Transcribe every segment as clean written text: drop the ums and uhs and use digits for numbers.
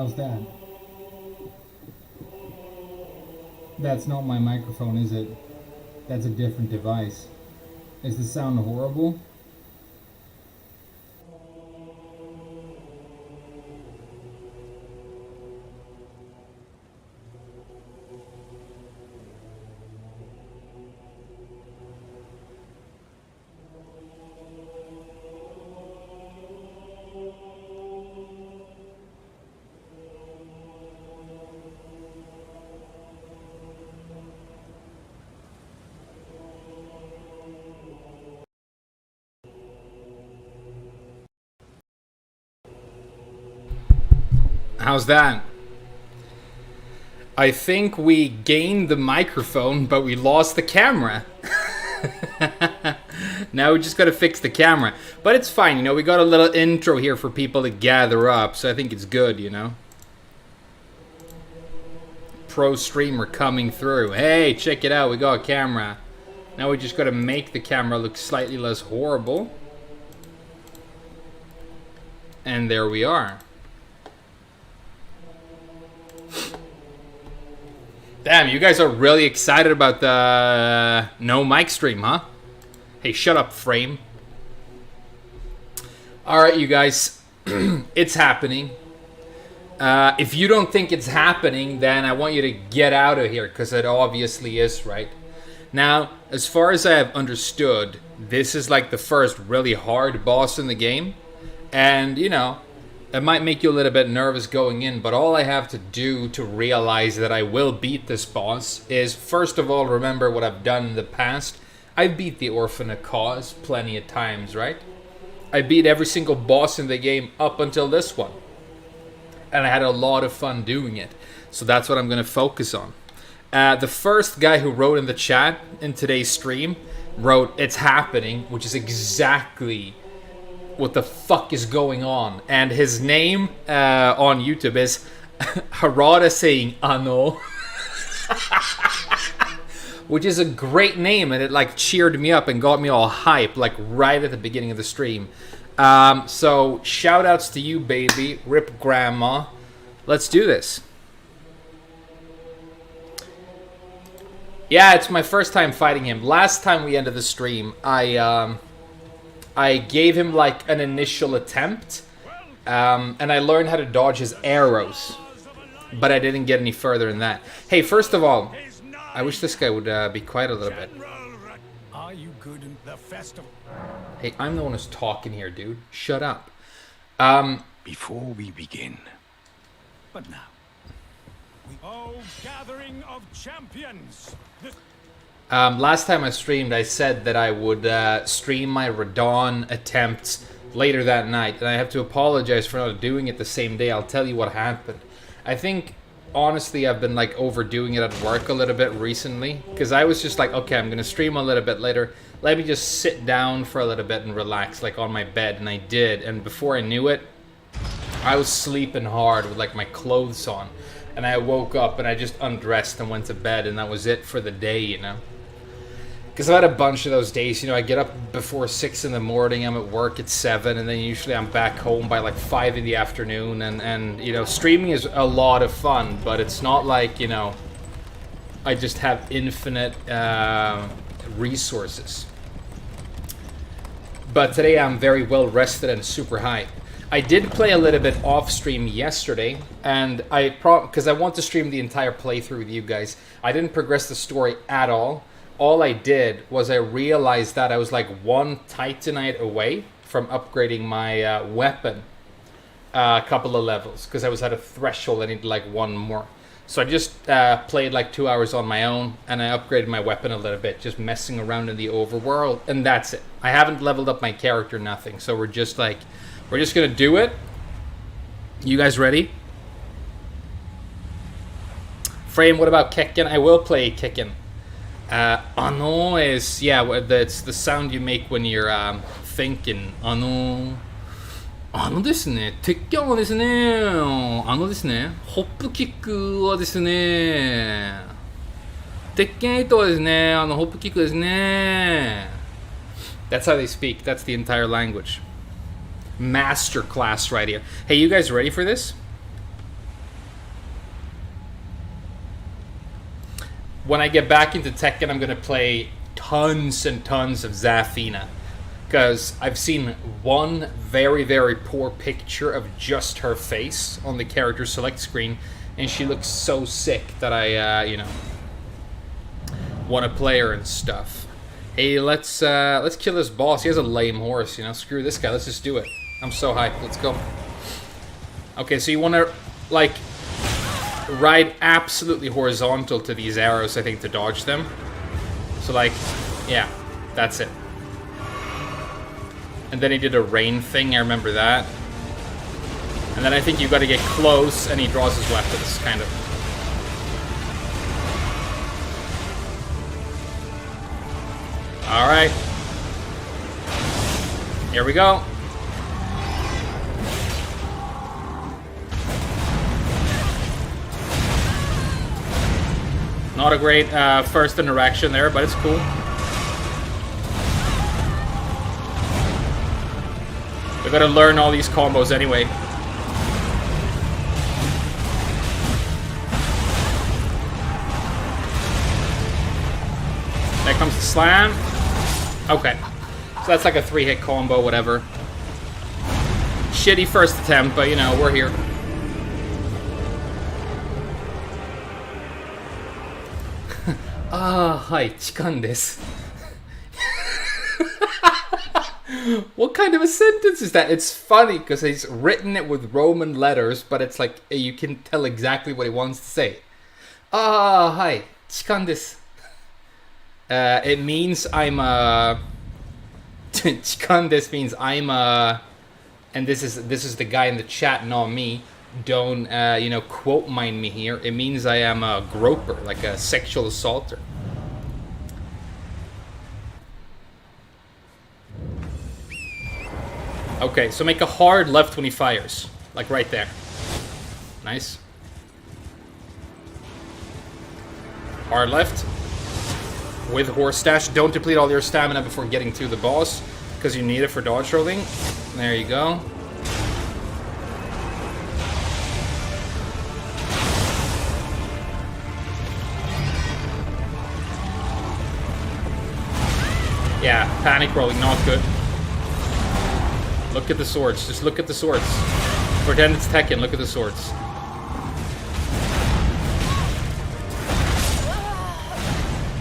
How's that? That's not my microphone, is it? That's a different device. Is the sound horrible? How's that? I think we gained the microphone, but we lost the camera. Now we just gotta fix the camera. But it's fine, you know, we got a little intro here for people to gather up, so I think it's good, you know. Pro streamer coming through. Hey, check it out, we got a camera. Now we just gotta make the camera look slightly less horrible. And there we are. Damn, you guys are really excited about the no mic stream, huh? Hey, shut up, Frame. Alright, you guys. It's happening. If you don't think it's happening, then I want you to get out of here, because it obviously is, right? Now, as far as I have understood, this is like the first really hard boss in the game. And, you know, it might make you a little bit nervous going in, but all I have to do to realize that I will beat this boss is, first of all, remember what I've done in the past. I beat the Orphan of Cause plenty of times, right? I beat every single boss in the game up until this one. And I had a lot of fun doing it. So that's what I'm going to focus on. The first guy who wrote in the chat in today's stream wrote, "It's happening," which is exactly what the fuck is going on. And his name on YouTube is Harada saying "Ano," which is a great name, and it like cheered me up and got me all hype like right at the beginning of the stream. So shout outs to you, baby. Rip grandma. Let's do this. Yeah, it's my first time fighting him. Last time we ended the stream, I gave him like an initial attempt, and I learned how to dodge his arrows, but I didn't get any further than that. Hey, first of all, I wish this guy would be quiet a little bit. Are you good in the festival? Hey, I'm the one who's talking here, dude. Shut up. Before we begin, but now, oh, gathering of champions. Last time I streamed, I said that I would stream my Radahn attempts later that night, and I have to apologize for not doing it the same day. I'll tell you what happened. I think, honestly, I've been like overdoing it at work a little bit recently, because I was just like, okay, I'm going to stream a little bit later. Let me just sit down for a little bit and relax, like on my bed, and I did. And before I knew it, I was sleeping hard with like my clothes on, and I woke up and I just undressed and went to bed, and that was it for the day, you know. Because I've had a bunch of those days, you know, I get up before 6 in the morning, I'm at work at 7, and then usually I'm back home by like 5 in the afternoon, and you know, streaming is a lot of fun, but it's not like, you know, I just have infinite resources. But today I'm very well rested and super hyped. I did play a little bit off stream yesterday, and because I want to stream the entire playthrough with you guys. I didn't progress the story at all. All I did was I realized that I was like one Titanite away from upgrading my weapon a couple of levels, because I was at a threshold. I needed like one more. So I just played like 2 hours on my own, and I upgraded my weapon a little bit, just messing around in the overworld, and that's it. I haven't leveled up my character, nothing. So we're just gonna do it. You guys ready? Frame, what about Kekken? I will play Kekken. Ano is, yeah, it's the sound you make when you're thinking. Ano ですね、鉄拳はですね、ですね、ホップキックはですね、鉄拳8はですね、ホップキックですね. That's how they speak. That's the entire language. Master class right here. Hey, you guys ready for this? when I get back into Tekken, I'm gonna play tons and tons of Zafina, because I've seen one very, very poor picture of just her face on the character select screen, and she looks so sick that I, want to play her and stuff. Hey, let's kill this boss. He has a lame horse, Screw this guy. Let's just do it. I'm so hyped. Let's go. Okay, so you want to, like, ride absolutely horizontal to these arrows, I think, to dodge them. So, like, yeah, that's it. And then he did a rain thing, I remember that. And then I think you got to get close, and he draws his weapons, kind of. Alright. Here we go. Not a great first interaction there, but it's cool. We gotta learn all these combos anyway. There comes the slam. Okay. So that's like a 3-hit combo, whatever. Shitty first attempt, but we're here. Hi, chikan desu. What kind of a sentence is that? It's funny because he's written it with Roman letters, but it's like you can tell exactly what he wants to say. Hi, chikan desu. It means I'm a... chikan desu means I'm a... And this is the guy in the chat, not me. Don't, quote mine me here. It means I am a groper, like a sexual assaulter. Okay, so make a hard left when he fires. Like right there. Nice. Hard left. With horse dash. Don't deplete all your stamina before getting to the boss, because you need it for dodge rolling. There you go. Yeah, panic rolling, not good. Look at the swords. Just look at the swords. Pretend it's Tekken. Look at the swords.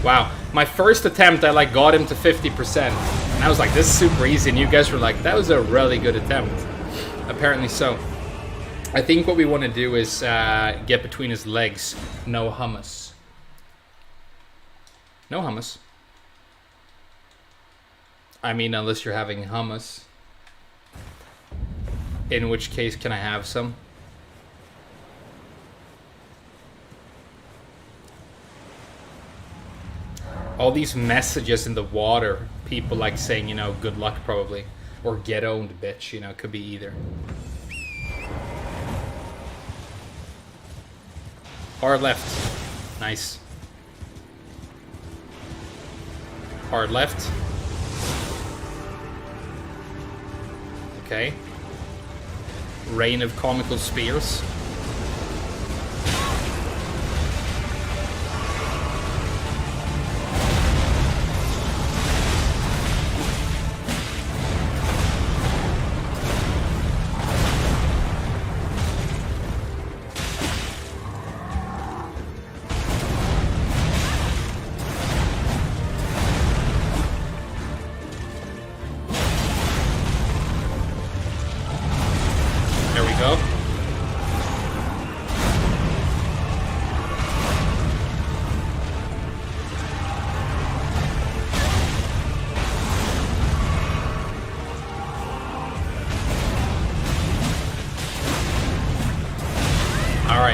Wow. My first attempt, I got him to 50%. And I was like, this is super easy. And you guys were like, that was a really good attempt. Apparently so. I think what we want to do is get between his legs. No hummus. No hummus. I mean, unless you're having hummus. In which case, can I have some? All these messages in the water, people like saying, good luck probably. Or get owned, bitch, could be either. Hard left. Nice. Hard left. Okay. Rain of comical spears.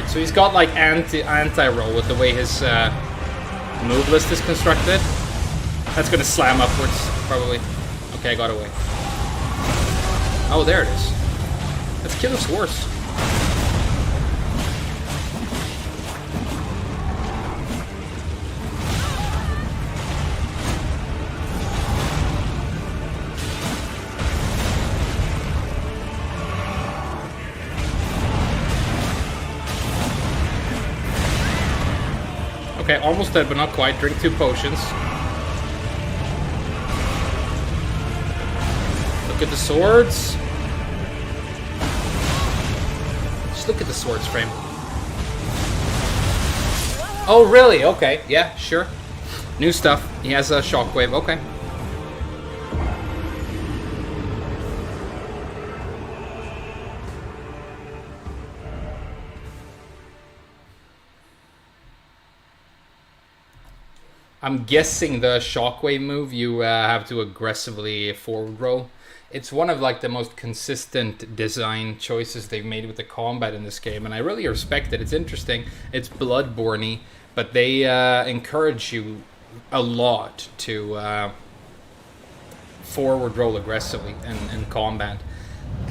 So he's got like anti-roll with the way his move list is constructed. That's gonna slam upwards, probably. Okay, I got away. Oh, there it is. Let's kill this horse. Okay, almost dead, but not quite. Drink 2 potions. Look at the swords. Just look at the swords frame. Oh, really? Okay. Yeah, sure. New stuff. He has a shockwave. Okay. I'm guessing the shockwave move you have to aggressively forward roll. It's one of like the most consistent design choices they've made with the combat in this game, and I really respect it. It's interesting. It's Bloodborne-y, but they encourage you a lot to forward roll aggressively in combat.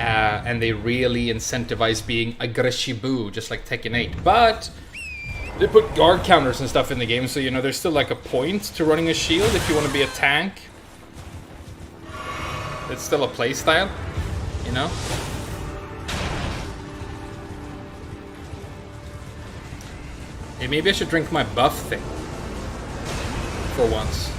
And they really incentivize being aggressive, just like Tekken 8. But they put guard counters and stuff in the game, so you know there's still like a point to running a shield if you want to be a tank. It's still a playstyle, you know? Hey, maybe I should drink my buff thing. For once.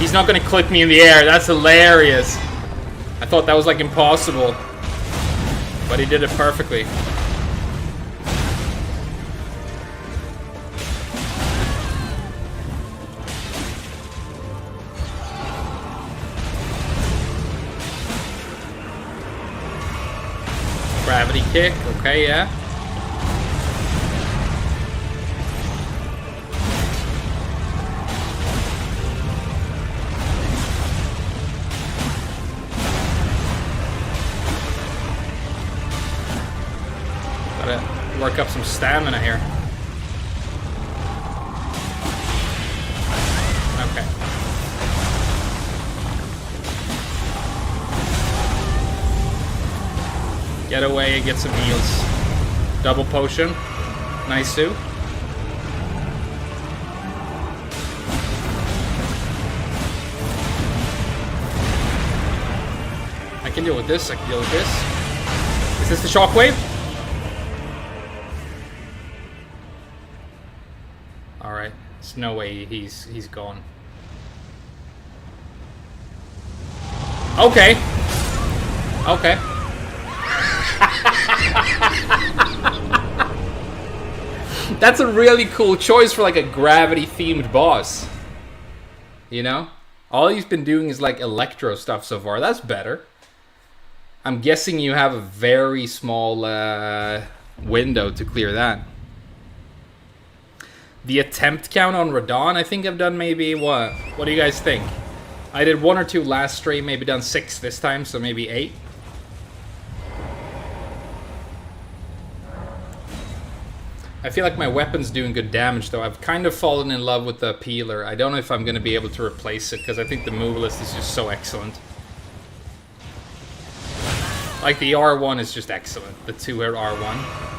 He's not gonna clip me in the air. That's hilarious. I thought that was like impossible. But he did it perfectly. Gravity kick. Okay, yeah. Work up some stamina here. Okay. Get away and get some heals. Double potion. Nice too. I can deal with this. I can deal with this. Is this the shockwave? Alright, there's no way he's gone. Okay. Okay. That's a really cool choice for like a gravity themed boss. You know? All he's been doing is like electro stuff so far. That's better. I'm guessing you have a very small window to clear that. The attempt count on Radahn, I think I've done maybe, what? What do you guys think? I did 1 or 2 last stream, maybe done 6 this time, so maybe 8. I feel like my weapon's doing good damage, though. I've kind of fallen in love with the peeler. I don't know if I'm going to be able to replace it, because I think the move list is just so excellent. Like, the R1 is just excellent. The 2-hit R1.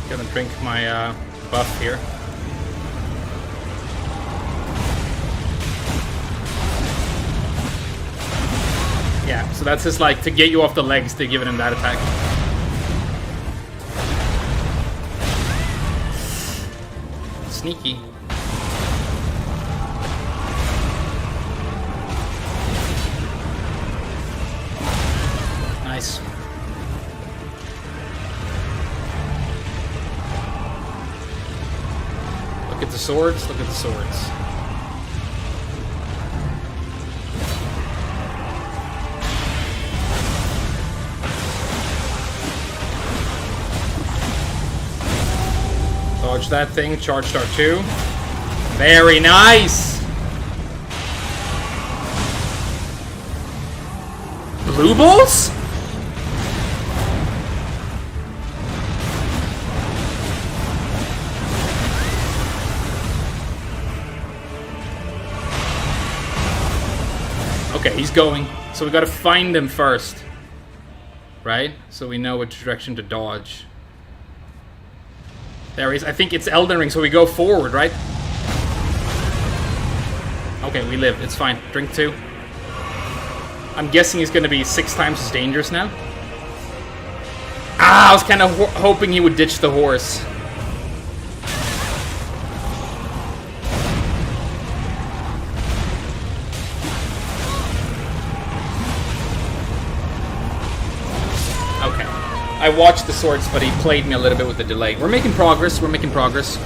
Gonna drink my buff here. Yeah, so that's just like to get you off the legs to give him that attack. Sneaky. Nice. Look at the swords, look at the swords. Dodge that thing, charge star 2. Very nice! Blue balls? Okay, he's going. So we gotta find him first. right? So we know which direction to dodge. There he is. I think it's Elden Ring, so we go forward, right? Okay, we live. It's fine. Drink 2. I'm guessing he's going to be 6 times as dangerous now. Ah, I was kind of hoping he would ditch the horse. Okay. I watched the swords, but he played me a little bit with the delay. We're making progress. We're making progress.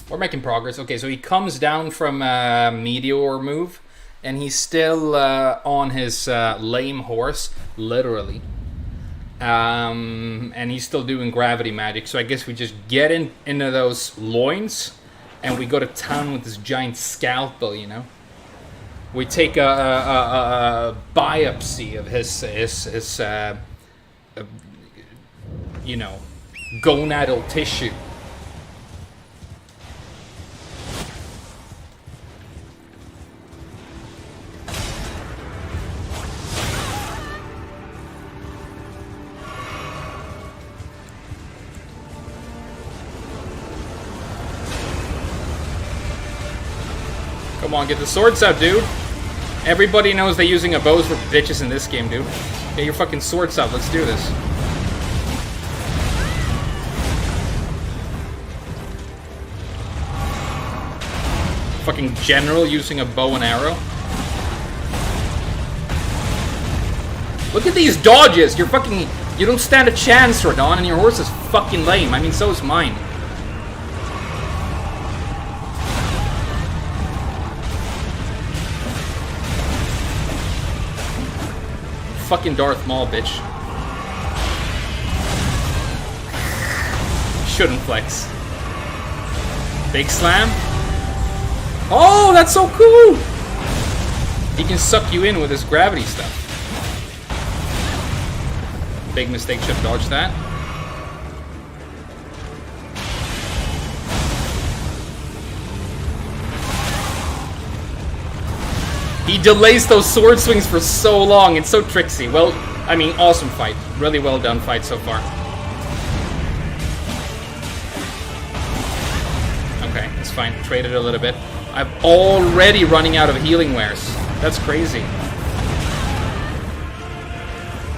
We're making progress. Okay, so he comes down from a meteor move, and he's still on his lame horse, literally. And he's still doing gravity magic, so I guess we just get into those loins, and we go to town with this giant scalpel, you know? We take a biopsy of his you know, gonadal tissue. Come on, get the swords out, dude. Everybody knows they're using a bows for bitches in this game, dude. Get your fucking swords out. Let's do this. Fucking general using a bow and arrow. Look at these dodges. You're fucking... You don't stand a chance, Radahn, and your horse is fucking lame. I mean, so is mine. Fucking Darth Maul, bitch. Shouldn't flex. Big slam. Oh, that's so cool! He can suck you in with his gravity stuff. Big mistake, should have dodged that. He delays those sword swings for so long. It's so tricksy. Well, I mean, awesome fight. Really well done fight so far. Okay, it's fine. Traded a little bit. I'm already running out of healing wares. That's crazy.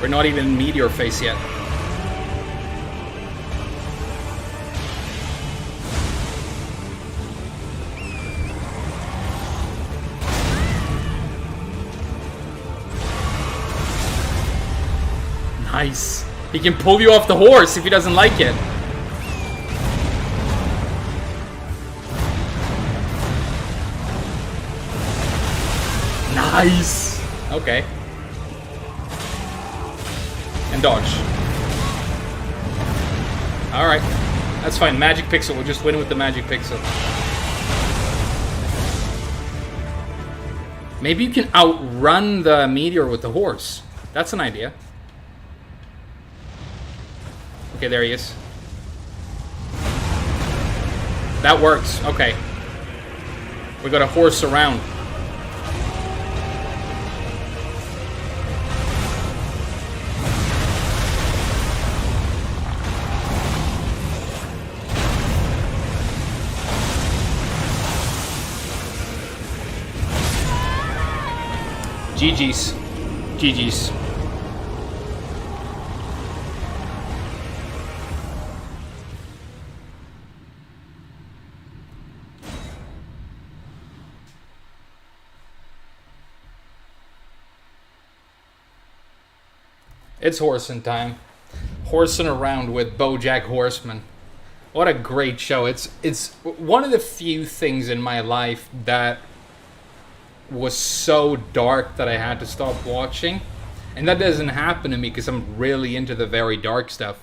We're not even in Meteor Face yet. Nice. He can pull you off the horse if he doesn't like it. Nice. Okay. And dodge. Alright. That's fine. Magic Pixel. We'll just win with the Magic Pixel. Maybe you can outrun the meteor with the horse. That's an idea. Okay, there he is. That works. Okay. We got a horse around. GG's. GG's. It's horsing time. Horsing around with BoJack Horseman. What a great show. It's one of the few things in my life that was so dark that I had to stop watching. And that doesn't happen to me because I'm really into the very dark stuff.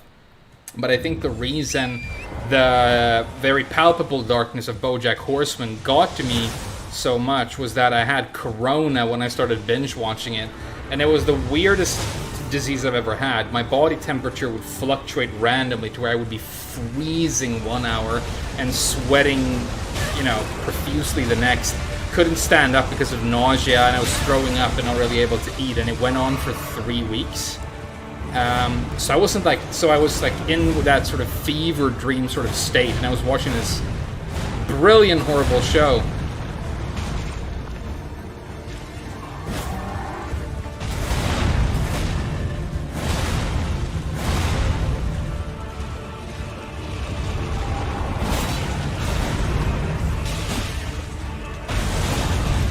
But I think the reason the very palpable darkness of BoJack Horseman got to me so much was that I had corona when I started binge watching it. And it was the weirdest disease I've ever had. My body temperature would fluctuate randomly to where I would be freezing 1 hour and sweating, you know, profusely the next. Couldn't stand up because of nausea, and I was throwing up and not really able to eat, and it went on for 3 weeks. So I was like in that sort of fever dream sort of state, and I was watching this brilliant, horrible show.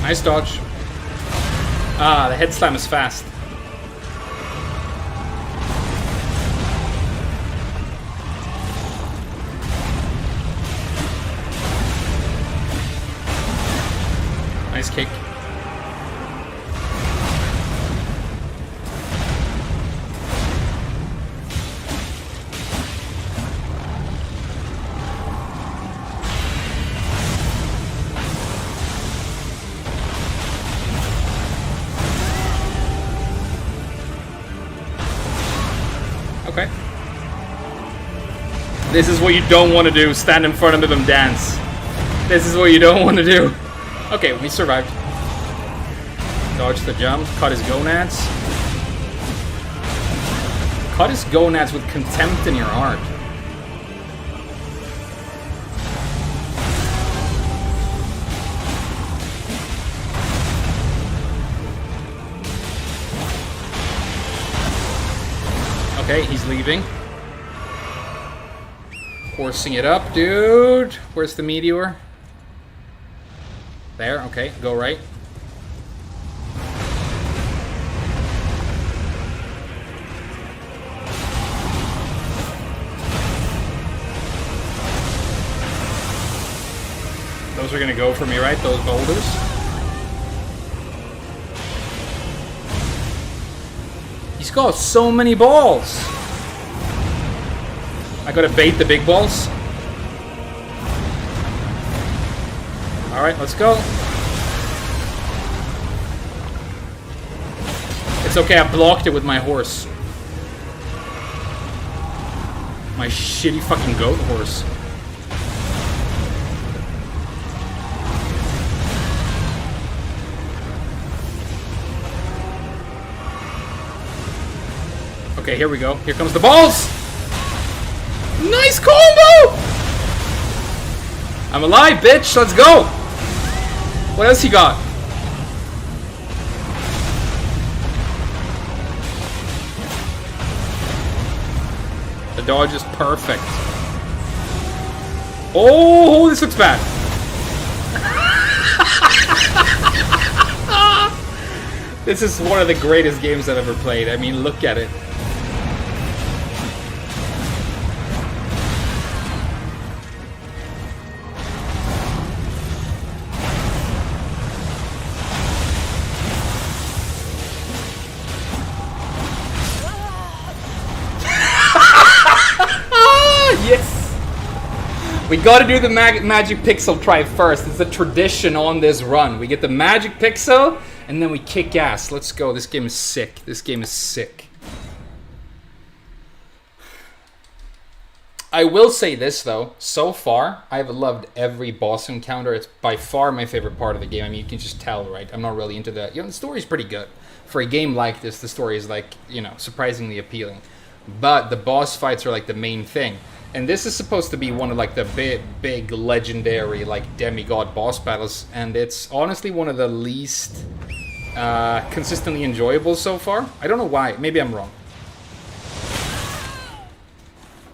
Nice dodge. Ah, the head slam is fast. Nice kick. Okay. This is what you don't want to do. Stand in front of them, dance. This is what you don't want to do. Okay, we survived. Dodge the jump. Cut his gonads. Cut his gonads with contempt in your heart. Okay, he's leaving. Forcing it up, dude. Where's the meteor? There, okay, go right. Those are gonna go for me, right? Those boulders. He's got so many balls. I gotta bait the big balls. Alright, let's go. It's okay, I blocked it with my horse. My shitty fucking goat horse. Okay, here we go. Here comes the balls! Nice combo! I'm alive, bitch! Let's go! What else he got? The dodge is perfect. Oh, this looks bad. This is one of the greatest games I've ever played. I mean, look at it. We gotta do the magic pixel try first. It's a tradition on this run. We get the magic pixel, and then we kick ass. Let's go. This game is sick. This game is sick. I will say this, though. So far, I've loved every boss encounter. It's by far my favorite part of the game. I mean, you can just tell, right? I'm not really into the... You know, the story's pretty good. For a game like this, the story is, like, you know, surprisingly appealing. But the boss fights are, like, the main thing. And this is supposed to be one of like the big legendary like demigod boss battles, and it's honestly one of the least consistently enjoyable so far. I don't know why. Maybe I'm wrong.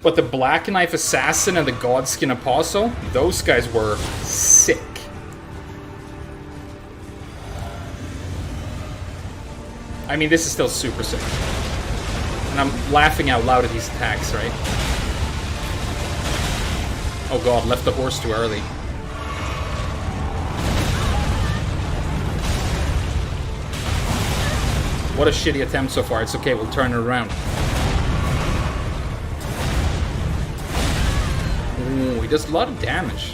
But the Black Knife Assassin and the Godskin Apostle, those guys were sick. I mean, this is still super sick. And I'm laughing out loud at these attacks, right? Oh god, left the horse too early. What a shitty attempt so far. It's okay, we'll turn it around. Ooh, he does a lot of damage.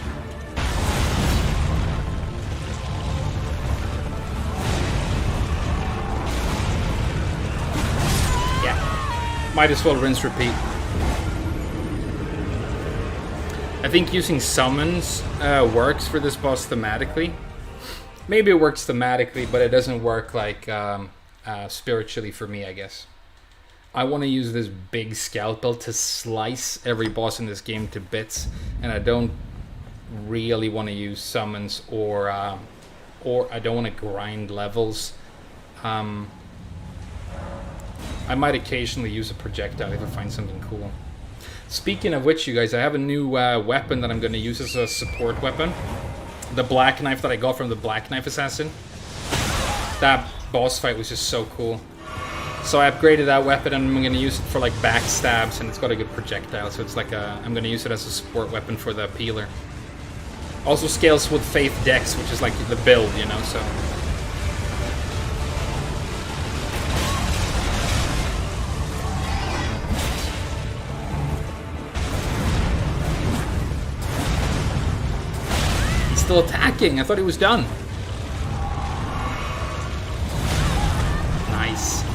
Yeah. Might as well rinse repeat. I think using summons works for this boss thematically. Maybe it works thematically, but it doesn't work like spiritually for me, I guess. I want to use this big scalpel to slice every boss in this game to bits, and I don't really want to use summons or I don't want to grind levels. I might occasionally use a projectile if I find something cool. Speaking of which, you guys, I have a new weapon that I'm going to use as a support weapon. The black knife that I got from the Black Knife Assassin. That boss fight was just so cool. So I upgraded that weapon and I'm going to use it for like backstabs, and it's got a good projectile, so it's like I'm going to use it as a support weapon for the peeler. Also scales with Faith Dex, which is like the build, you know, so... Still attacking. I thought he was done. Nice.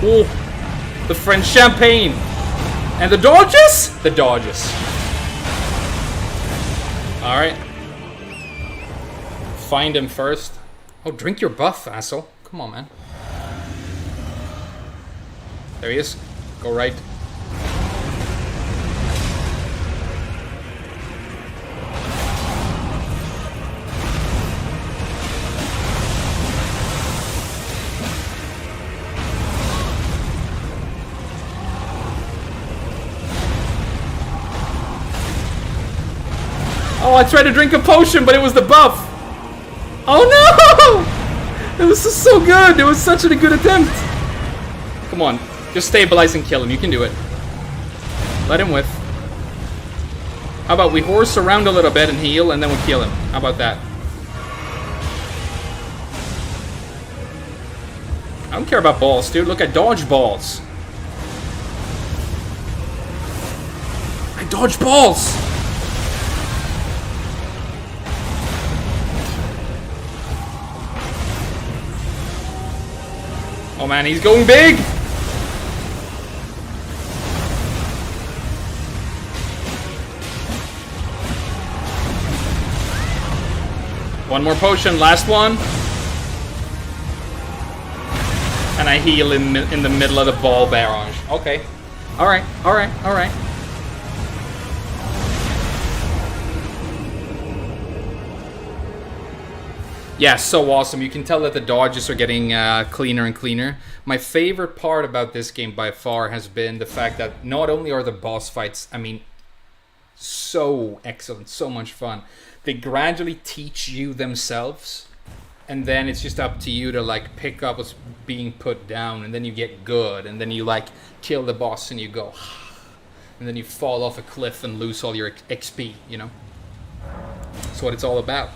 Ooh, the French champagne. And the dodges? The dodges. Alright. Find him first. Oh, drink your buff, asshole. Come on, man. There he is. Go right. Oh, I tried to drink a potion, but it was the buff. Oh no! It was just so good. It was such a good attempt. Come on, just stabilize and kill him. You can do it. Let him whiff. How about we horse around a little bit and heal, and then we kill him? How about that? I don't care about balls, dude. Look, I dodge balls. I dodge balls. Oh man, he's going big! One more potion, last one. And I heal in the middle of the ball barrage. Okay. Alright, alright, alright. Yeah, so awesome. You can tell that the dodges are getting cleaner and cleaner. My favorite part about this game by far has been the fact that not only are the boss fights, I mean, so excellent, so much fun. They gradually teach you themselves, and then it's just up to you to like pick up what's being put down, and then you get good, and then you like kill the boss and you go, and then you fall off a cliff and lose all your XP, you know? That's what it's all about.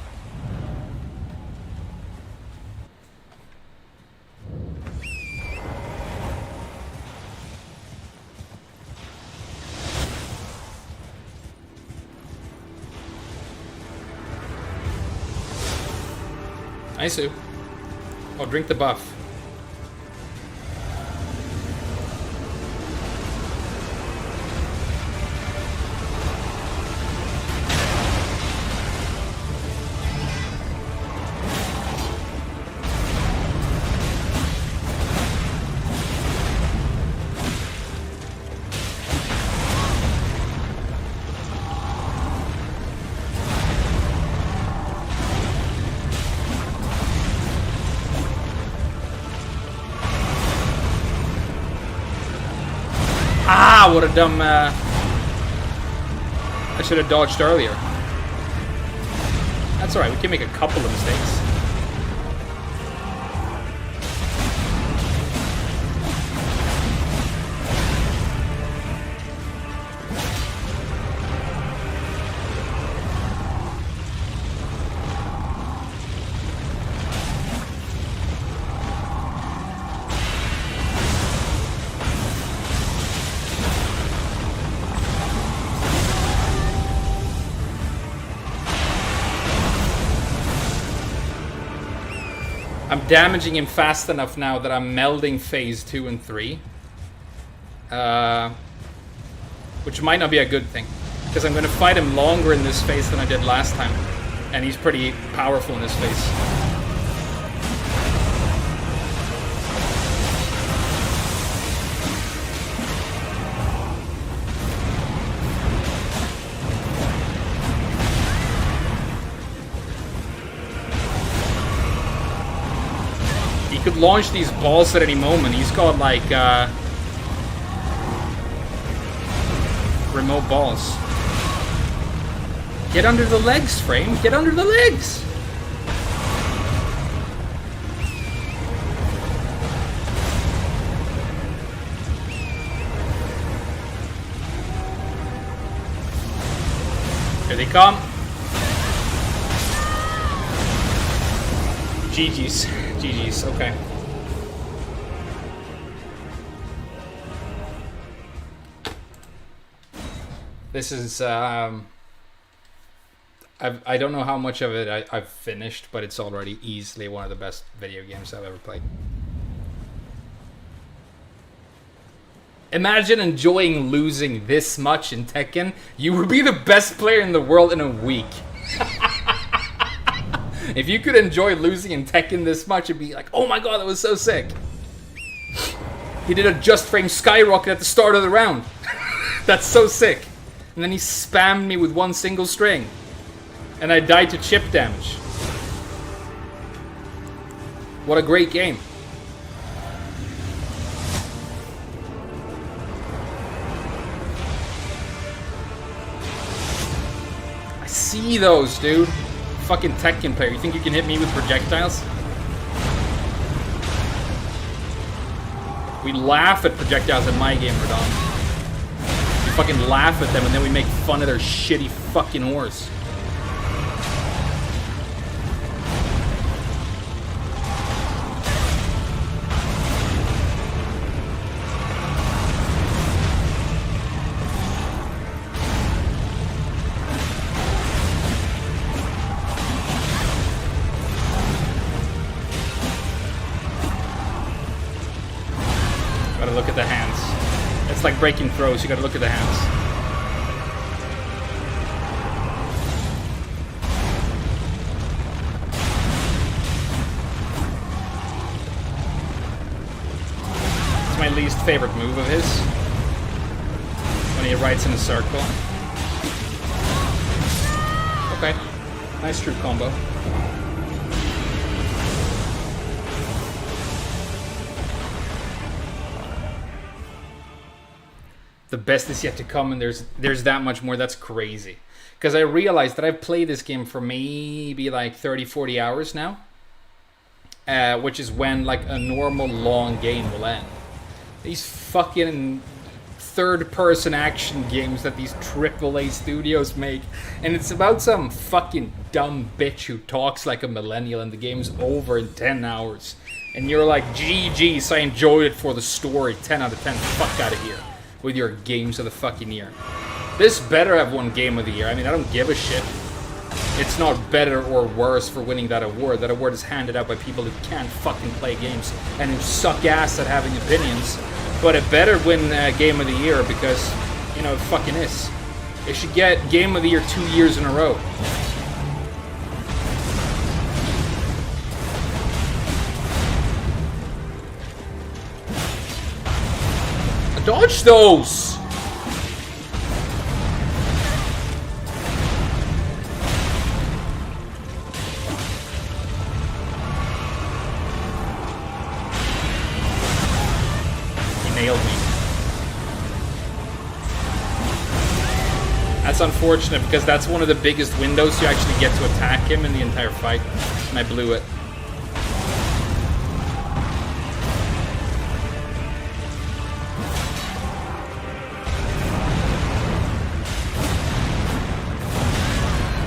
I see. Oh, drink the buff. what a dumb... I should have dodged earlier. That's alright, we can make a couple of mistakes. I'm damaging him fast enough now that I'm melding phase 2 and 3. Which might not be a good thing. Because I'm going to fight him longer in this phase than I did last time. And he's pretty powerful in this phase. Could launch these balls at any moment. He's got like remote balls. Get under the legs, Frame. Get under the legs. Here they come. GG's. GG's, okay. This is, I don't know how much of it I've finished, but it's already easily one of the best video games I've ever played. Imagine enjoying losing this much in Tekken. You would be the best player in the world in a week. If you could enjoy losing in Tekken this much, it'd be like, oh my god, that was so sick. He did a just frame skyrocket at the start of the round. That's so sick. And then he spammed me with one single string. And I died to chip damage. What a great game. I see those, dude. Fucking Tekken player. You think you can hit me with projectiles? We laugh at projectiles in my game, Radahn. We fucking laugh at them and then we make fun of their shitty fucking horse. Look at the hands. It's like breaking throws, you gotta look at the hands. It's my least favorite move of his. When he writes in a circle. Okay. Nice true combo. The best is yet to come, and there's that much more. That's crazy. Because I realized that I've played this game for maybe like 30-40 hours now. Which is when like a normal long game will end. These fucking third-person action games that these AAA studios make. And it's about some fucking dumb bitch who talks like a millennial and the game's over in 10 hours. And you're like, GG's, I enjoyed it for the story. 10 out of 10, fuck out of here. With your games of the fucking year. This better have won Game of the Year. I mean, I don't give a shit. It's not better or worse for winning that award. That award is handed out by people who can't fucking play games and who suck ass at having opinions. But it better win Game of the Year because, you know, it fucking is. It should get Game of the Year 2 years in a row. Dodge those! He nailed me. That's unfortunate because that's one of the biggest windows you actually get to attack him in the entire fight. And I blew it.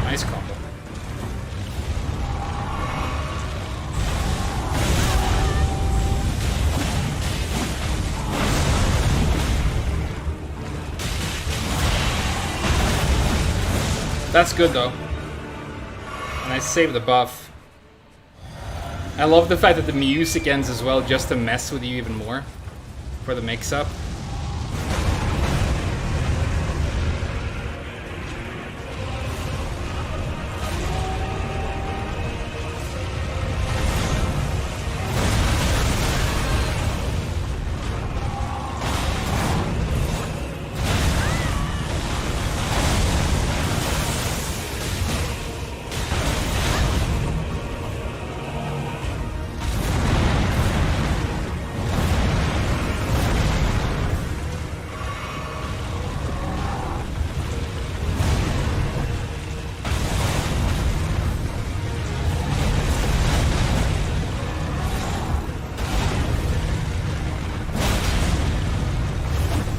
Nice combo. That's good though. And I saved the buff. I love the fact that the music ends as well just to mess with you even more for the mix-up.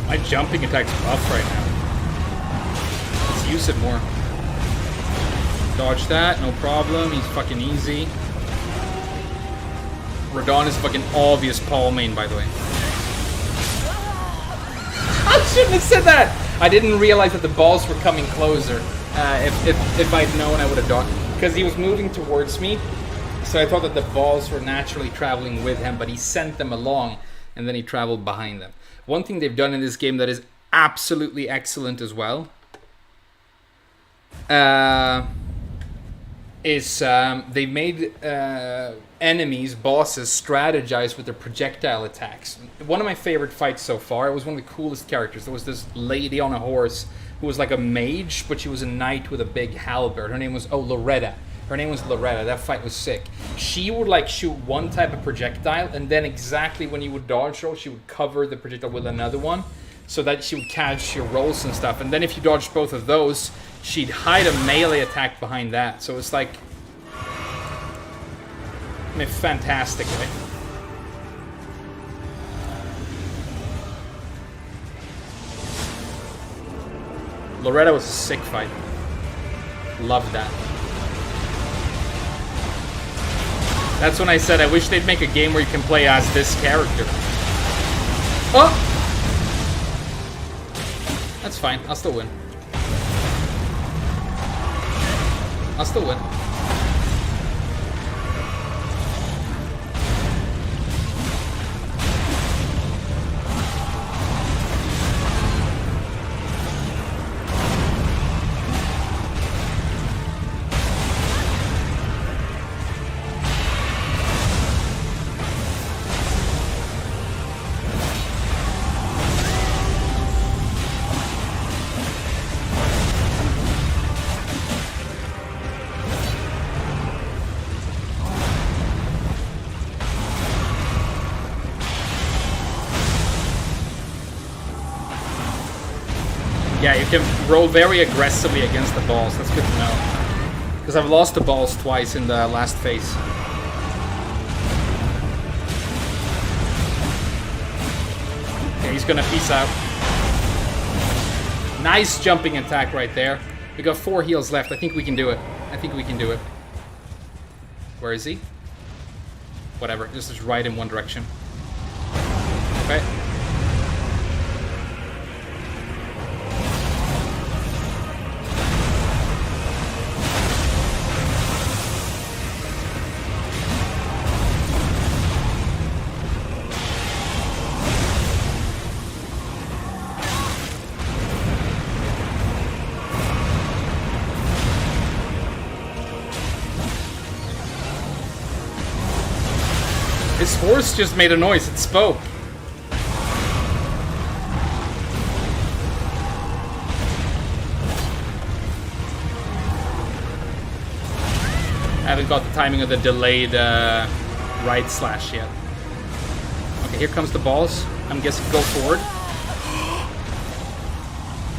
My jumping attack's buff right now. Let's use it more. Dodge that, no problem. He's fucking easy. Radahn is fucking obvious Paul main, by the way. I shouldn't have said that! I didn't realize that the balls were coming closer. If I'd known, I would have dodged. Because he was moving towards me, so I thought that the balls were naturally traveling with him, but he sent them along, and then he traveled behind them. One thing they've done in this game that is absolutely excellent as well is they've made enemies, bosses, strategize with their projectile attacks. One of my favorite fights so far, it was one of the coolest characters. There was this lady on a horse who was like a mage, but she was a knight with a big halberd. Her name was, Loretta. Her name was Loretta. That fight was sick. She would like shoot one type of projectile, and then exactly when you would dodge roll, she would cover the projectile with another one, so that she would catch your rolls and stuff. And then if you dodged both of those, she'd hide a melee attack behind that. So it's like, I mean, fantastic, right? Loretta was a sick fight. Loved that. That's when I said I wish they'd make a game where you can play as this character. Oh! That's fine. I'll still win. I'll still win. Yeah, you can roll very aggressively against the balls. That's good to know. Because I've lost the balls twice in the last phase. Okay, he's gonna peace out. Nice jumping attack right there. We got 4 heals left. I think we can do it. I think we can do it. Where is he? Whatever. This is right in one direction. Okay. His horse just made a noise. It spoke. I haven't got the timing of the delayed right slash yet. Okay, here comes the balls. I'm guessing go forward.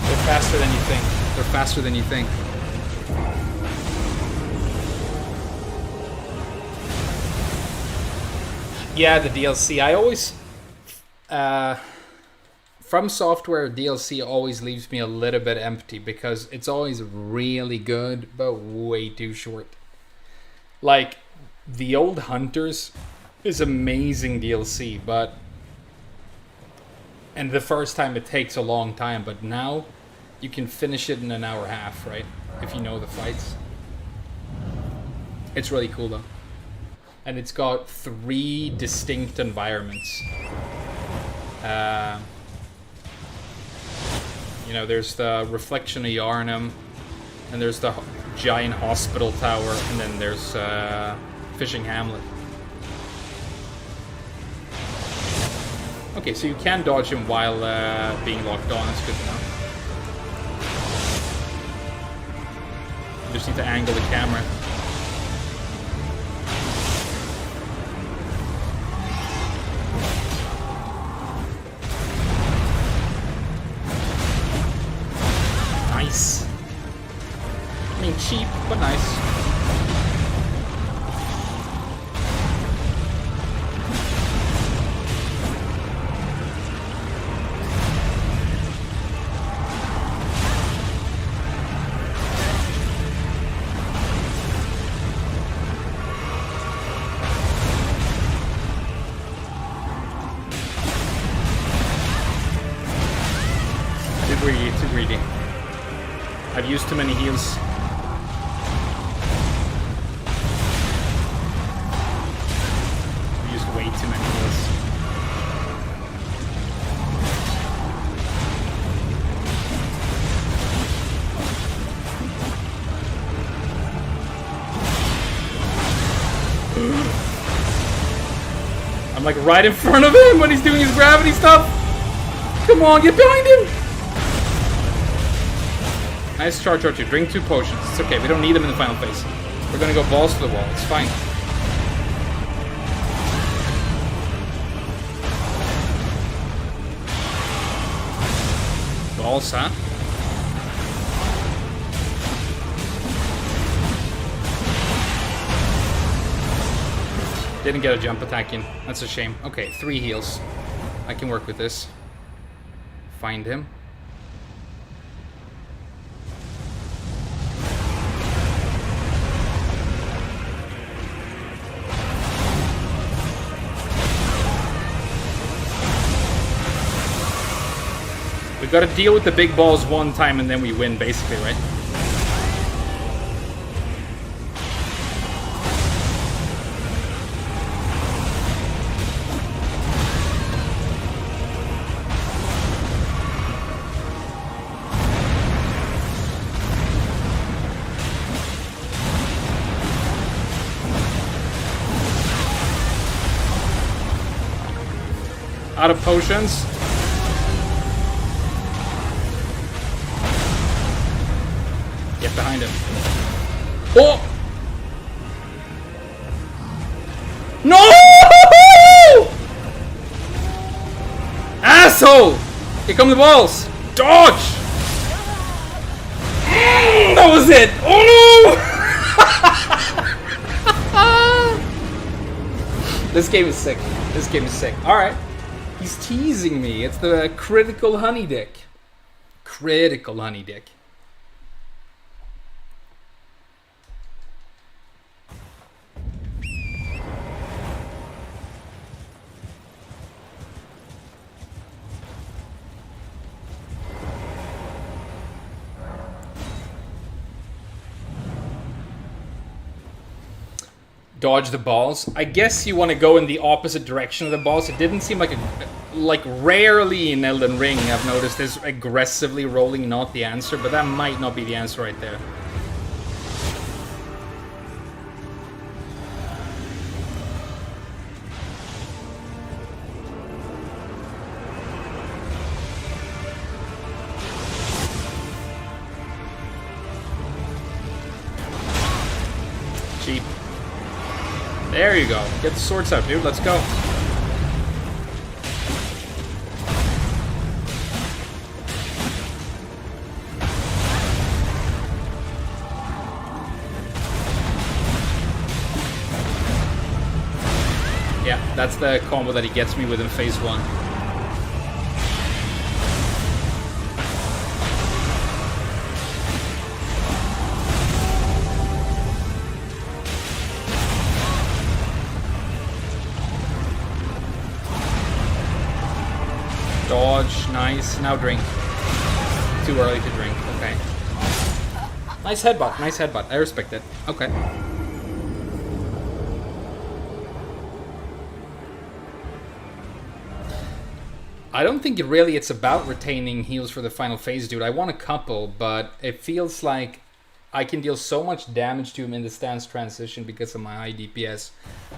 They're faster than you think. They're faster than you think. Yeah, the DLC. I always... From Software, DLC always leaves me a little bit empty because it's always really good, but way too short. Like, the Old Hunters is amazing DLC, but... And the first time it takes a long time, but now you can finish it in an hour and a half, right? If you know the fights. It's really cool though. And it's got 3 distinct environments. You know, there's the Reflection of Yharnam, and there's the giant hospital tower, and then there's Fishing Hamlet. Okay, so you can dodge him while being locked on. That's good to know. You just need to angle the camera. Nice. I mean, cheap, but nice. Too greedy. I've used too many heals. I've used way too many heals. I'm like right in front of him when he's doing his gravity stuff. Come on, get behind him! Nice charge or 2. Drink 2 potions. It's okay, we don't need them in the final phase. We're gonna go balls to the wall. It's fine. Balls, huh? Didn't get a jump attack in. That's a shame. Okay, 3 heals. I can work with this. Find him. We've got to deal with the big balls one time and then we win, basically, right? Out of potions. Get behind him. Oh! No! Asshole! Here come the balls. Dodge! That was it! Oh no! This game is sick. This game is sick. Alright. He's teasing me. It's the critical honey dick. Critical honey dick. Dodge the balls. I guess you want to go in the opposite direction of the balls. It didn't seem like rarely in Elden Ring I've noticed is aggressively rolling not the answer, but that might not be the answer right there. Cheap. There you go. Get the swords out, dude. Let's go. That's the combo that he gets me with in phase 1. Dodge, nice. Now drink. Too early to drink, okay. Nice headbutt, nice headbutt. I respect it. Okay. I don't think it's about retaining heals for the final phase, dude. I want a couple, but it feels like I can deal so much damage to him in the stance transition because of my high DPS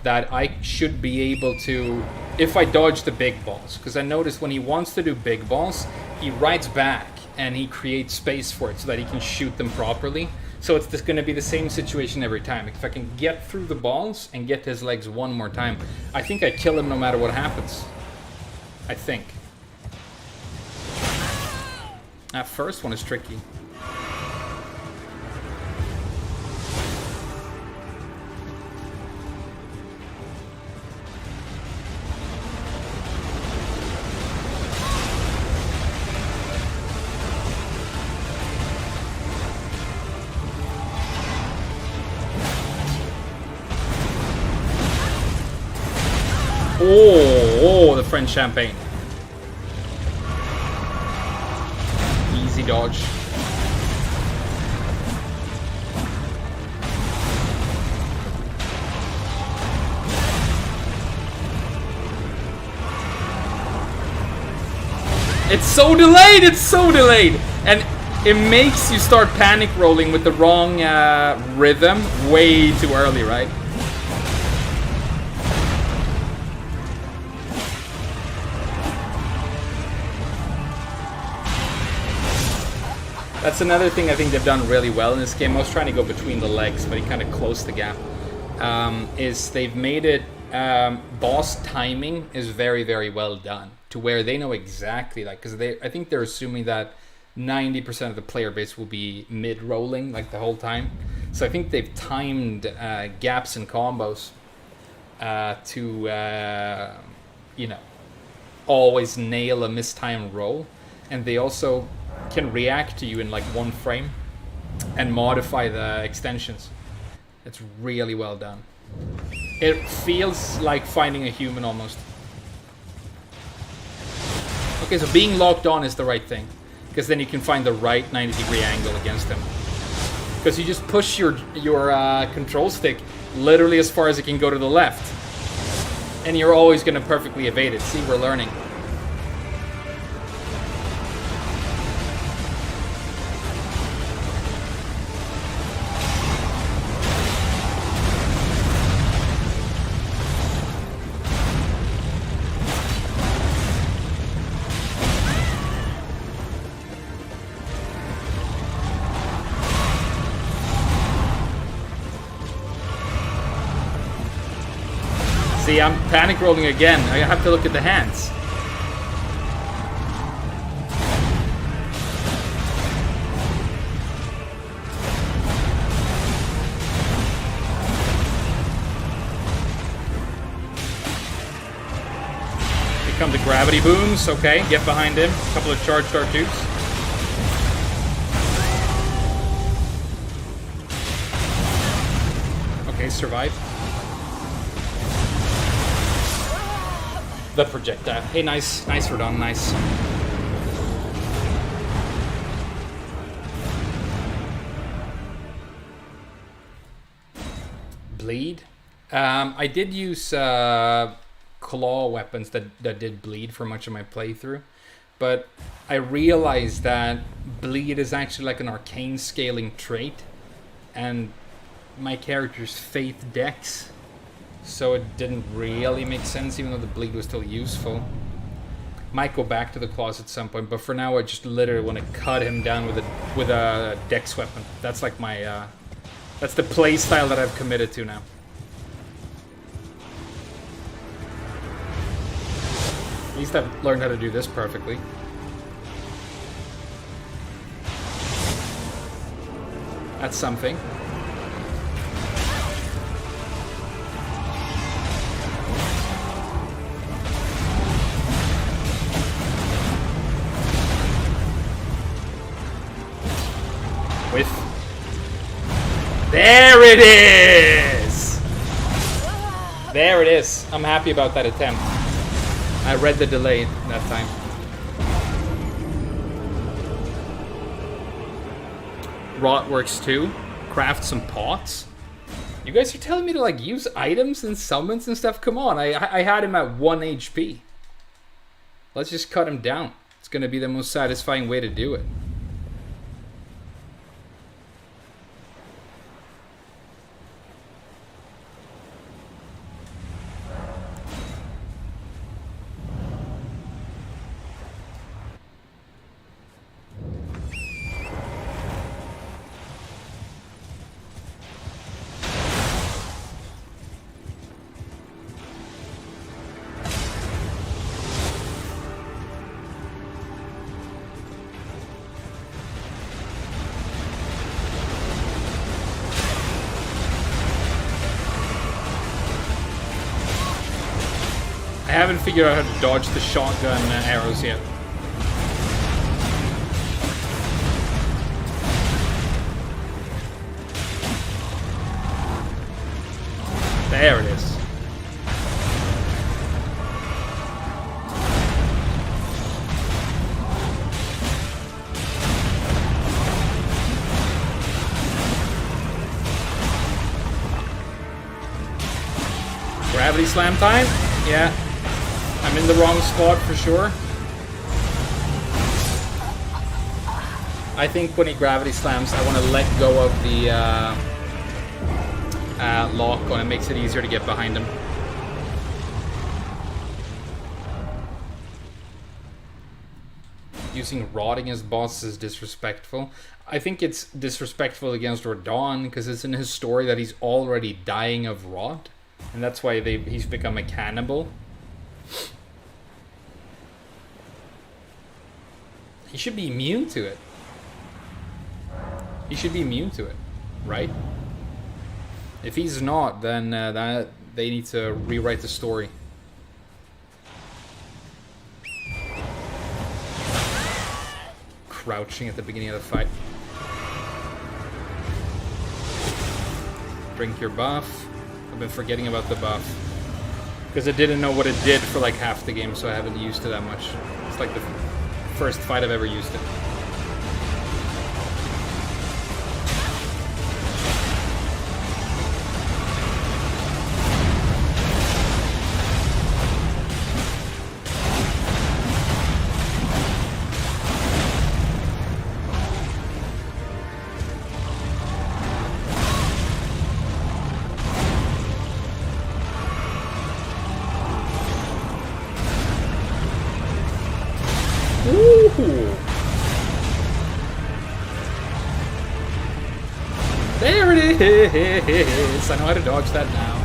that I should be able to, if I dodge the big balls, because I noticed when he wants to do big balls, he rides back and he creates space for it so that he can shoot them properly. So it's just going to be the same situation every time. If I can get through the balls and get to his legs one more time, I think I kill him no matter what happens. I think. That first one is tricky. Oh, the French champagne. Easy dodge. It's so delayed! It's so delayed! And it makes you start panic rolling with the wrong rhythm way too early, right? That's another thing I think they've done really well in this game. I was trying to go between the legs, but he kind of closed the gap. Is they've made it boss timing is very, very well done to where they know exactly, like, because I think they're assuming that 90% of the player base will be mid-rolling like the whole time. So I think they've timed gaps and combos to you know, always nail a mistimed roll, and they also can react to you in like one frame and modify the extensions. It's really well done. It feels like finding a human almost. Okay, so being locked on is the right thing, because then you can find the right 90-degree angle against him. Because you just push your control stick literally as far as it can go to the left, and you're always going to perfectly evade it. See, we're learning. See, I'm panic rolling again. I have to look at the hands. Here come the gravity booms. Okay, get behind him. A couple of charged R2s. Okay, survive. The projectile. Hey, nice Radahn, nice. Bleed. I did use claw weapons that did bleed for much of my playthrough, but I realized that bleed is actually like an arcane scaling trait, and my character's faith dex. So it didn't really make sense, even though the bleed was still useful. Might go back to the claws at some point, but for now I just literally want to cut him down with a dex weapon. That's like my that's the play style that I've committed to now. At least I've learned how to do this perfectly. That's something. it is! There it is. I'm happy about that attempt. I read the delay that time. Rot works too. Craft some pots. You guys are telling me to like use items and summons and stuff? Come on, I had him at 1 HP. Let's just cut him down. It's gonna be the most satisfying way to do it. I haven't figured out how to dodge the shotgun arrows yet. There it is. Gravity slam time? Yeah. I'm in the wrong spot for sure. I think when he gravity slams, I want to let go of the lock on it. Makes it easier to get behind him. Using rotting as boss is disrespectful. I think it's disrespectful against Radahn because it's in his story that he's already dying of rot. And that's why he's become a cannibal. He should be immune to it. He should be immune to it, right? If he's not, then they need to rewrite the story. Crouching at the beginning of the fight. Drink your buff. I've been forgetting about the buff. Because I didn't know what it did for like half the game, so I haven't used it that much. It's like the first fight I've ever used it. There it is! I know how to dodge that now.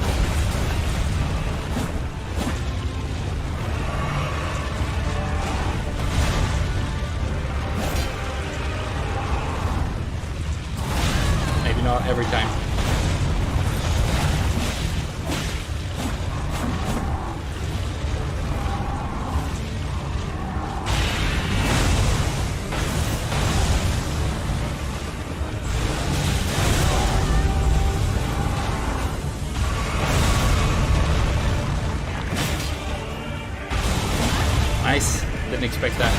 Maybe not every time. Nice. Didn't expect that.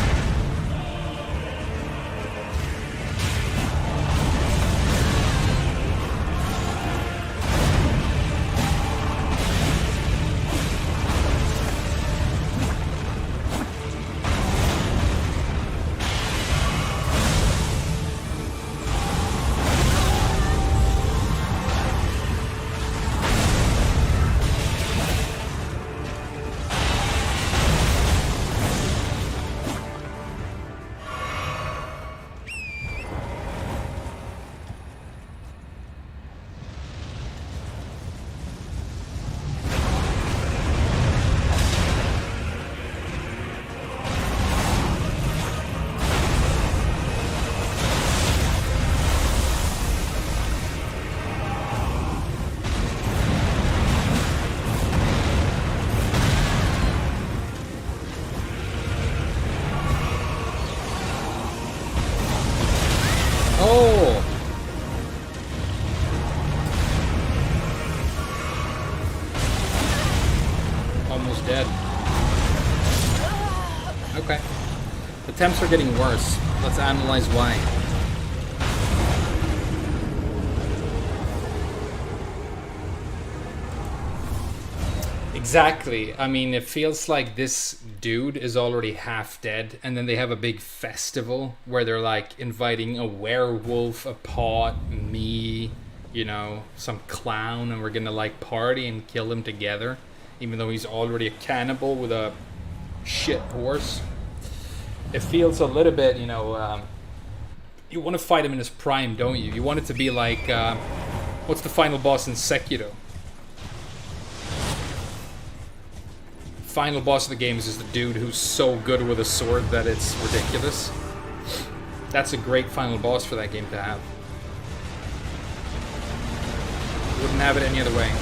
Okay. The temps are getting worse. Let's analyze why. Exactly. I mean, it feels like this dude is already half dead, and then they have a big festival where they're like inviting a werewolf, a pot, me, you know, some clown, and we're gonna like party and kill him together, even though he's already a cannibal with a shit horse. It feels a little bit, you know, you want to fight him in his prime, don't you? You want it to be like, what's the final boss in Sekiro? Final boss of the game is the dude who's so good with a sword that it's ridiculous. That's a great final boss for that game to have. Wouldn't have it any other way.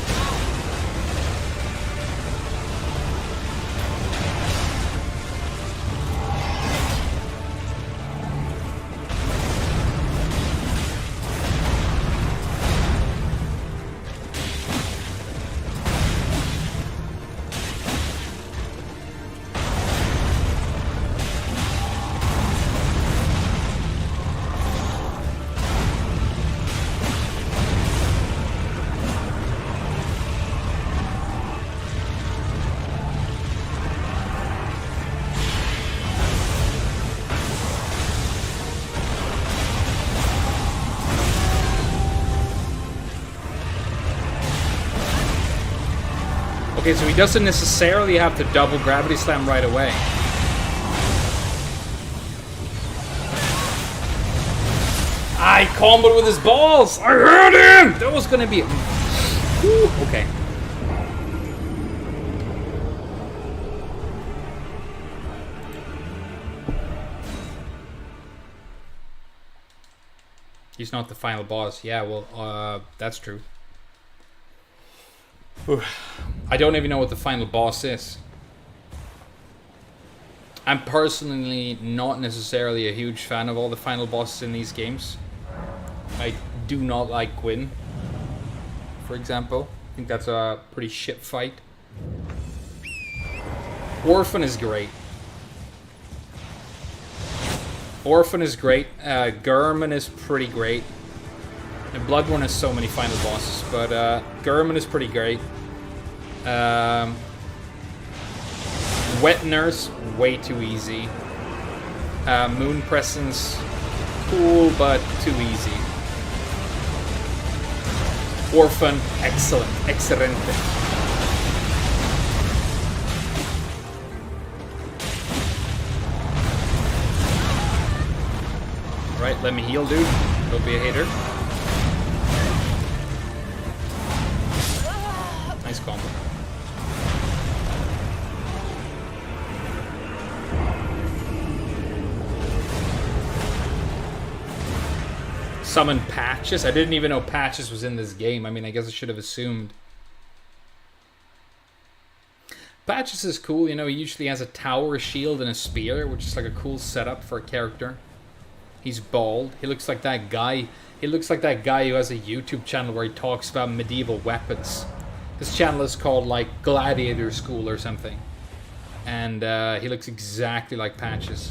Okay, so he doesn't necessarily have to double gravity slam right away. I comboed with his balls! I heard him! That was gonna be... Whew, okay. He's not the final boss. Yeah, well, that's true. I don't even know what the final boss is. I'm personally not necessarily a huge fan of all the final bosses in these games. I do not like Gwyn, for example. I think that's a pretty shit fight. Orphan is great. Orphan is great. Gurman is pretty great. And Bloodborne has so many final bosses, but Gurman is pretty great. Wet Nurse, way too easy. Moon Presence, cool, but too easy. Orphan, excellent, excelente. Alright, let me heal, dude. Don't be a hater. Nice combo. Summon Patches? I didn't even know Patches was in this game. I mean, I guess I should have assumed. Patches is cool, you know, he usually has a tower, a shield, and a spear, which is like a cool setup for a character. He's bald. He looks like that guy. He looks like that guy who has a YouTube channel where he talks about medieval weapons. His channel is called, like, Gladiator School or something. And he looks exactly like Patches.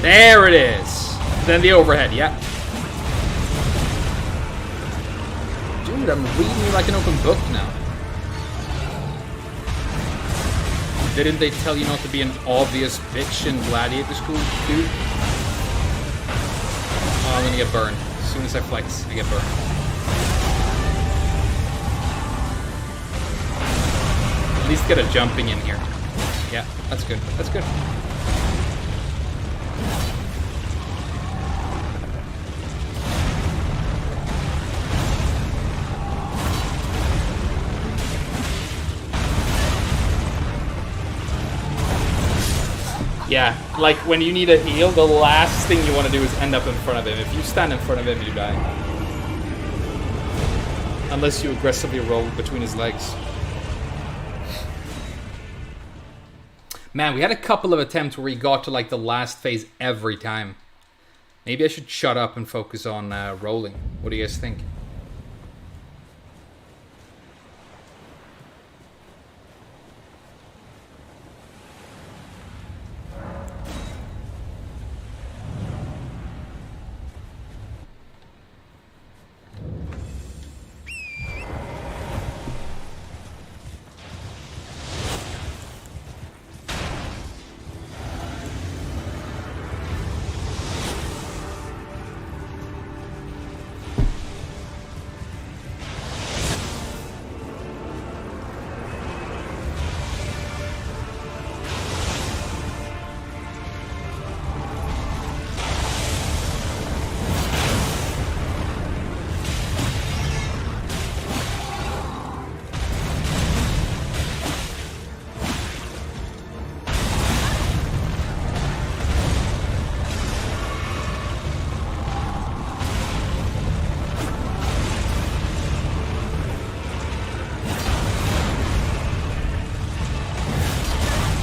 There it is. Then the overhead, yeah. Dude, I'm reading like an open book now. Didn't they tell you not to be an obvious bitch in Gladiator School, dude? Oh, I'm gonna get burned. As soon as I flex, I get burned. At least get a jumping in here. Yeah, that's good. That's good. Yeah, like when you need a heal, the last thing you want to do is end up in front of him. If you stand in front of him, you die. Unless you aggressively roll between his legs. Man, we had a couple of attempts where we got to like the last phase every time. Maybe I should shut up and focus on rolling. What do you guys think?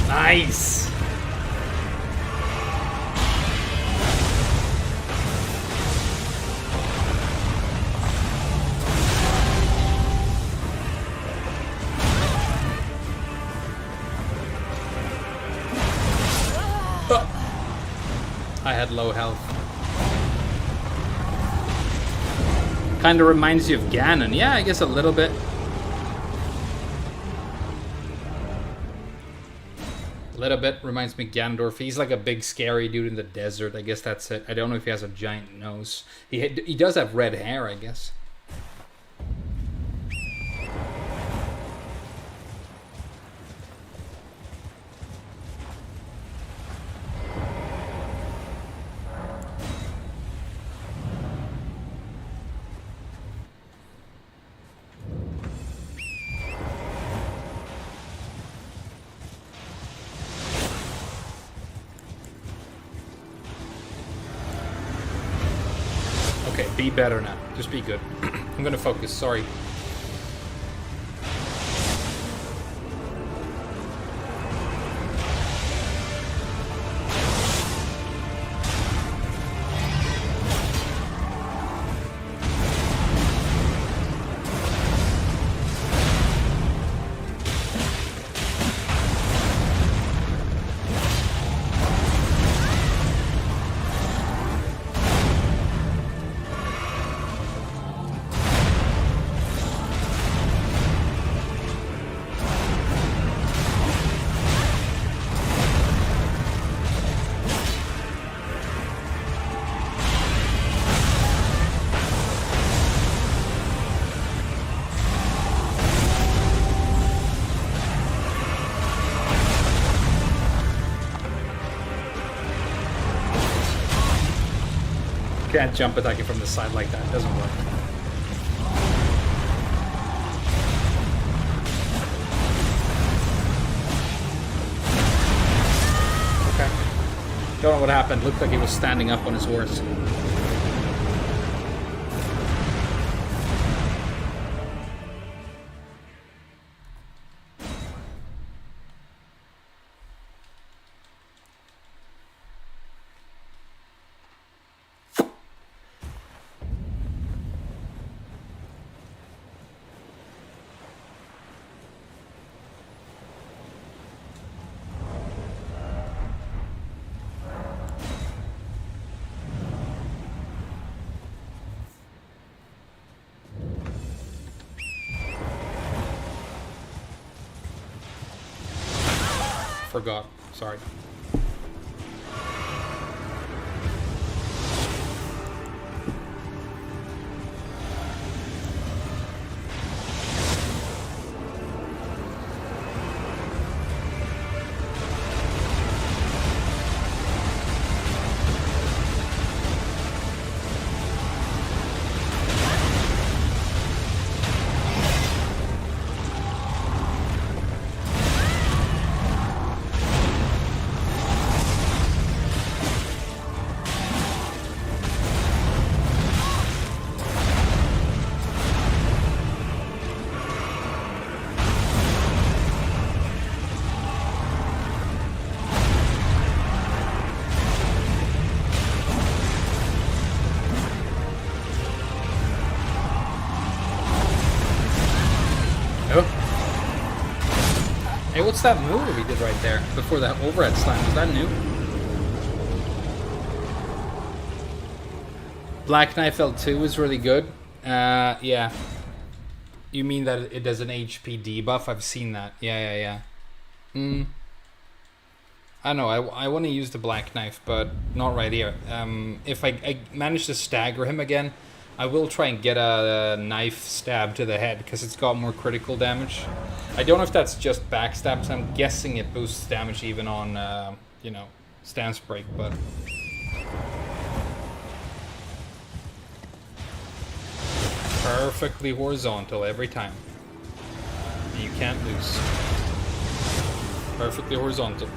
Nice! I had low health. Kinda reminds you of Ganon. Yeah, I guess a little bit. A little bit reminds me of Ganondorf. He's like a big scary dude in the desert. I guess that's it. I don't know if he has a giant nose. He does have red hair, I guess. Okay, be better now. Just be good. I'm gonna focus, sorry. Can't jump attacking from the side like that. It doesn't work. Okay. Don't know what happened. Looked like he was standing up on his horse. Forgot. Sorry. What's that move he did right there before that overhead slam? Was that new? Black Knife L2 is really good. Yeah. You mean that it does an HP debuff? I've seen that. Yeah. I don't know. I want to use the Black Knife, but not right here. If I manage to stagger him again, I will try and get a knife stab to the head because it's got more critical damage. I don't know if that's just backstabs. I'm guessing it boosts damage even on, you know, stance break, but... Perfectly horizontal every time. You can't lose. Perfectly horizontal.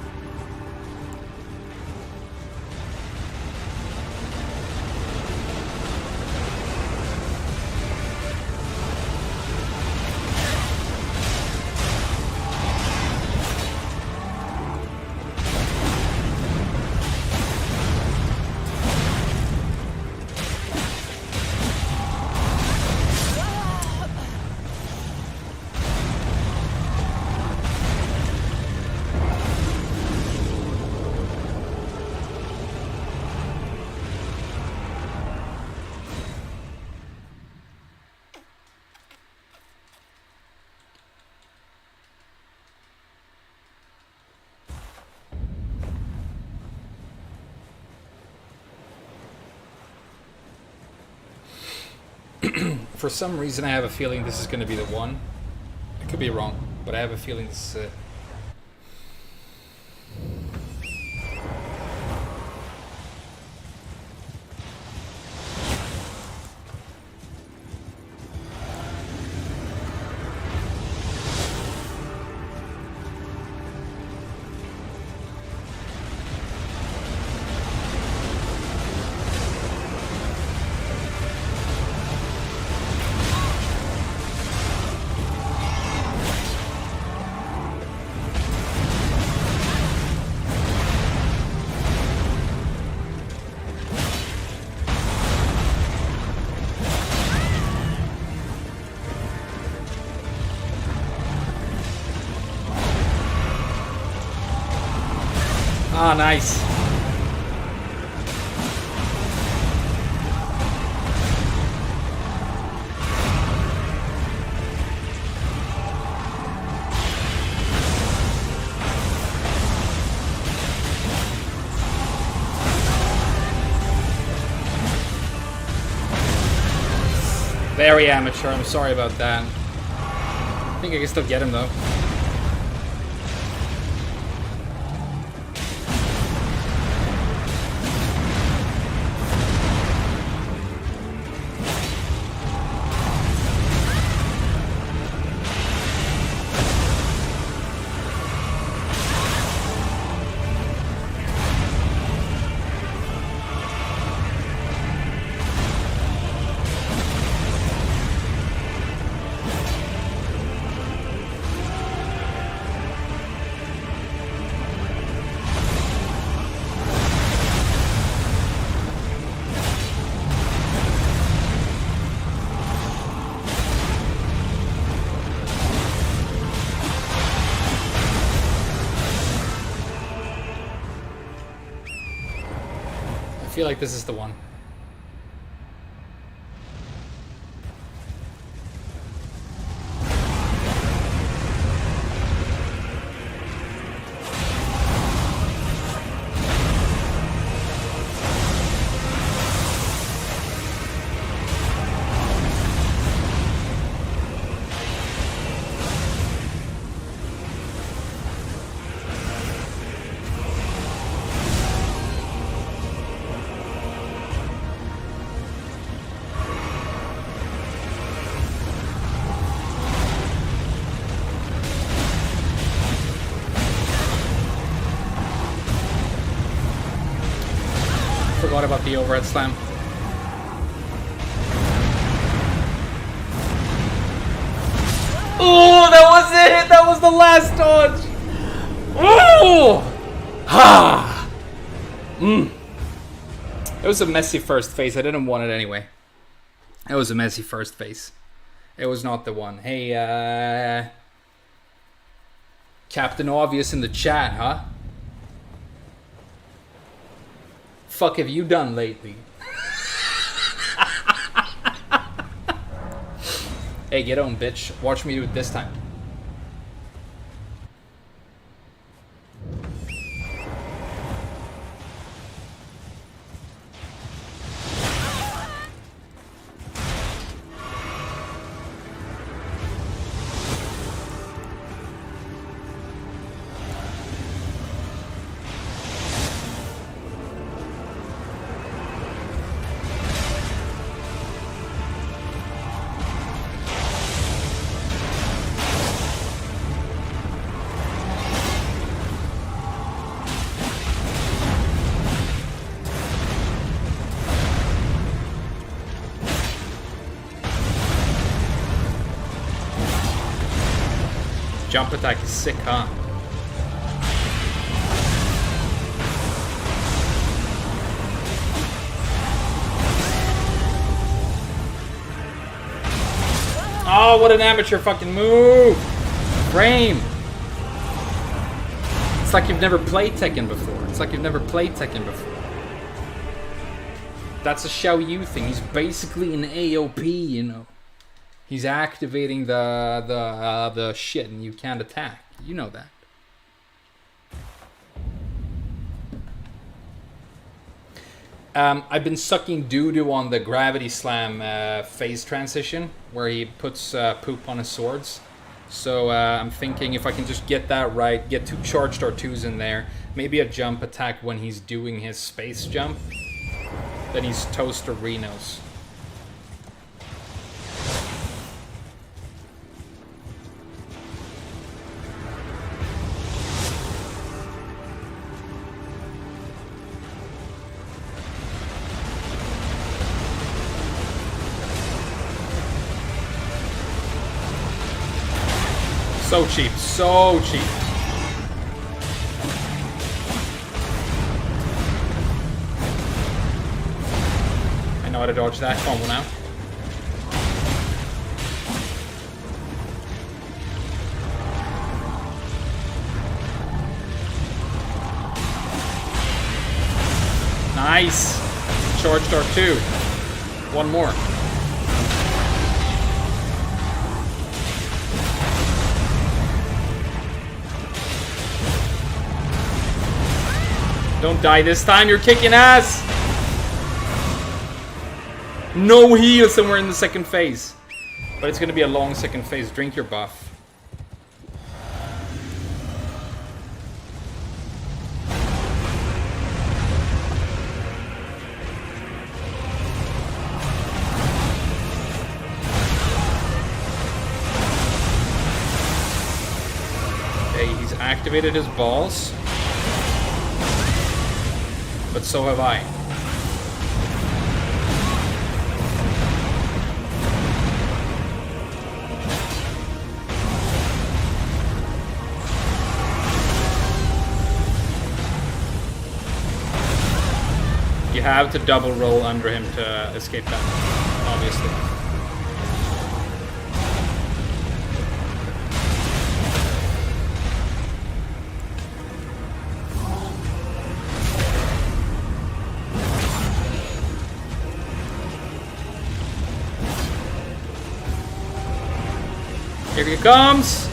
For some reason, I have a feeling this is going to be the one. I could be wrong, but I have a feeling this is it. Ah, nice. Very amateur, I'm sorry about that. I think I can still get him though. I feel like this is the one. Forgot about the overhead slam. Oh, that was it! That was the last dodge! Oh! Ha! It was a messy first phase. I didn't want it anyway. It was a messy first phase. It was not the one. Hey, Captain Obvious in the chat, huh? Fuck have you done lately? Hey, get on, bitch. Watch me do it this time. Jump attack is sick, huh? Oh, what an amateur fucking move! Frame! It's like you've never played Tekken before. It's like you've never played Tekken before. That's a Xiao Yu thing. He's basically an AOP, you know. He's activating the shit and you can't attack. You know that. I've been sucking doo-doo on the Gravity Slam phase transition, where he puts poop on his swords. So I'm thinking if I can just get that right, get 2 charged R2s in there, maybe a jump attack when he's doing his space jump, then he's toast to Renos. So cheap, so cheap. I know how to dodge that combo now. Nice. Charged R2. One more. Don't die this time, you're kicking ass! No heal somewhere in the second phase. But it's gonna be a long second phase. Drink your buff. Okay, he's activated his balls. But so have I. You have to double roll under him to escape that, obviously. Here he comes!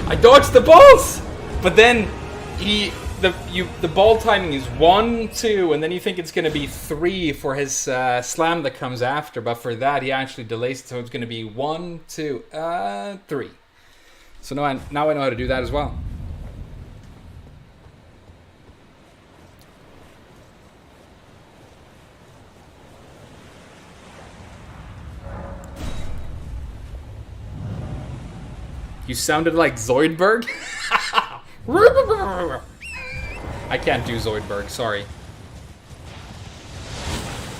I dodged the balls! But then the ball timing is 1, 2, and then you think it's going to be 3 for his slam that comes after, but for that he actually delays it, so it's going to be 1, 2, 3. So now I know how to do that as well. You sounded like Zoidberg? I can't do Zoidberg, sorry.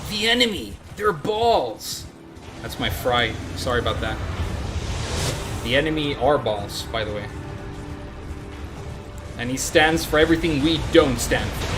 The enemy! They're balls! That's my fright. Sorry about that. The enemy are balls, by the way. And he stands for everything we don't stand for.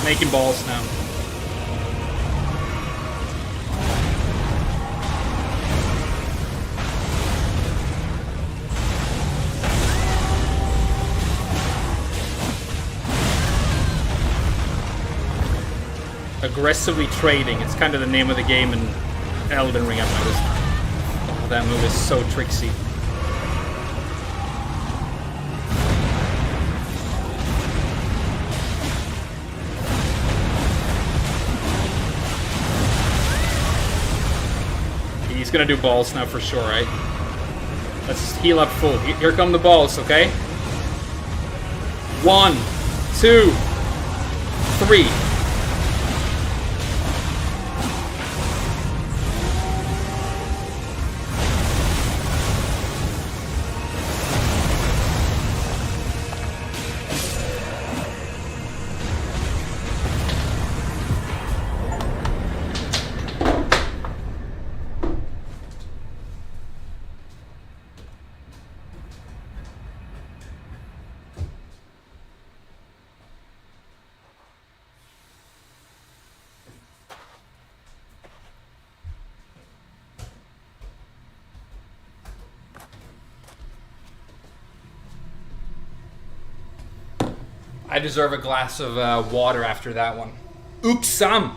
Making balls now. Aggressively trading. It's kind of the name of the game in Elden Ring, I've noticed. Oh, that move is so tricksy. He's gonna do balls now for sure, right? Let's just heal up full. Here come the balls, okay? 1, 2, 3. I deserve a glass of water after that one. Ooksam!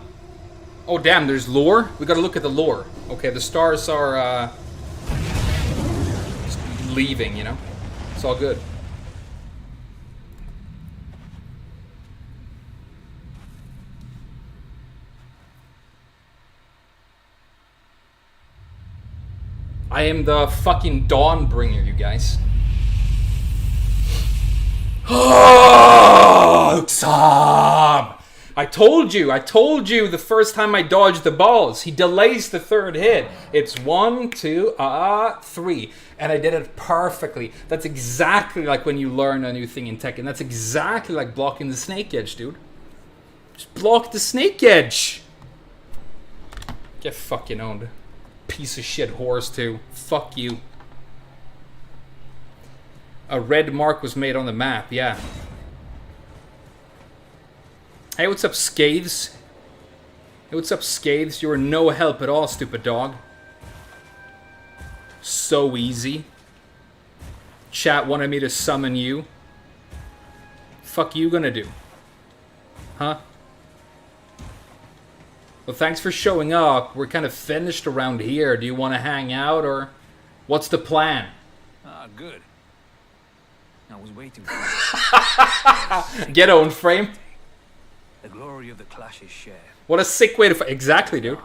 Oh damn, there's lore? We gotta look at the lore. Okay, the stars are leaving, you know? It's all good. I am the fucking Dawnbringer, you guys. Oh, Sam! I told you the first time I dodged the balls. He delays the third hit. It's 1, 2, 3. And I did it perfectly. That's exactly like when you learn a new thing in Tekken. That's exactly like blocking the snake edge, dude. Just block the snake edge. Get fucking owned. Piece of shit horse, too. Fuck you. A red mark was made on the map, yeah. Hey, what's up, Scathes? Hey, what's up, Scathes? You were no help at all, stupid dog. So easy. Chat wanted me to summon you. Fuck you gonna do? Huh? Well, thanks for showing up. We're kind of finished around here. Do you want to hang out, or what's the plan? Ah, good. I was waiting for you. Get owned, frame. The glory of the clash is shared. What a sick way to... Exactly, dude.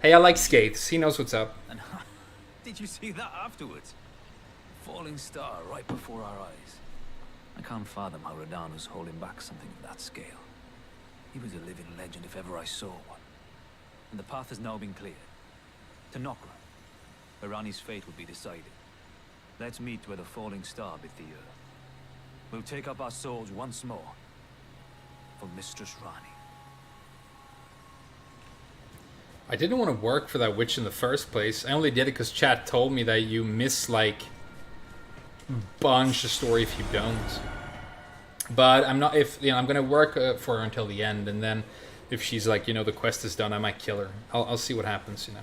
Hey, I like Skates. He knows what's up. And did you see that afterwards? falling star right before our eyes. I can't fathom how Radahn was holding back something of that scale. He was a living legend if ever I saw one. And the path has now been cleared. To Nokra, where Ranni's fate will be decided. Let's meet where the falling star bit the earth. We'll take up our swords once more for Mistress Ranni. I didn't want to work for that witch in the first place. I only did it because chat told me that you miss, like, bunch of story if you don't. But I'm not, if, you know, I'm going to work for her until the end, and then if she's like, you know, the quest is done, I might kill her. I'll see what happens, you know.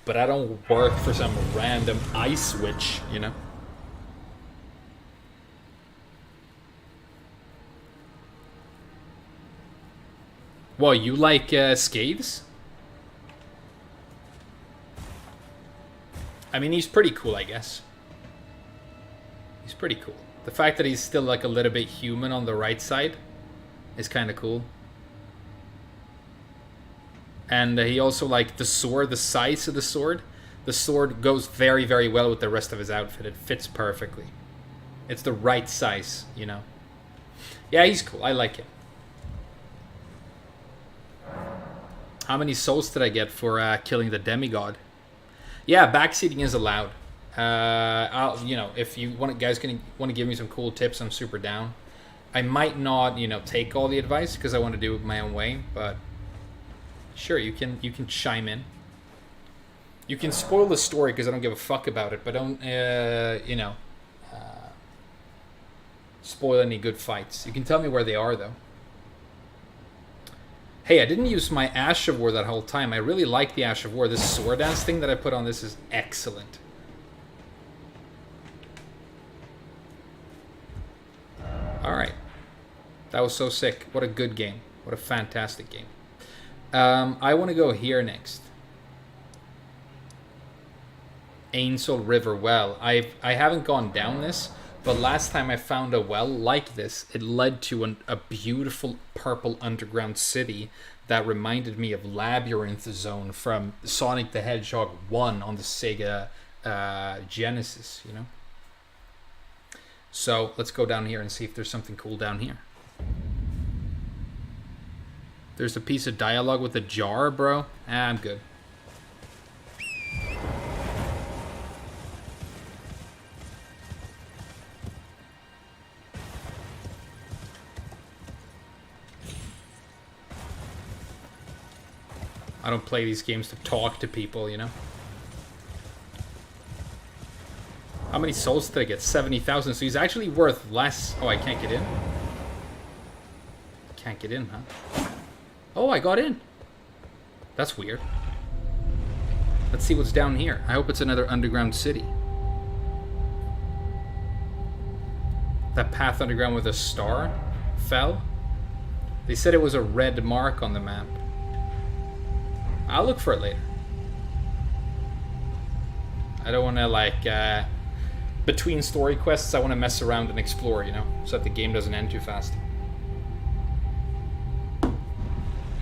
But I don't work for some random ice witch, you know. Well, you like Scathes? I mean, he's pretty cool, I guess. He's pretty cool. The fact that he's still like a little bit human on the right side is kind of cool. And he also, like, the sword, the size of the sword goes very, very well with the rest of his outfit. It fits perfectly. It's the right size, you know. Yeah, he's cool. I like him. How many souls did I get for killing the demigod? Yeah, backseating is allowed. You know, if you want, guys want to give me some cool tips, I'm super down. I might not, you know, take all the advice because I want to do it my own way, but sure, you can chime in. You can spoil the story because I don't give a fuck about it, but don't, you know, spoil any good fights. You can tell me where they are, though. Hey, I didn't use my Ash of War that whole time. I really like the Ash of War. This sword dance thing that I put on this is excellent. Alright. That was so sick. What a good game. What a fantastic game. I want to go here next. Ainsel River Well. I haven't gone down this, but last time I found a well like this, it led to a beautiful purple underground city that reminded me of Labyrinth Zone from Sonic the Hedgehog 1 on the Sega Genesis, you know? So let's go down here and see if there's something cool down here. There's a piece of dialogue with a jar, bro. I'm good. I don't play these games to talk to people, you know? How many souls did I get? 70,000. So he's actually worth less. Oh, I can't get in? Can't get in, huh? Oh, I got in. That's weird. Let's see what's down here. I hope it's another underground city. That path underground with a star fell. They said it was a red mark on the map. I'll look for it later. I don't want to, like, between story quests, I want to mess around and explore, you know, so that the game doesn't end too fast.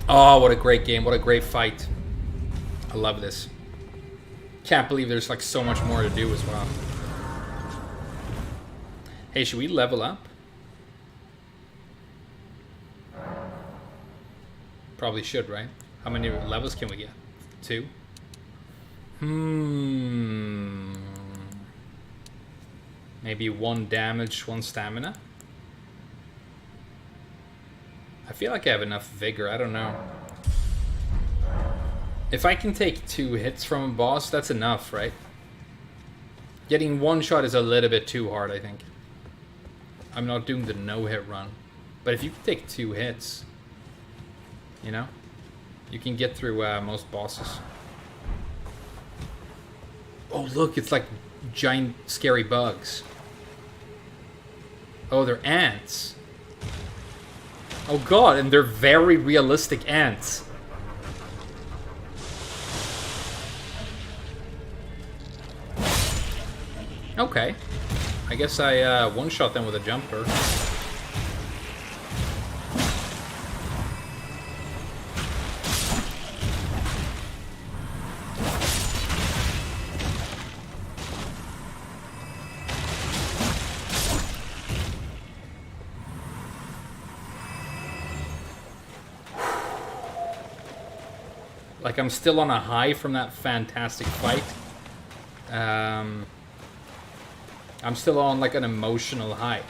Oh, what a great game. What a great fight. I love this. Can't believe there's, like, so much more to do as well. Hey, should we level up? Probably should, right? How many levels can we get? 2? Maybe 1 damage, 1 stamina? I feel like I have enough vigor, I don't know. If I can take 2 hits from a boss, that's enough, right? Getting 1 shot is a little bit too hard, I think. I'm not doing the no-hit run. But if you can take 2 hits, you know? You can get through most bosses. Oh, look, it's like giant, scary bugs. Oh, they're ants. Oh, God, and they're very realistic ants. Okay. I guess I one-shot them with a jumper. Like, I'm still on a high from that fantastic fight. I'm still on, like, an emotional high.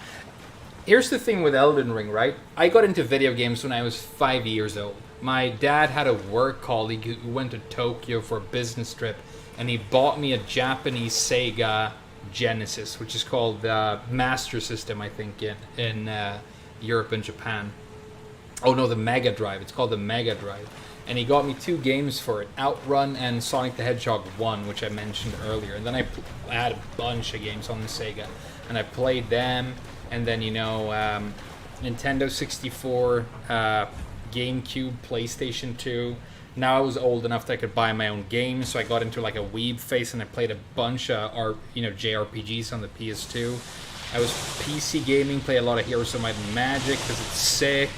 Here's the thing with Elden Ring, right? I got into video games when I was 5 years old. My dad had a work colleague who went to Tokyo for a business trip, and he bought me a Japanese Sega Genesis, which is called Master System, I think, in Europe and Japan. Oh no, the Mega Drive. It's called the Mega Drive. And he got me 2 games for it, Outrun and Sonic the Hedgehog 1, which I mentioned earlier. And then I had a bunch of games on the Sega, and I played them. And then, you know, Nintendo 64, GameCube, PlayStation 2. Now I was old enough that I could buy my own games, so I got into like a weeb phase, and I played a bunch of JRPGs on the PS2. I was PC gaming, play a lot of Heroes of Might and Magic because it's sick.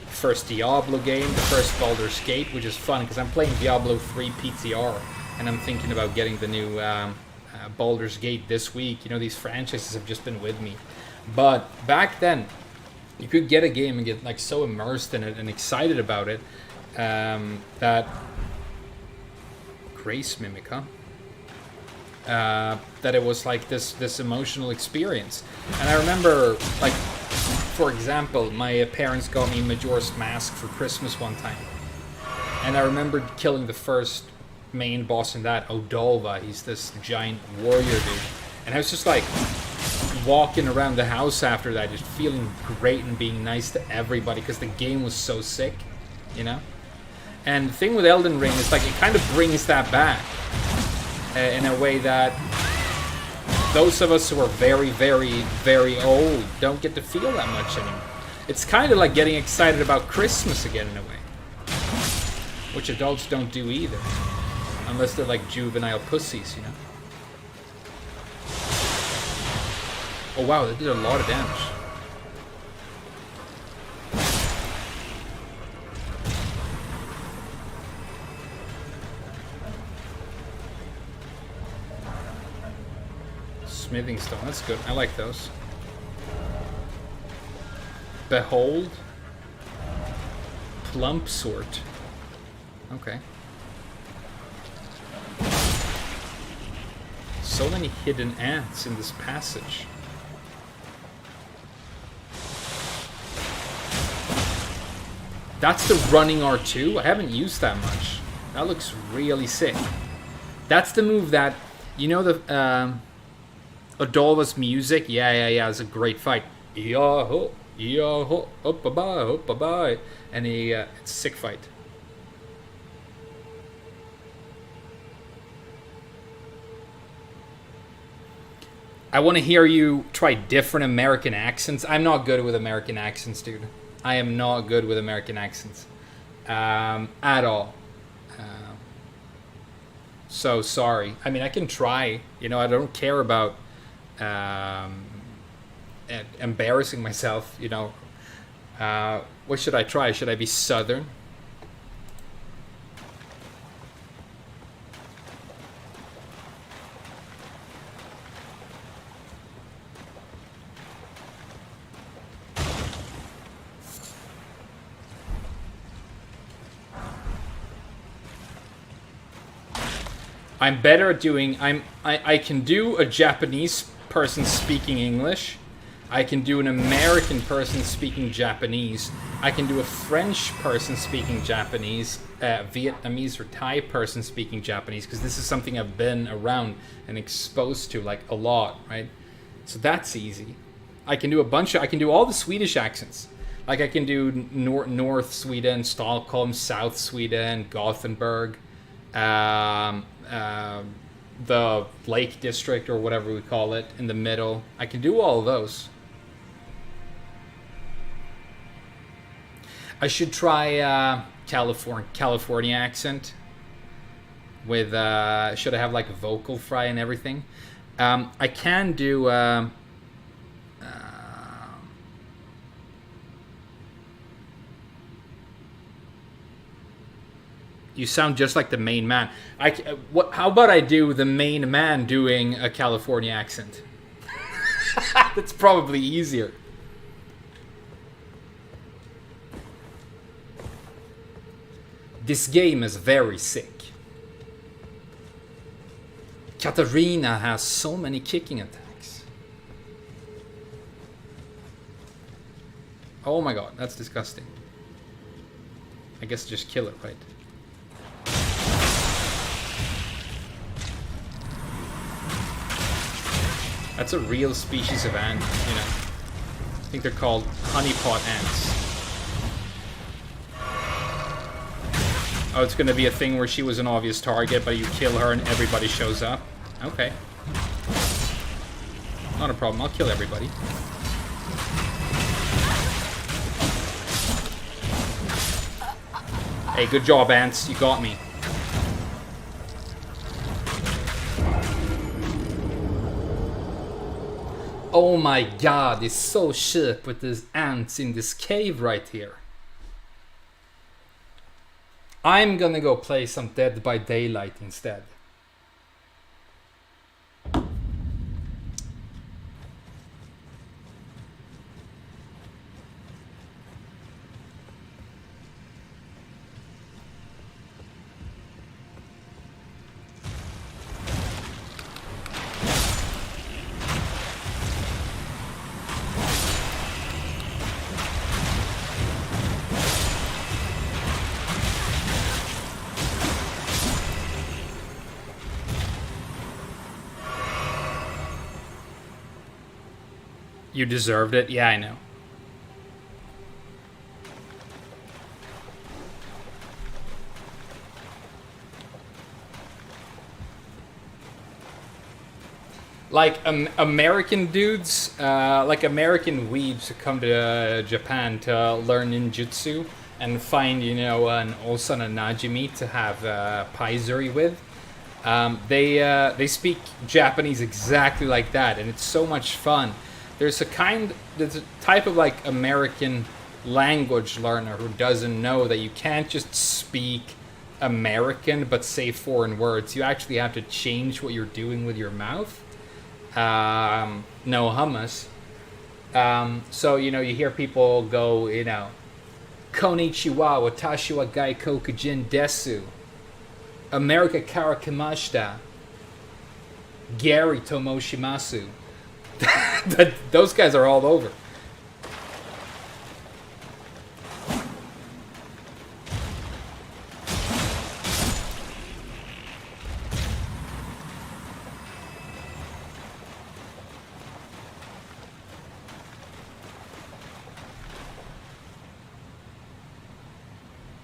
First Diablo game, the first Baldur's Gate, which is fun because I'm playing Diablo 3 PTR, and I'm thinking about getting the new Baldur's Gate this week. You know, these franchises have just been with me. But back then, you could get a game and get like so immersed in it and excited about it that Grace Mimic, huh? That it was like this emotional experience. And I remember, like, for example, my parents got me Majora's Mask for Christmas one time. And I remember killing the first main boss in that, Odolva. He's this giant warrior dude. And I was just like walking around the house after that, just feeling great and being nice to everybody because the game was so sick, you know? And the thing with Elden Ring is like it kind of brings that back in a way that those of us who are very, very, very old don't get to feel that much anymore. It's kind of like getting excited about Christmas again in a way, which adults don't do either, unless they're like juvenile pussies, you know? Oh wow, that did a lot of damage. Smithing stone, that's good. I like those. Behold. Plump sort. Okay. So many hidden ants in this passage. That's the running R2? I haven't used that much. That looks really sick. That's the move that, you know, the Odolva's music? Yeah, it's a great fight. Yah-ho, yah-ho, up-a-bye. And it's a sick fight. I want to hear you try different American accents. I'm not good with American accents, dude. I am not good with American accents. At all. So sorry. I mean, I can try. You know, I don't care about embarrassing myself, you know. What should I try? Should I be Southern? I'm better at doing... I can do a Japanese person speaking English. I can do an American person speaking Japanese. I can do a French person speaking Japanese, Vietnamese or Thai person speaking Japanese, because this is something I've been around and exposed to like a lot, right? So that's easy. I can do I can do all the Swedish accents. Like I can do North Sweden, Stockholm, South Sweden, Gothenburg, the Lake District or whatever we call it in the middle. I can do all of those. I should try California accent with should I have like a vocal fry and everything. I can do you sound just like the main man. How about I do the main man doing a California accent? That's probably easier. This game is very sick. Katarina has so many kicking attacks. Oh my god, that's disgusting. I guess just kill it, right? That's a real species of ant, you know. I think they're called honeypot ants. Oh, it's gonna be a thing where she was an obvious target, but you kill her and everybody shows up. Okay. Not a problem, I'll kill everybody. Hey, good job, ants. You got me. Oh my god, it's so cheap with these ants in this cave right here. I'm gonna go play some Dead by Daylight instead. You deserved it. Yeah, I know. Like American dudes, like American weebs who come to Japan to learn ninjutsu and find, you know, an Osana Najimi to have paizuri with. They speak Japanese exactly like that, and it's so much fun. There's a type of like American language learner who doesn't know that you can't just speak American but say foreign words. You actually have to change what you're doing with your mouth. No hummus. So, you know, you hear people go, you know, Konnichiwa, watashi wa gaiko kujin desu. America karakimashita. Gary tomoshimasu. Those guys are all over.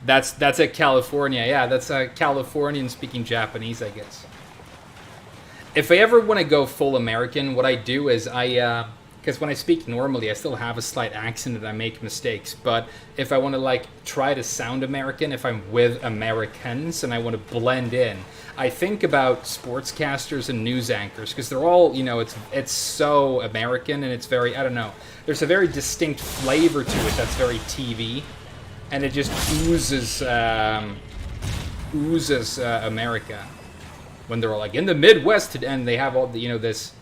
That's at California. Yeah, that's a Californian speaking Japanese, I guess. If I ever want to go full American, what I do is because when I speak normally, I still have a slight accent and I make mistakes. But if I want to like try to sound American, if I'm with Americans and I want to blend in, I think about sportscasters and news anchors because they're all, you know, it's so American and it's very, I don't know, there's a very distinct flavor to it that's very TV, and it just oozes America. When they're all like in the Midwest and they have all the, you know, this,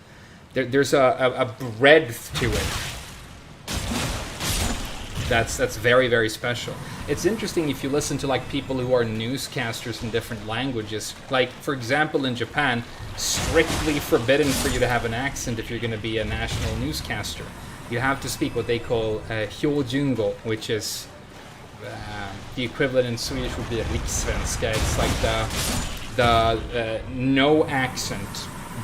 there's a breadth to it that's very, very special. It's interesting if you listen to like people who are newscasters in different languages. Like, for example, in Japan, strictly forbidden for you to have an accent if you're going to be a national newscaster. You have to speak what they call hyojungo, which is the equivalent in Swedish would be rikssvenska. It's like the no accent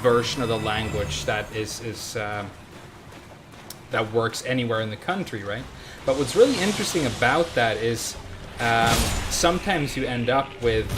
version of the language that is that works anywhere in the country, right? But what's really interesting about that is sometimes you end up with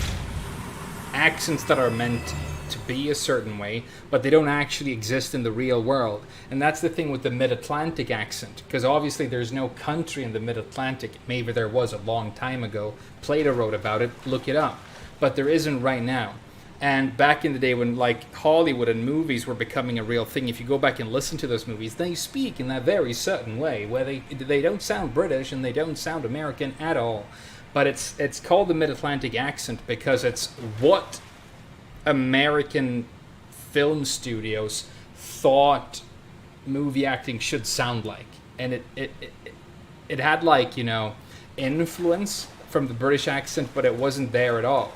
accents that are meant to be a certain way, but they don't actually exist in the real world. And that's the thing with the Mid-Atlantic accent, because obviously there's no country in the Mid-Atlantic. Maybe there was a long time ago. Plato wrote about it, look it up. But there isn't right now. And back in the day when like Hollywood and movies were becoming a real thing, if you go back and listen to those movies, they speak in that very certain way where they don't sound British and they don't sound American at all. But it's called the Mid-Atlantic accent because it's what American film studios thought movie acting should sound like. And it had like, you know, influence from the British accent, but it wasn't there at all.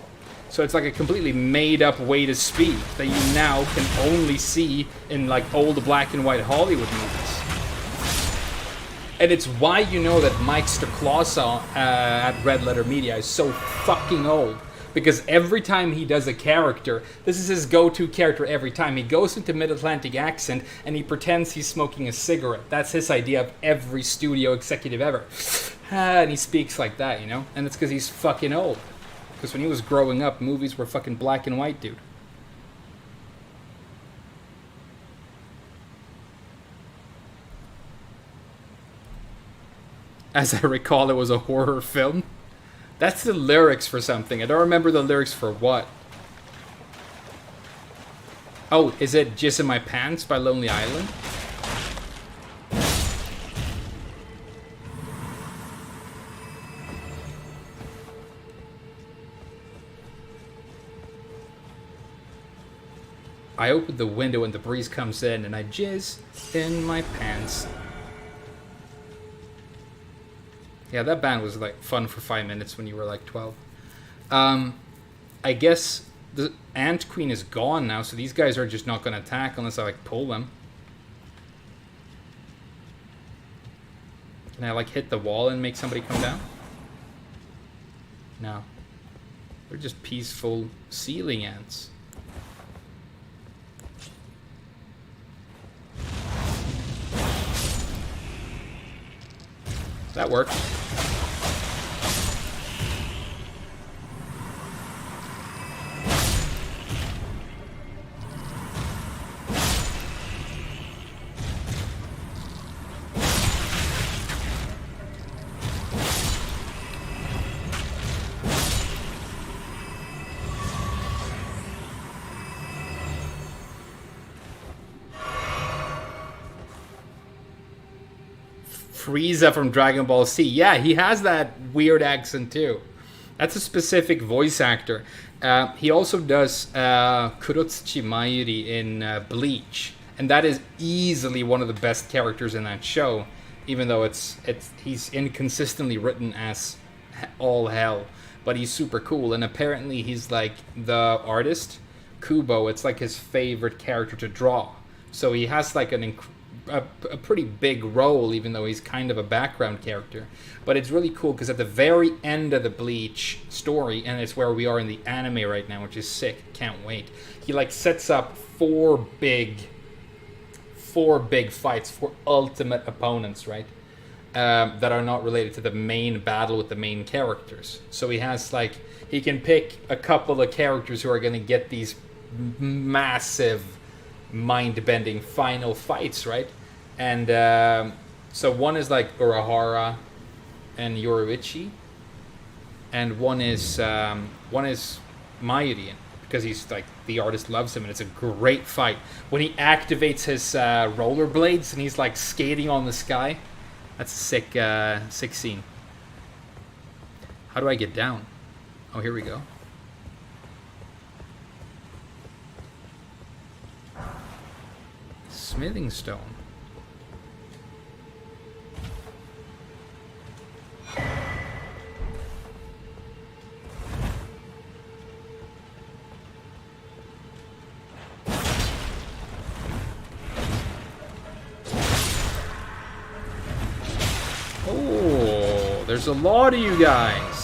So it's like a completely made-up way to speak that you now can only see in like old black and white Hollywood movies. And it's why you know that Mike Stacklasa at Red Letter Media is so fucking old. Because every time he does a character, this is his go-to character every time. He goes into mid-Atlantic accent and he pretends he's smoking a cigarette. That's his idea of every studio executive ever. And he speaks like that, you know? And it's because he's fucking old. Because when he was growing up, movies were fucking black and white, dude. As I recall, it was a horror film. That's the lyrics for something. I don't remember the lyrics for what. Oh, is it Jizz in My Pants by Lonely Island? I open the window and the breeze comes in and I jizz in my pants. Yeah, that band was like fun for 5 minutes when you were like 12. I guess the Ant Queen is gone now, so these guys are just not going to attack unless I like pull them. Can I like hit the wall and make somebody come down? No. They're just peaceful ceiling ants. That worked. Frieza from Dragon Ball Z. Yeah, he has that weird accent too. That's a specific voice actor. He also does Kurotsuchi Mayuri in Bleach, and that is easily one of the best characters in that show. Even though he's inconsistently written as all hell, but he's super cool. And apparently he's like the artist Kubo. It's like his favorite character to draw. So he has like a pretty big role, even though he's kind of a background character. But it's really cool because at the very end of the Bleach story, and it's where we are in the anime right now, which is sick, can't wait, he like sets up four big fights, four ultimate opponents, right, that are not related to the main battle with the main characters. So he has like, he can pick a couple of characters who are going to get these massive mind-bending final fights, right? And so one is like Urahara and Yoruichi, and one is Mayuri, because he's like, the artist loves him, and it's a great fight when he activates his rollerblades and he's like skating on the sky. That's a sick scene. How do I get down? Oh, here we go. Smithing stone. Oh, there's a lot of you guys.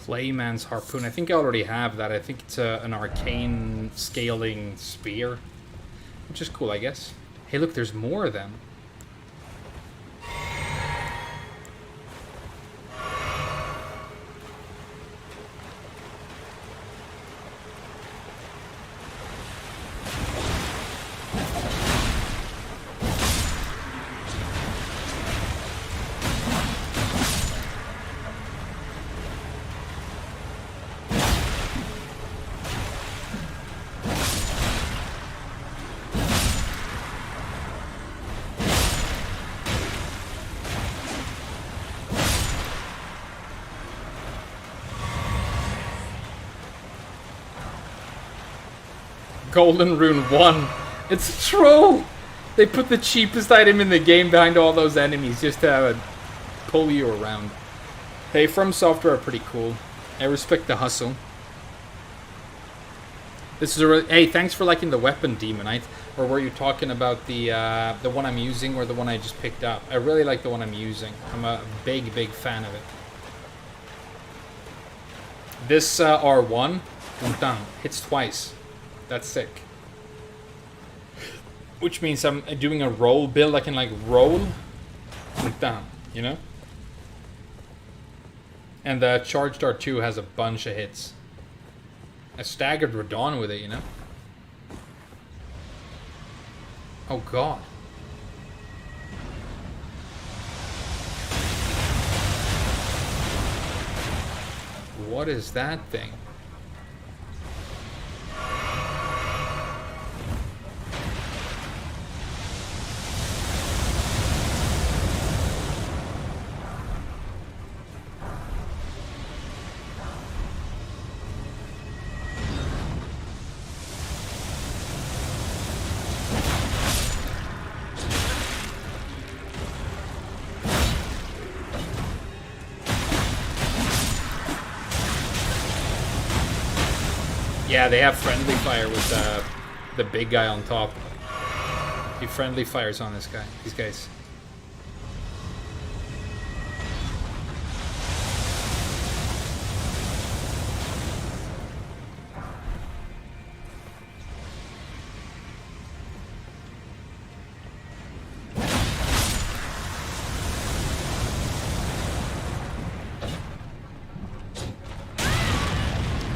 Clayman's harpoon. I think I already have that. I think it's an arcane scaling spear, which is cool, I guess. Hey, look, there's more of them. Golden Rune 1. It's true! They put the cheapest item in the game behind all those enemies just to pull you around. Hey, From Software are pretty cool. I respect the hustle. This is hey, thanks for liking the weapon, Demonite. Or were you talking about the one I'm using or the one I just picked up? I really like the one I'm using. I'm a big fan of it. This R1 hits twice. That's sick. Which means I'm doing a roll build. I can like roll down, you know? And the Charged R2 has a bunch of hits. I staggered Radahn with it, you know? Oh god. What is that thing? Yeah, they have friendly fire with the big guy on top. He friendly fires on this guy. These guys.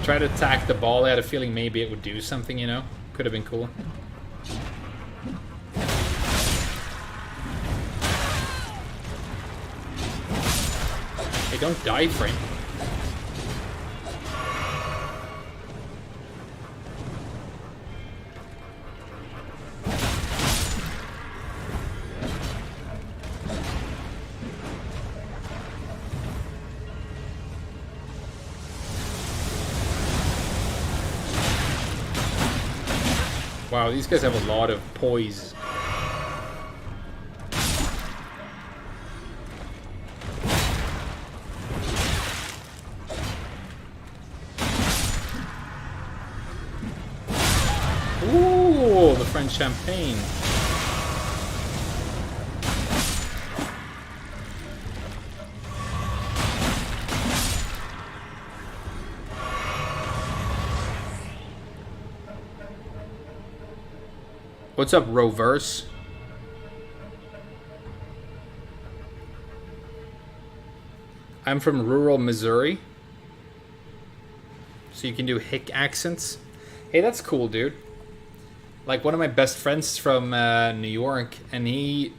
Try to attack the ball. I had a feeling maybe it would do something, you know? Could have been cool. Hey, don't die, Frank. Wow, these guys have a lot of poise. Ooh, the French champagne. What's up, Roverse? I'm from rural Missouri. So you can do hick accents. Hey, that's cool, dude. Like, one of my best friends from New York, and he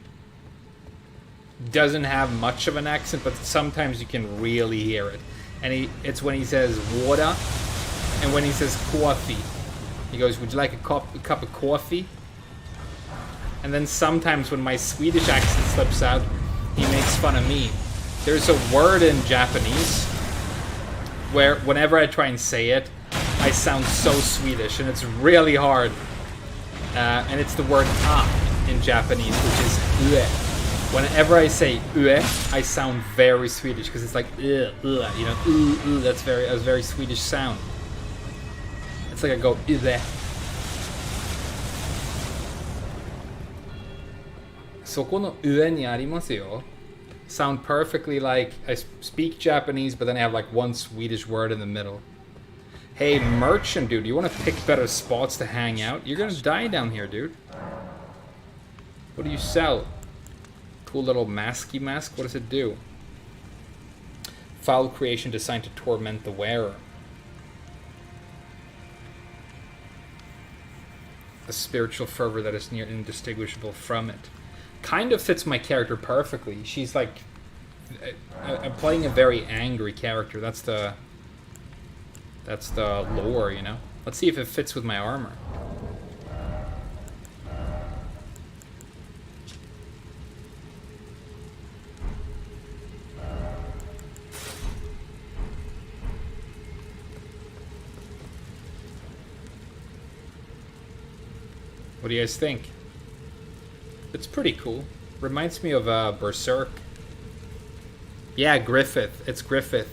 doesn't have much of an accent, but sometimes you can really hear it. And it's when he says water, and when he says coffee. He goes, would you like a cup of coffee? And then sometimes when my Swedish accent slips out, he makes fun of me. There's a word in Japanese where whenever I try and say it, I sound so Swedish, and it's really hard. And it's the word "a" in Japanese, which is "ue." Whenever I say "ue," I sound very Swedish because it's like you know, that's a very Swedish sound. It's like I go "ue." そこの上にありますよ。sound perfectly like I speak Japanese, but then I have like one Swedish word in the middle. Hey, merchant dude, you want to pick better spots to hang out? You're gonna die down here, dude. What do you sell? Cool little masky mask. What does it do? Foul creation designed to torment the wearer. A spiritual fervor that is near indistinguishable from it. Kind of fits my character perfectly. She's like... I'm playing a very angry character. That's the lore, you know? Let's see if it fits with my armor. What do you guys think? It's pretty cool. Reminds me of Berserk. Yeah, Griffith. It's Griffith.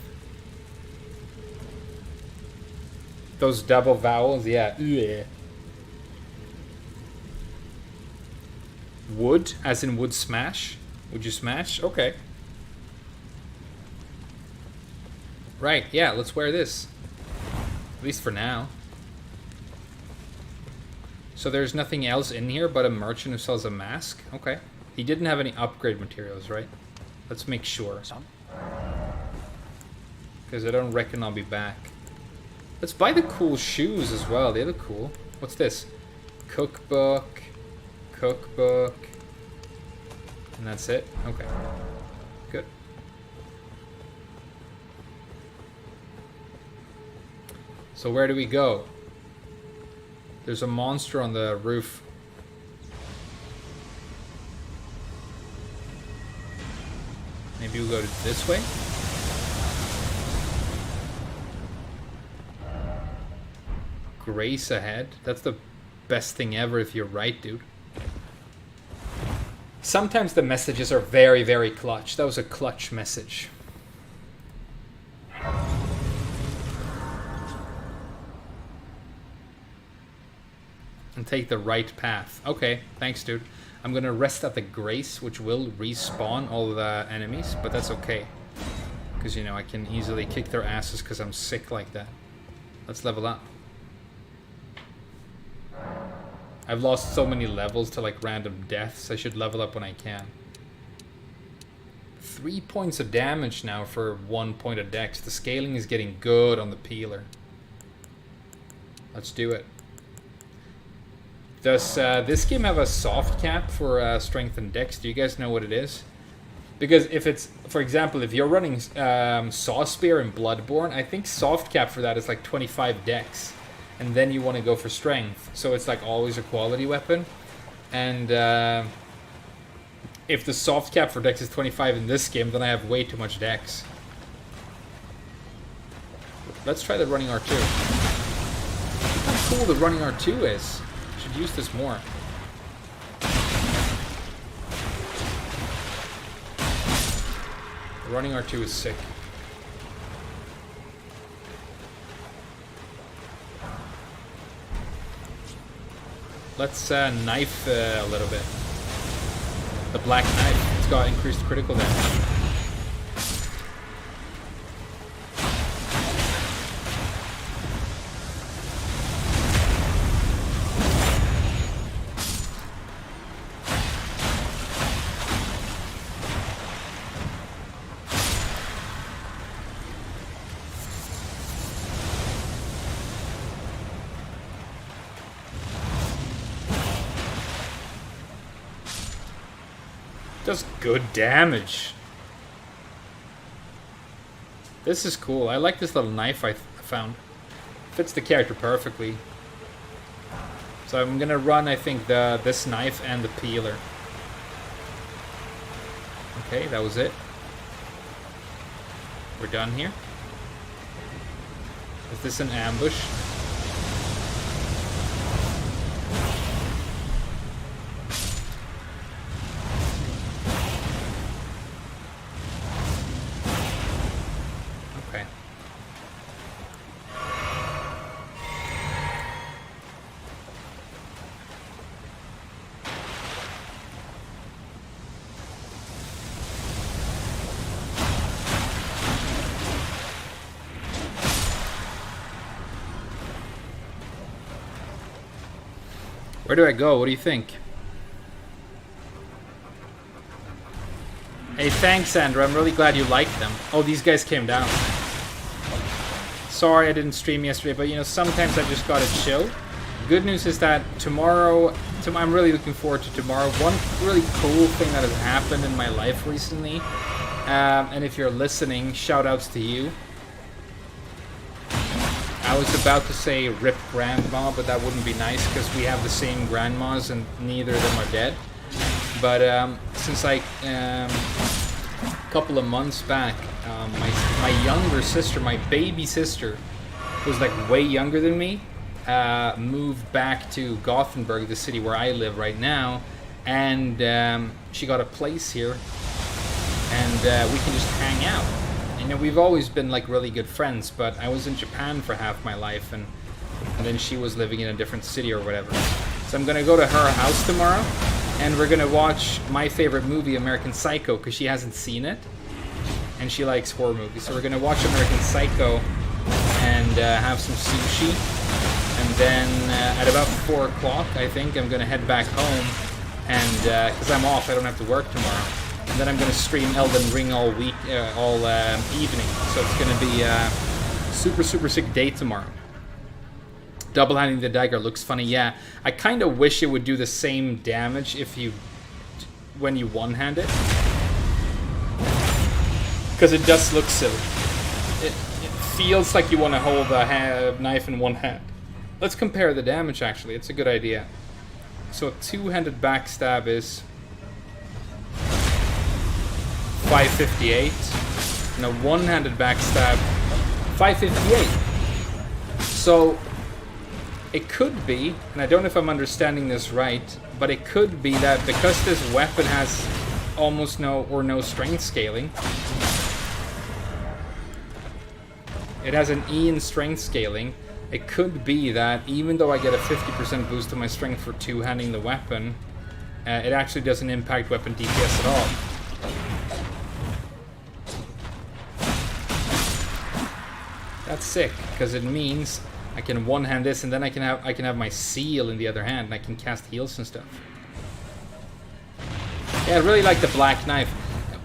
Those double vowels, yeah. Ugh. Wood, as in would smash? Would you smash? Okay. Right, yeah, let's wear this. At least for now. So there's nothing else in here but a merchant who sells a mask? Okay. He didn't have any upgrade materials, right? Let's make sure. Because I don't reckon I'll be back. Let's buy the cool shoes as well. They look cool. What's this? Cookbook. Cookbook. And that's it? Okay. Good. So where do we go? There's a monster on the roof. Maybe we'll go this way? Grace ahead. That's the best thing ever if you're right, dude. Sometimes the messages are very, very clutch. That was a clutch message. And take the right path. Okay, thanks, dude. I'm gonna rest at the Grace, which will respawn all the enemies, but that's okay. Because, you know, I can easily kick their asses because I'm sick like that. Let's level up. I've lost so many levels to, like, random deaths. I should level up when I can. 3 points of damage now for 1 point of dex. The scaling is getting good on the peeler. Let's do it. Does this game have a soft cap for strength and dex? Do you guys know what it is? Because if it's, for example, if you're running Saw Spear in Bloodborne, I think soft cap for that is like 25 dex. And then you want to go for strength. So it's like always a quality weapon. And if the soft cap for dex is 25 in this game, then I have way too much dex. Let's try the running R2. Look how cool the running R2 is. Should use this more. The running R2 is sick. Let's knife a little bit. The black knife. It's got increased critical damage. Does good damage. This is cool. I like this little knife I found. Fits the character perfectly. So I'm gonna run, I think, this knife and the peeler. Okay, that was it. We're done here. Is this an ambush? Where do I go? What do you think? Hey, thanks, Sandra. I'm really glad you liked them. Oh, these guys came down. Sorry I didn't stream yesterday, but you know, sometimes I just gotta chill. Good news is that tomorrow, I'm really looking forward to tomorrow. One really cool thing that has happened in my life recently, and if you're listening, shout outs to you. I was about to say rip grandma, but that wouldn't be nice because we have the same grandmas and neither of them are dead. But since like a couple of months back, my younger sister, my baby sister, who's like way younger than me, moved back to Gothenburg, the city where I live right now, and she got a place here, and we can just hang out. You know, we've always been like really good friends, but I was in Japan for half my life, and then she was living in a different city or whatever. So I'm gonna go to her house tomorrow, and we're gonna watch my favorite movie, American Psycho, because she hasn't seen it, and she likes horror movies. So we're gonna watch American Psycho and have some sushi, and then at about 4 o'clock, I think, I'm gonna head back home, and because I'm off, I don't have to work tomorrow. And then I'm gonna stream Elden Ring all week, all evening. So it's gonna be a super sick day tomorrow. Double-handing the dagger looks funny. Yeah, I kind of wish it would do the same damage when you one-hand it, because it does look silly. It feels like you want to hold a knife in one hand. Let's compare the damage. Actually, it's a good idea. So a two-handed backstab is 558, and a one-handed backstab 558. So it could be, and I don't know if I'm understanding this right, but it could be that because this weapon has almost no strength scaling, it has an E in strength scaling, it could be that even though I get a 50% boost to my strength for two-handing the weapon, it actually doesn't impact weapon DPS at all. That's sick, because it means I can one-hand this, and then I can have my seal in the other hand, and I can cast heals and stuff. Yeah, I really like the black knife.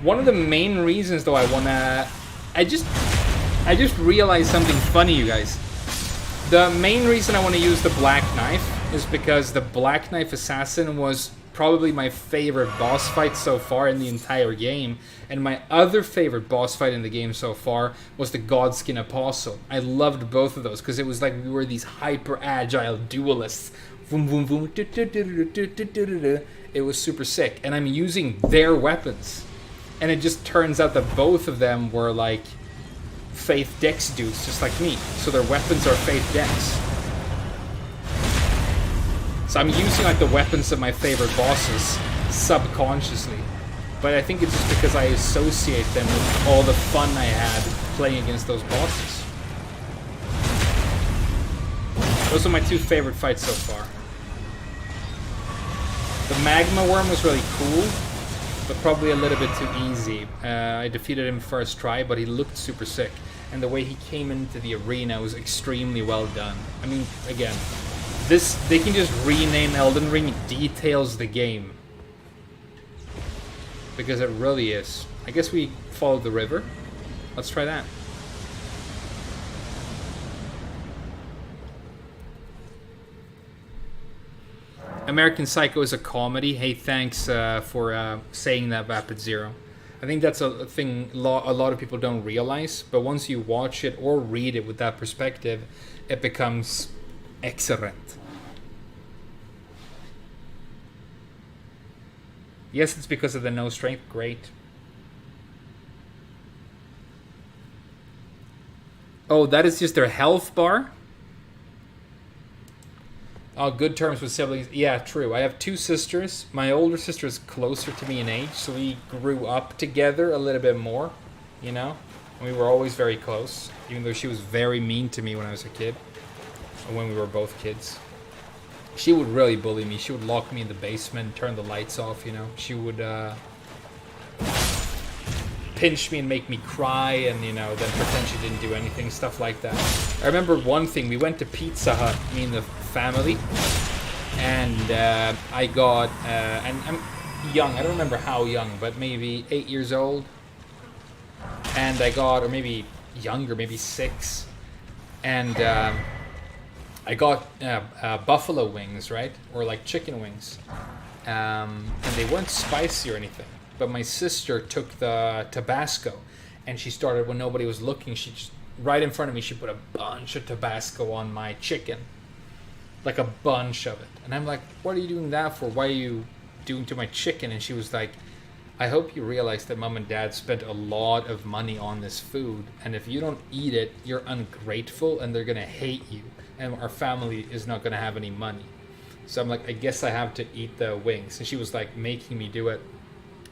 One of the main reasons, though, I just realized something funny, you guys. The main reason I want to use the black knife is because the black knife assassin was probably my favorite boss fight so far in the entire game, and my other favorite boss fight in the game so far was the Godskin Apostle. I loved both of those because it was like we were these hyper agile duelists. Boom, boom, boom. It was super sick, and I'm using their weapons, and it just turns out that both of them were like Faith Dex dudes, just like me. So their weapons are Faith Dex. So I'm using like the weapons of my favorite bosses subconsciously, but I think it's just because I associate them with all the fun I had playing against those bosses. Those are my two favorite fights so far. The Magma Worm was really cool, but probably a little bit too easy. I defeated him first try, but he looked super sick, and the way he came into the arena was extremely well done. I mean, again, they can just rename Elden Ring details the game, because it really is. I guess we follow the river. Let's try that. American Psycho is a comedy. Hey, thanks for saying that, Vapid Zero. I think that's a thing a lot of people don't realize, but once you watch it or read it with that perspective, it becomes excellent. Yes, it's because of the no strength. Great. Oh, that is just their health bar? Oh, good terms with siblings. Yeah, true. I have two sisters. My older sister is closer to me in age, so we grew up together a little bit more, you know? And we were always very close, even though she was very mean to me when I was a kid, or when we were both kids. She would really bully me. She would lock me in the basement, turn the lights off, you know? She would pinch me and make me cry, and, you know, then pretend she didn't do anything, stuff like that. I remember one thing, we went to Pizza Hut, me and the family, and I got, and I'm young, I don't remember how young, but maybe 8 years old, and I got, or maybe younger, maybe 6, and I got buffalo wings, right, or like chicken wings, and they weren't spicy or anything, but my sister took the Tabasco, and she started, when nobody was looking, she just, right in front of me, she put a bunch of Tabasco on my chicken, like a bunch of it, and I'm like, what are you doing that for? Why are you doing to my chicken? And she was like, I hope you realize that mom and dad spent a lot of money on this food, and if you don't eat it, you're ungrateful and they're gonna hate you, and our family is not gonna have any money. So I'm like, I guess I have to eat the wings. And she was like making me do it.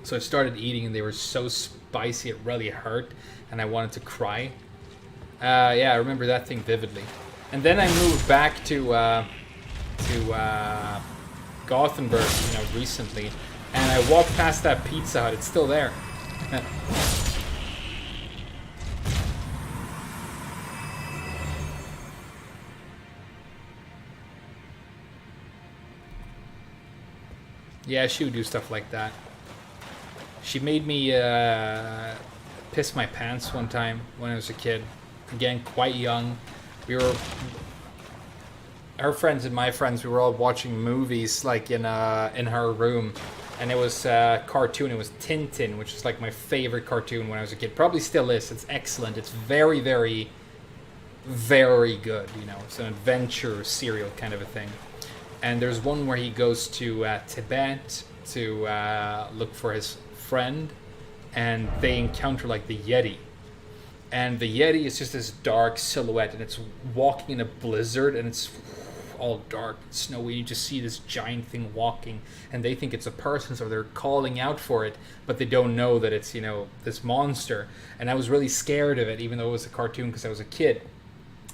So I started eating, and they were so spicy it really hurt, and I wanted to cry. Yeah, I remember that thing vividly. And then I moved back to Gothenburg, recently, and I walked past that Pizza Hut. It's still there. Yeah, she would do stuff like that. She made me piss my pants one time when I was a kid. Again, quite young. Her friends and my friends, we were all watching movies like in her room, and it was a cartoon. It was Tintin, which is like my favorite cartoon when I was a kid. Probably still is. It's excellent. It's very, very, very good. It's an adventure serial kind of a thing. And there's one where he goes to Tibet to look for his friend, and they encounter like the Yeti. And the Yeti is just this dark silhouette, and it's walking in a blizzard, and it's all dark and snowy. You just see this giant thing walking, and they think it's a person, so they're calling out for it, but they don't know that it's, this monster. And I was really scared of it, even though it was a cartoon, because I was a kid.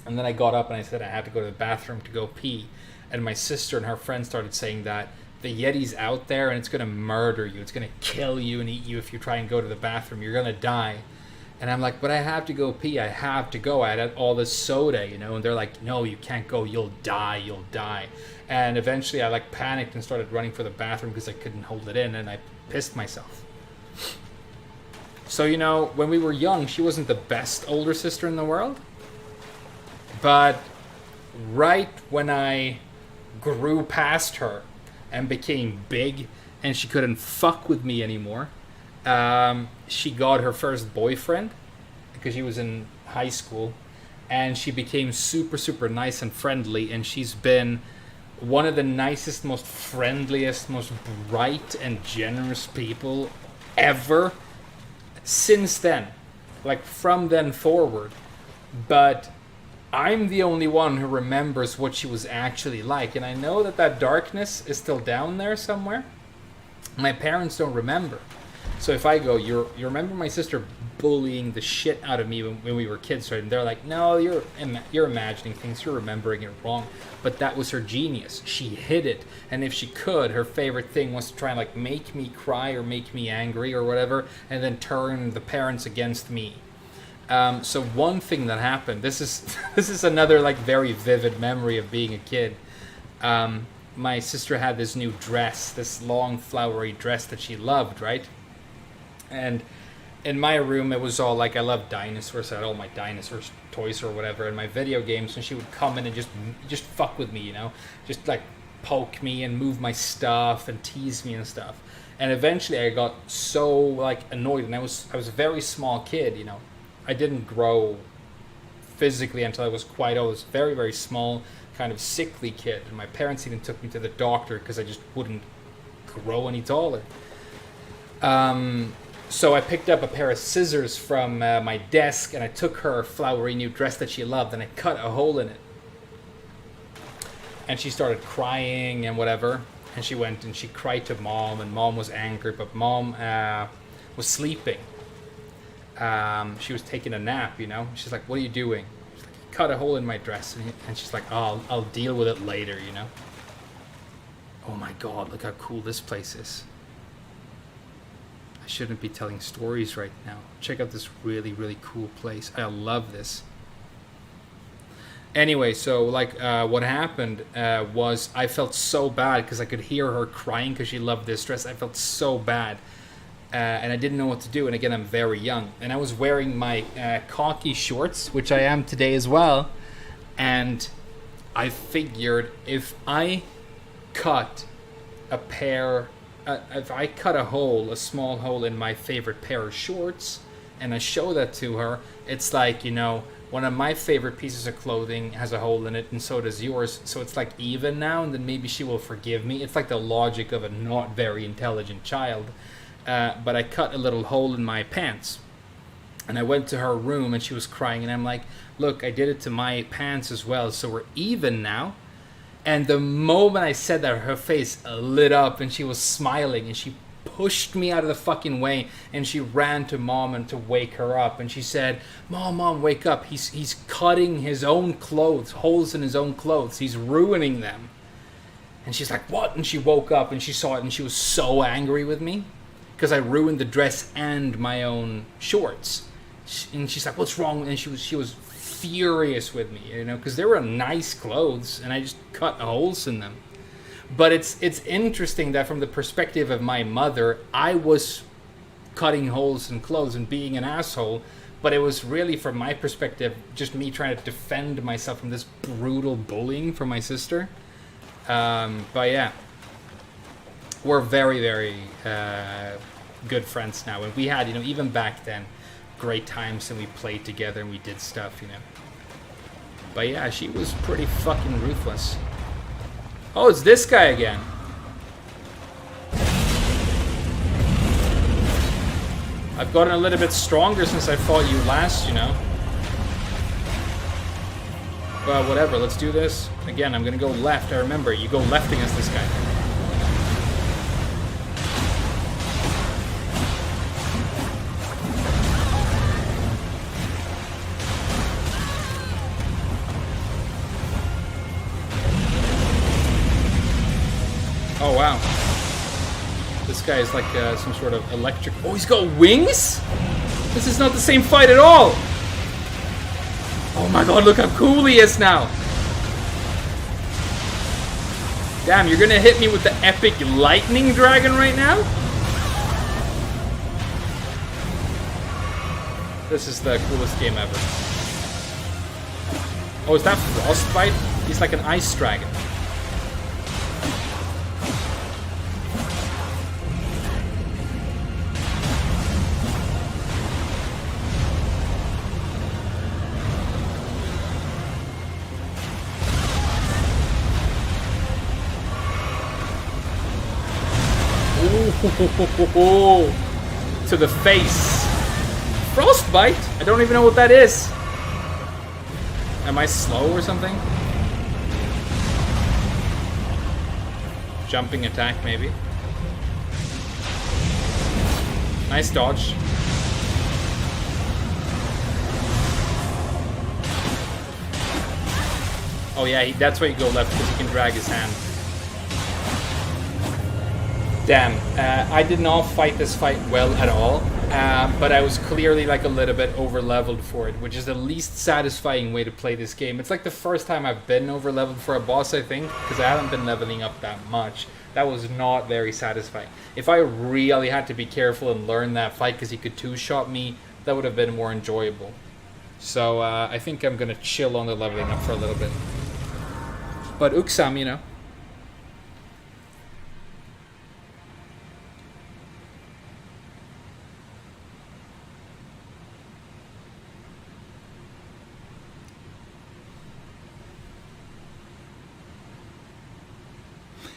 And then I got up and I said I had to go to the bathroom to go pee. And my sister and her friend started saying that the Yeti's out there and it's going to murder you. It's going to kill you and eat you if you try and go to the bathroom. You're going to die. And I'm like, but I have to go pee. I have to go. I had all this soda, and they're like, no, you can't go. You'll die. And eventually I panicked and started running for the bathroom because I couldn't hold it in, and I pissed myself. So, when we were young, she wasn't the best older sister in the world. But right when I grew past her and became big and she couldn't fuck with me anymore, she got her first boyfriend because she was in high school, and she became super, super nice and friendly, and she's been one of the nicest, most friendliest, most bright and generous people ever since then, from then forward. But I'm the only one who remembers what she was actually like, and I know that darkness is still down there somewhere. My parents don't remember. So if I go, you remember my sister bullying the shit out of me when we were kids, right? And they're like, no, you're imagining things, you're remembering it wrong. But that was her genius. She hid it, and if she could, her favorite thing was to try and make me cry or make me angry or whatever, and then turn the parents against me. So one thing that happened, this is another very vivid memory of being a kid. My sister had this new dress, this long flowery dress that she loved, right? And in my room, it was all I love dinosaurs. I had all my dinosaur toys or whatever, and my video games. And she would come in and just fuck with me, just poke me and move my stuff and tease me and stuff. And eventually, I got so annoyed, and I was a very small kid, I didn't grow physically until I was quite old. I was a very, very small, kind of sickly kid. And my parents even took me to the doctor because I just wouldn't grow any taller. So I picked up a pair of scissors from my desk, and I took her flowery new dress that she loved, and I cut a hole in it. And she started crying and whatever. And she went and she cried to Mom, and Mom was angry, but Mom was sleeping. She was taking a nap, She's like, what are you doing? She's like, cut a hole in my dress. And she's like, oh, I'll deal with it later, Oh my God, look how cool this place is. I shouldn't be telling stories right now. Check out this really, really cool place. I love this. Anyway, so like what happened was I felt so bad because I could hear her crying because she loved this dress. I felt so bad. And I didn't know what to do. And again, I'm very young. And I was wearing my khaki shorts, which I am today as well. And I figured if I cut if I cut a small hole in my favorite pair of shorts, and I show that to her, it's like, one of my favorite pieces of clothing has a hole in it, and so does yours. So it's like even now, and then maybe she will forgive me. It's like the logic of a not very intelligent child. But I cut a little hole in my pants. And I went to her room and she was crying. And I'm like, look, I did it to my pants as well. So we're even now. And the moment I said that, her face lit up and she was smiling. And she pushed me out of the fucking way. And she ran to Mom and to wake her up. And she said, Mom, wake up. He's cutting his own clothes, holes in his own clothes. He's ruining them. And she's like, what? And she woke up and she saw it and she was so angry with me. Because I ruined the dress and my own shorts. And she's like, what's wrong? And she was furious with me, because they were nice clothes and I just cut holes in them. But it's interesting that from the perspective of my mother, I was cutting holes in clothes and being an asshole. But it was really, from my perspective, just me trying to defend myself from this brutal bullying from my sister. But yeah. We're very, very good friends now. And we had, even back then, great times, and we played together and we did stuff, But yeah, she was pretty fucking ruthless. Oh, it's this guy again. I've gotten a little bit stronger since I fought you last, Well, whatever, let's do this. Again, I'm gonna go left. I remember, you go left against this guy. Oh, wow. This guy is like some sort of electric... Oh, he's got wings? This is not the same fight at all. Oh my god, look how cool he is now. Damn, you're gonna hit me with the epic lightning dragon right now? This is the coolest game ever. Oh, is that Frostbite? He's like an ice dragon. To the face. Frostbite? I don't even know what that is. Am I slow or something? Jumping attack, maybe. Nice dodge. Oh yeah, that's why you go left, because he can drag his hand. Damn, I did not fight this fight well at all, but I was clearly like a little bit over-leveled for it, which is the least satisfying way to play this game. It's like the first time I've been over-leveled for a boss, I think, because I haven't been leveling up that much. That was not very satisfying. If I really had to be careful and learn that fight because he could two-shot me, that would have been more enjoyable. So I think I'm going to chill on the leveling up for a little bit. But Uksam,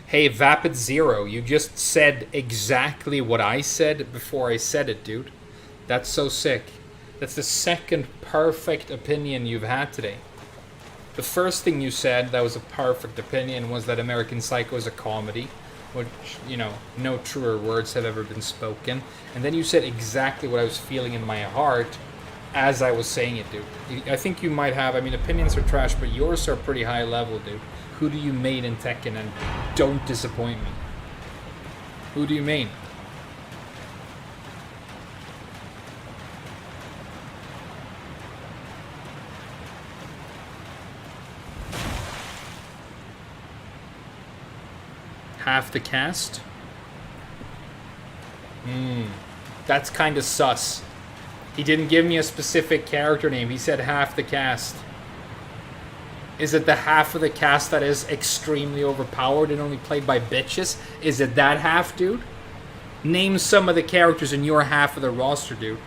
Hey, Vapid Zero, you just said exactly what I said before I said it, dude. That's so sick. That's the second perfect opinion you've had today. The first thing you said that was a perfect opinion was that American Psycho is a comedy, which, no truer words have ever been spoken. And then you said exactly what I was feeling in my heart as I was saying it, dude. I think you might have, opinions are trash, but yours are pretty high level, dude. Who do you main in Tekken, and don't disappoint me? Who do you main? Half the cast? That's kind of sus. He didn't give me a specific character name. He said half the cast. Is it the half of the cast that is extremely overpowered and only played by bitches? Is it that half, dude? Name some of the characters in your half of the roster, dude.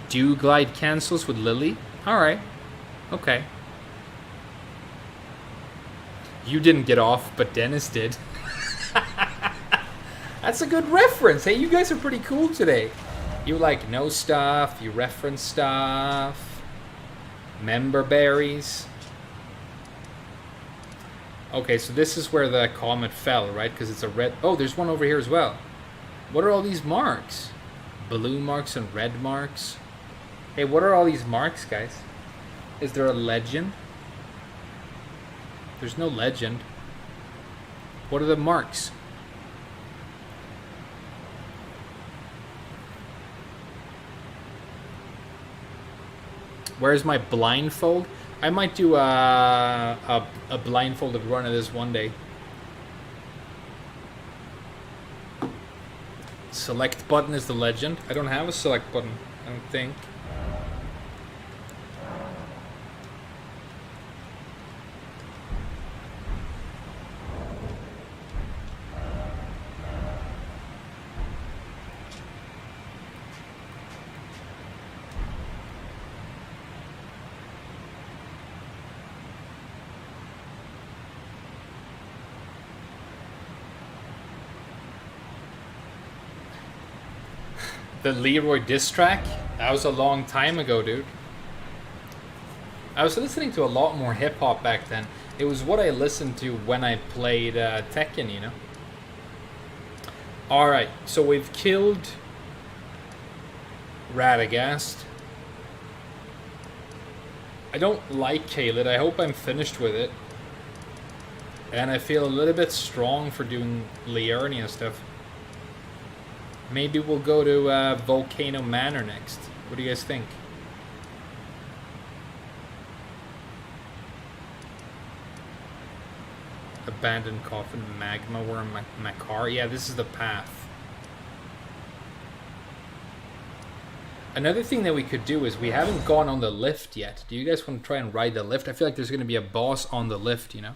Dew Glide cancels with Lily? Alright. Okay. You didn't get off, but Dennis did. That's a good reference. Hey, you guys are pretty cool today. You like know stuff, you reference stuff. Member berries. Okay, so this is where the comet fell, right? Because it's a red... Oh, there's one over here as well. What are all these marks? Blue marks and red marks. Hey, what are all these marks, guys? Is there a legend? There's no legend. What are the marks? Where's my blindfold? I might do a blindfolded run of this one day. Select button is the legend. I don't have a select button, I don't think. The Leroy diss track? That was a long time ago, dude. I was listening to a lot more hip-hop back then. It was what I listened to when I played Tekken, you know? Alright, so we've killed Radagast. I don't like Caelid. I hope I'm finished with it. And I feel a little bit strong for doing Liurnia stuff. Maybe we'll go to Volcano Manor next. What do you guys think? Abandoned Coffin, Magma Worm, Makar. Yeah, this is the path. Another thing that we could do is we haven't gone on the lift yet. Do you guys want to try and ride the lift? I feel like there's going to be a boss on the lift, you know?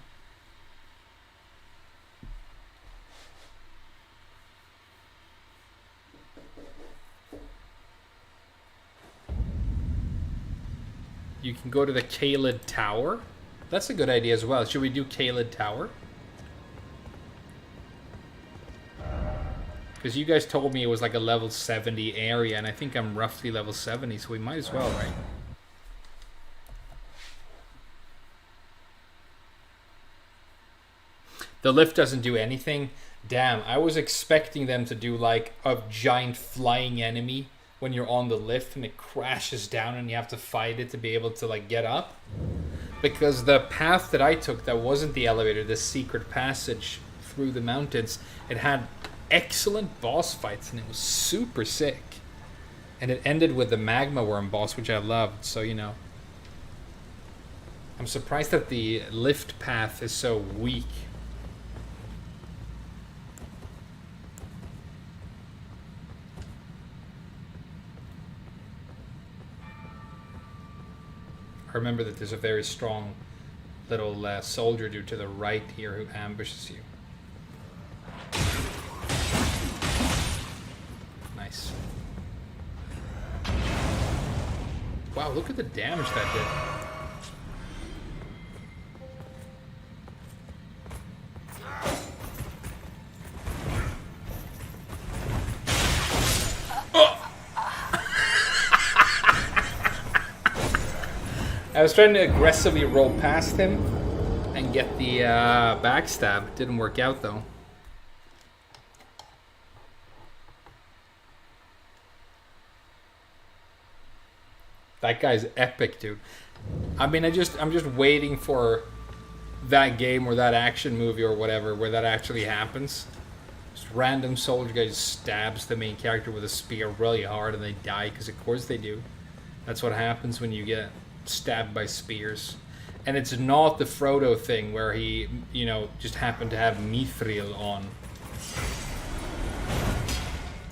You can go to the Caelid Tower. That's a good idea as well. Should we do Caelid Tower? Because you guys told me it was like a level 70 area, and I think I'm roughly level 70, so we might as well, right? The lift doesn't do anything. Damn, I was expecting them to do like a giant flying enemy when you're on the lift and it crashes down and you have to fight it to be able to like get up. Because the path that I took that wasn't the elevator, this secret passage through the mountains, it had excellent boss fights and it was super sick. And it ended with the Magma Worm boss, which I loved, so you know. I'm surprised that the lift path is so weak. I remember that there's a very strong little soldier dude to the right here who ambushes you. Nice. Wow, look at the damage that did. I was trying to aggressively roll past him and get the backstab. Didn't work out though. That guy's epic, dude. I mean, I'm just waiting for that game or that action movie or whatever where that actually happens. Just random soldier guy just stabs the main character with a spear really hard and they die because of course they do. That's what happens when you get stabbed by spears. And it's not the Frodo thing where he, you know, just happened to have Mithril on.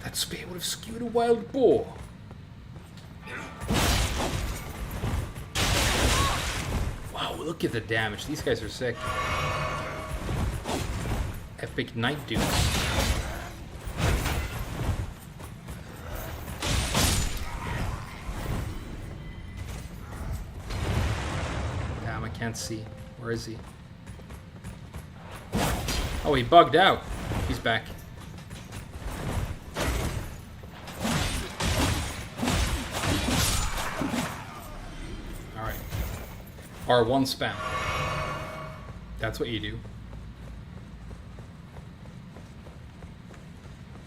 That spear would have skewed a wild boar. Wow, look at the damage. These guys are sick. Epic knight dudes. Damn, I can't see. Where is he? Oh, he bugged out. He's back. Alright. R1 spam. That's what you do.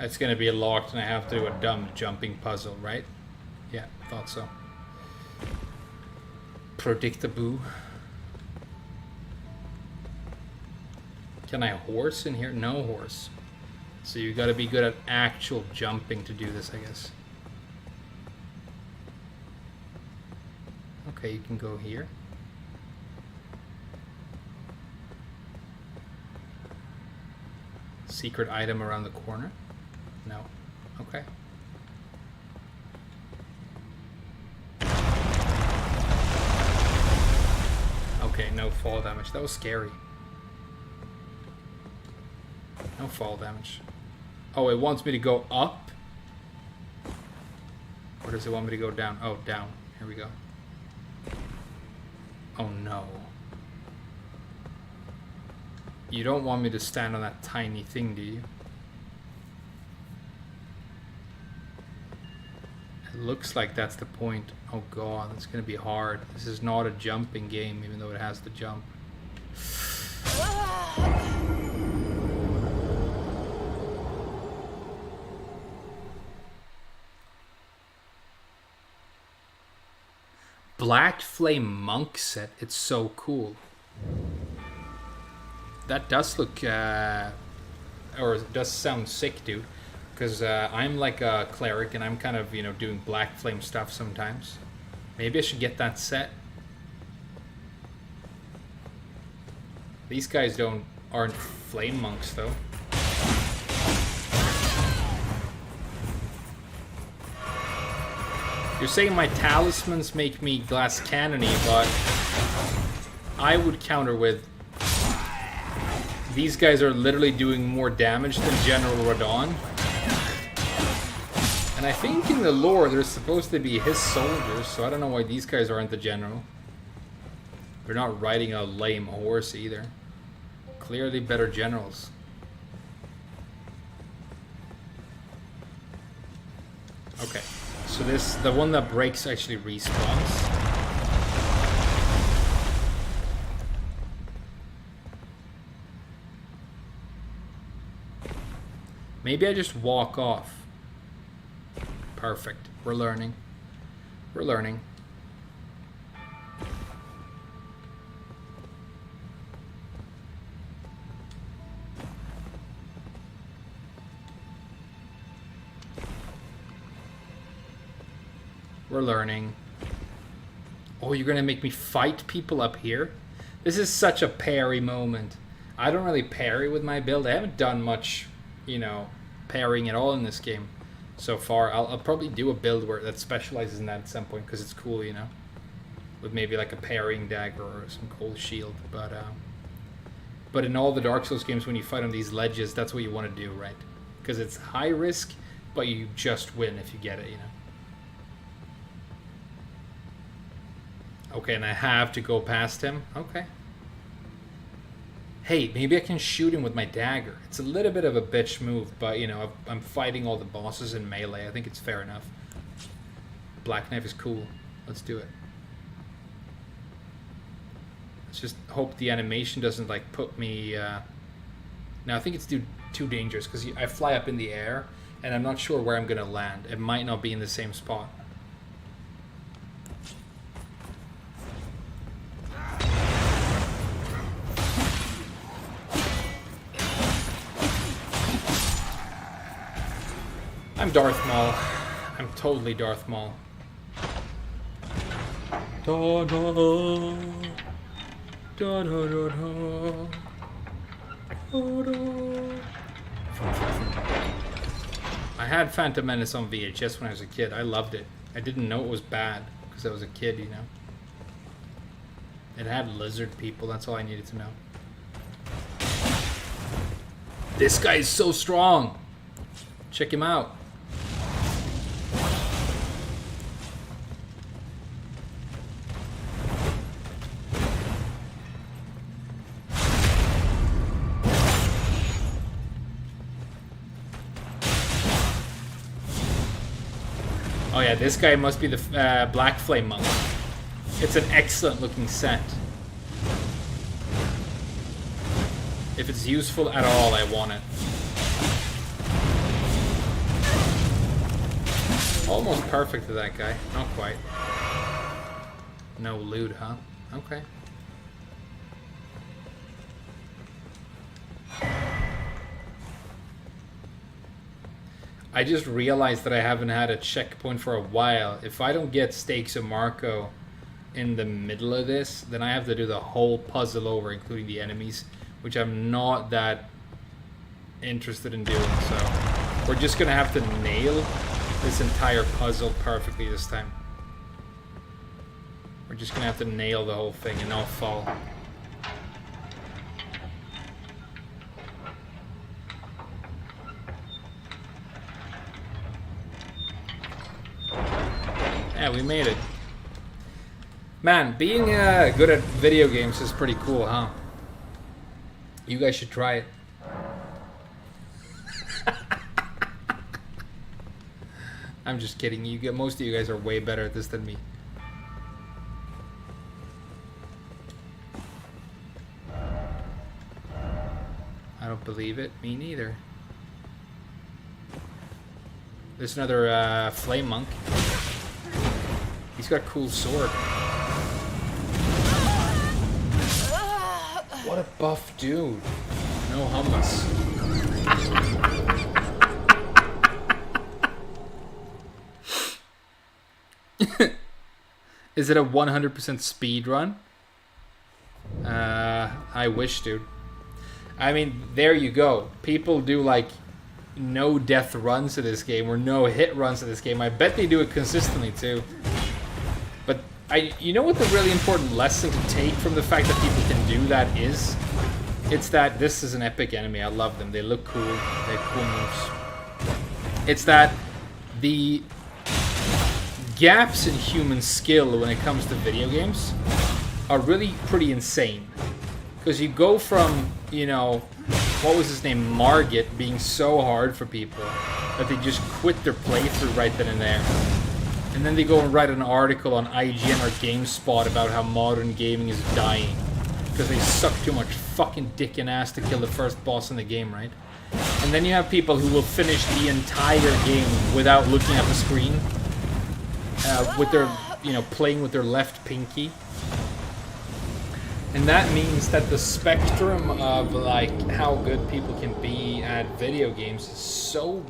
It's going to be locked and I have to do a dumb jumping puzzle, right? Yeah, thought so. Predictable. Can I horse in here? No horse. So you got to be good at actual jumping to do this, I guess. Okay, you can go here. Secret item around the corner. No. Okay. Okay, no fall damage. That was scary. No fall damage. Oh, it wants me to go up? Or does it want me to go down? Oh, down. Here we go. Oh no. You don't want me to stand on that tiny thing, do you? It looks like that's the point. Oh god, it's gonna be hard. This is not a jumping game, even though it has to jump. Black Flame Monk set. It's so cool. That does look, or it does sound sick, dude. Because I'm like a cleric and I'm kind of, you know, doing Black Flame stuff sometimes. Maybe I should get that set. These guys aren't flame monks though. You're saying my talismans make me glass cannony, but I would counter with these guys are literally doing more damage than General Radahn. And I think in the lore they're supposed to be his soldiers, so I don't know why these guys aren't the general. They're not riding a lame horse either. Clearly better generals. Okay, so the one that breaks actually respawns. Maybe I just walk off. Perfect. We're learning. We're learning. We're learning. Oh, you're gonna make me fight people up here? This is such a parry moment. I don't really parry with my build. I haven't done much, you know, parrying at all in this game so far. I'll probably do a build where that specializes in that at some point because it's cool, you know, with maybe like a parrying dagger or some cold shield. But in all the Dark Souls games, when you fight on these ledges, that's what you want to do, right? Because it's high risk, but you just win if you get it, you know. Okay, and I have to go past him. Okay. Hey, maybe I can shoot him with my dagger. It's a little bit of a bitch move, but, you know, I'm fighting all the bosses in melee. I think it's fair enough. Black Knife is cool. Let's do it. Let's just hope the animation doesn't, like, put me... Now, I think it's too dangerous, because I fly up in the air, and I'm not sure where I'm going to land. It might not be in the same spot. I'm Darth Maul. I'm totally Darth Maul. Da, da, da. Da, da, da, da. Da, da. I had Phantom Menace on VHS when I was a kid. I loved it. I didn't know it was bad because I was a kid, you know. It had lizard people. That's all I needed to know. This guy is so strong. Check him out. Oh yeah, this guy must be the Black Flame Monk. It's an excellent looking set. If it's useful at all, I want it. Almost perfect to that guy. Not quite. No loot, huh? Okay. I just realized that I haven't had a checkpoint for a while. If I don't get Stakes of Marco in the middle of this, then I have to do the whole puzzle over, including the enemies, which I'm not that interested in doing. So we're just gonna have to nail this entire puzzle perfectly this time. We're just gonna have to nail the whole thing and not fall. Yeah, we made it. Man, being good at video games is pretty cool, huh? You guys should try it. I'm just kidding. Most of you guys are way better at this than me. I don't believe it. Me neither. There's another flame monk. He's got a cool sword. What a buff dude. No hummus. Is it a 100% speed run? I wish, dude. I mean, there you go. People do like no death runs to this game or no hit runs to this game. I bet they do it consistently too. But you know what the really important lesson to take from the fact that people can do that is? It's that this is an epic enemy. I love them. They look cool. They have cool moves. It's that the gaps in human skill when it comes to video games are really pretty insane. Because you go from, you know, what was his name, Margit, being so hard for people that they just quit their playthrough right then and there. And then they go and write an article on IGN or GameSpot about how modern gaming is dying. Because they suck too much fucking dick and ass to kill the first boss in the game, right? And then you have people who will finish the entire game without looking at the screen. With their, you know, playing with their left pinky. And that means that the spectrum of, like, how good people can be at video games is so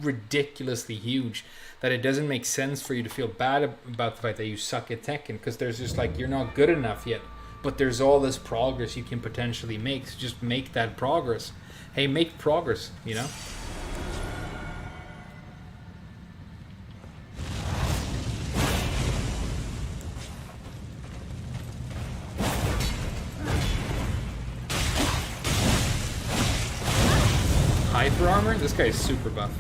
ridiculously huge that it doesn't make sense for you to feel bad about the fact that you suck at Tekken, because there's just like, you're not good enough yet, but there's all this progress you can potentially make, so just make that progress. Hey, make progress, you know? Hyper armor? This guy is super buff.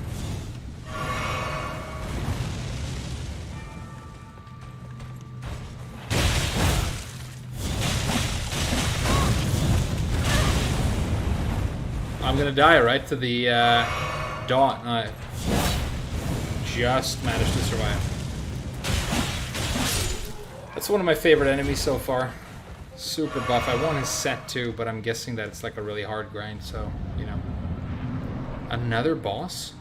I'm gonna die, right? To the dot. I just managed to survive. That's one of my favorite enemies so far. Super buff. I want his set too, but I'm guessing that it's like a really hard grind, so, you know. Another boss?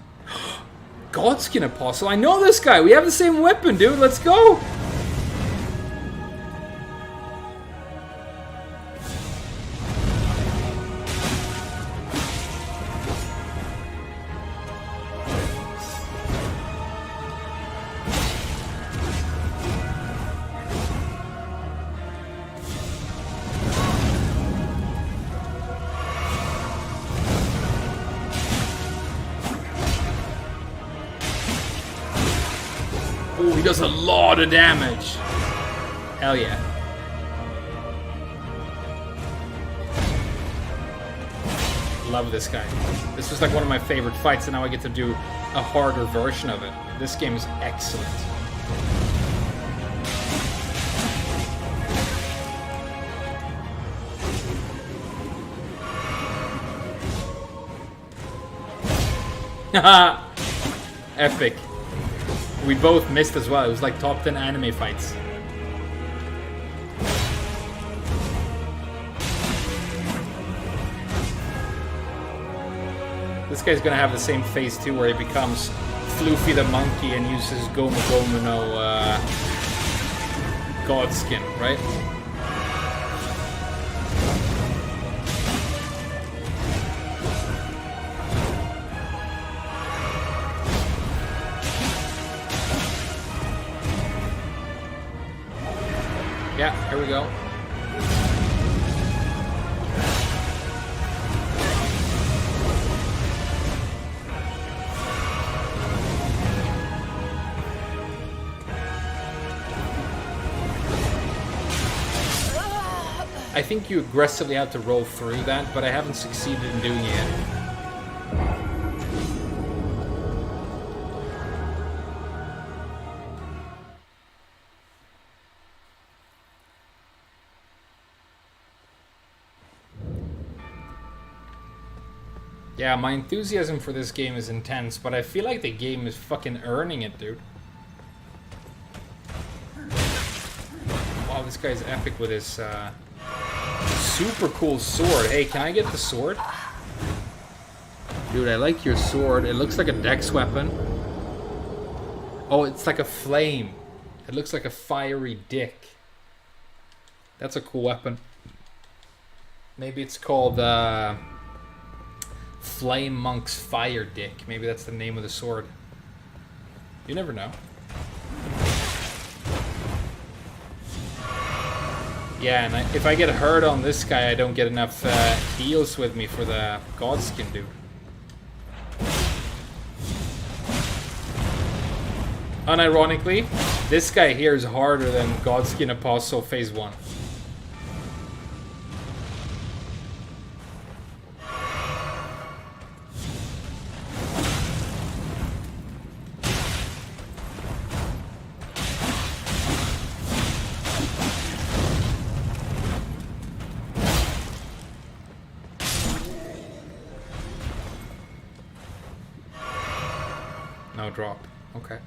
Godskin Apostle. I know this guy. We have the same weapon, dude. Let's go. Ooh, he does a lot of damage. Hell yeah. Love this guy. This was like one of my favorite fights, and now I get to do a harder version of it. This game is excellent. Haha! Epic. We both missed as well. It was like top 10 anime fights. This guy's gonna have the same phase too, where he becomes Floofy the monkey and uses Gomu Gomu no God skin, right? Yeah, here we go. I think you aggressively have to roll through that, but I haven't succeeded in doing it yet. Yeah, my enthusiasm for this game is intense, but I feel like the game is fucking earning it, dude. Wow, this guy's epic with his super cool sword. Hey, can I get the sword? Dude, I like your sword. It looks like a dex weapon. Oh, it's like a flame. It looks like a fiery dick. That's a cool weapon. Maybe it's called Flame Monk's Fire Dick. Maybe that's the name of the sword. You never know. Yeah, and if I get hurt on this guy, I don't get enough heals with me for the Godskin dude. Unironically, this guy here is harder than Godskin Apostle Phase 1. No drop. Okay.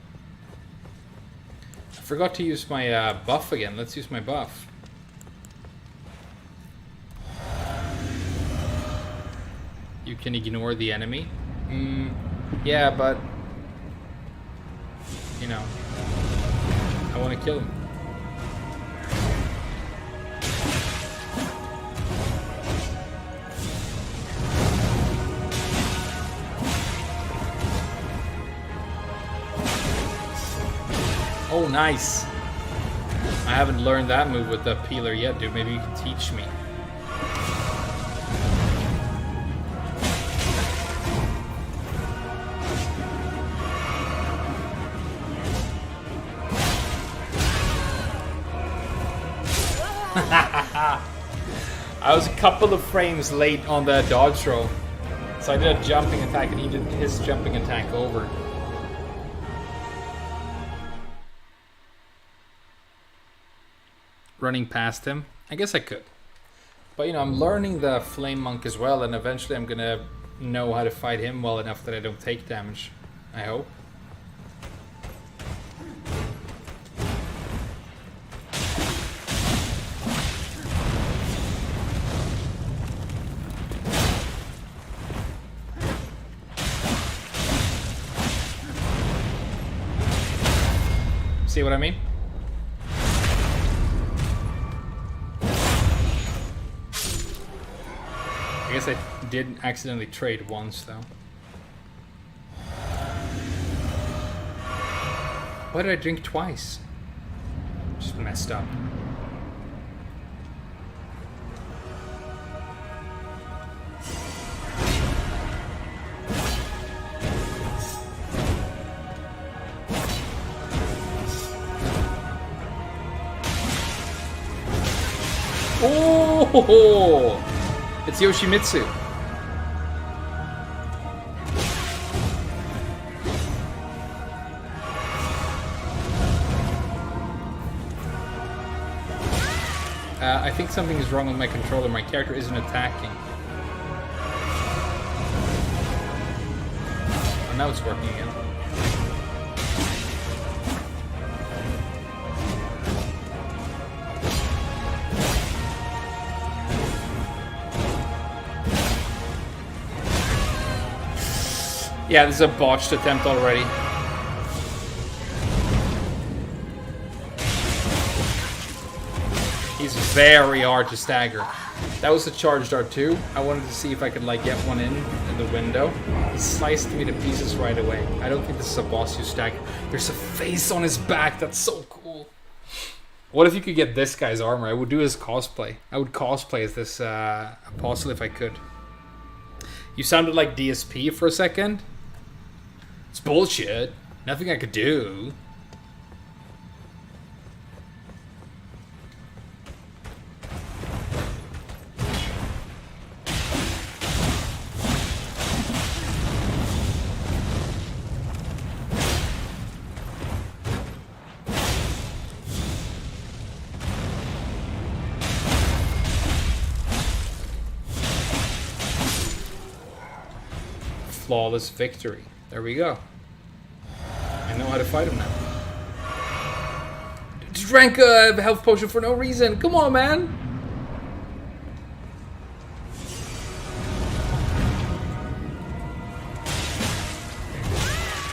I forgot to use my buff again. Let's use my buff. You can ignore the enemy. Yeah, but you know, I want to kill him. Oh, nice. I haven't learned that move with the peeler yet, dude. Maybe you can teach me. I was a couple of frames late on the dodge roll. So I did a jumping attack and he did his jumping attack over. Running past him? I guess I could. But you know, I'm learning the Flame Monk as well, and eventually I'm gonna know how to fight him well enough that I don't take damage. I hope. See what I mean? I guess I did accidentally trade once, though. Why did I drink twice? Just messed up. Oh, it's Yoshimitsu. I think something is wrong with my controller. My character isn't attacking. Oh, now it's working again. Yeah, this is a botched attempt already. He's very hard to stagger. That was a charged R2. I wanted to see if I could like get one in the window. He sliced me to pieces right away. I don't think this is a boss you stagger. There's a face on his back. That's so cool. What if you could get this guy's armor? I would do his cosplay. I would cosplay as this apostle if I could. You sounded like DSP for a second. It's bullshit. Nothing I could do. Flawless victory. There we go. I know how to fight him now. Drank a health potion for no reason. Come on, man.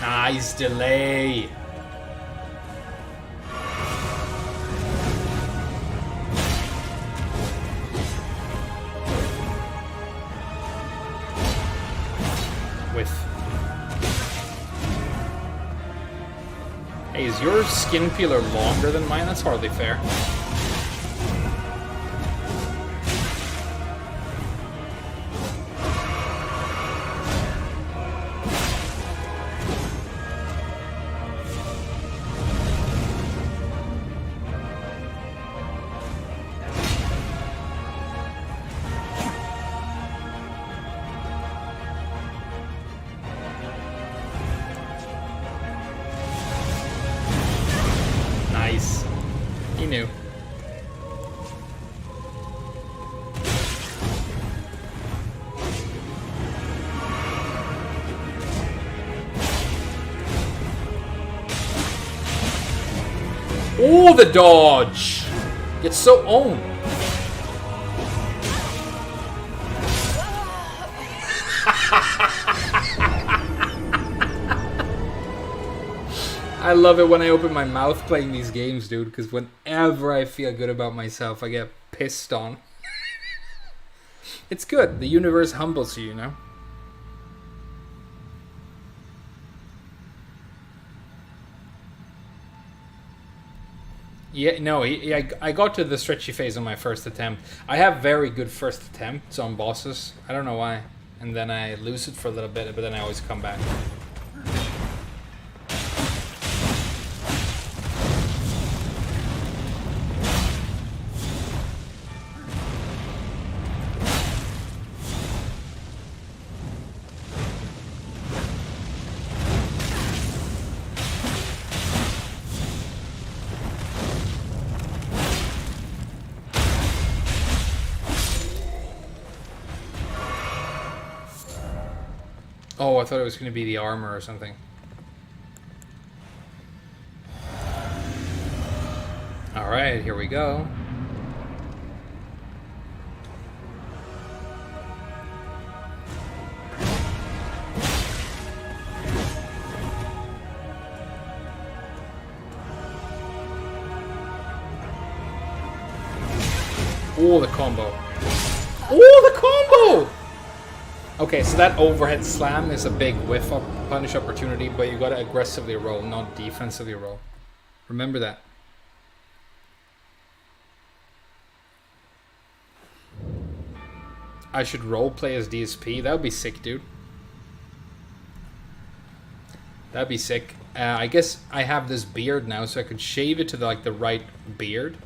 Nice delay. Hey, is your skin peeler longer than mine? That's hardly fair. He knew. Oh, the dodge! It's so owned. I love it when I open my mouth playing these games, dude, because whenever I feel good about myself, I get pissed on. It's good. The universe humbles you, you know? Yeah, no, I got to the stretchy phase on my first attempt. I have very good first attempts on bosses. I don't know why. And then I lose it for a little bit, but then I always come back. Oh, I thought it was going to be the armor or something. Alright, here we go. Oh, the combo. Oh, the combo! Okay, so that overhead slam is a big whiff up punish opportunity, but you gotta aggressively roll, not defensively roll. Remember that. I should role play as DSP. That would be sick, dude. That'd be sick. I guess I have this beard now, so I could shave it to the right beard.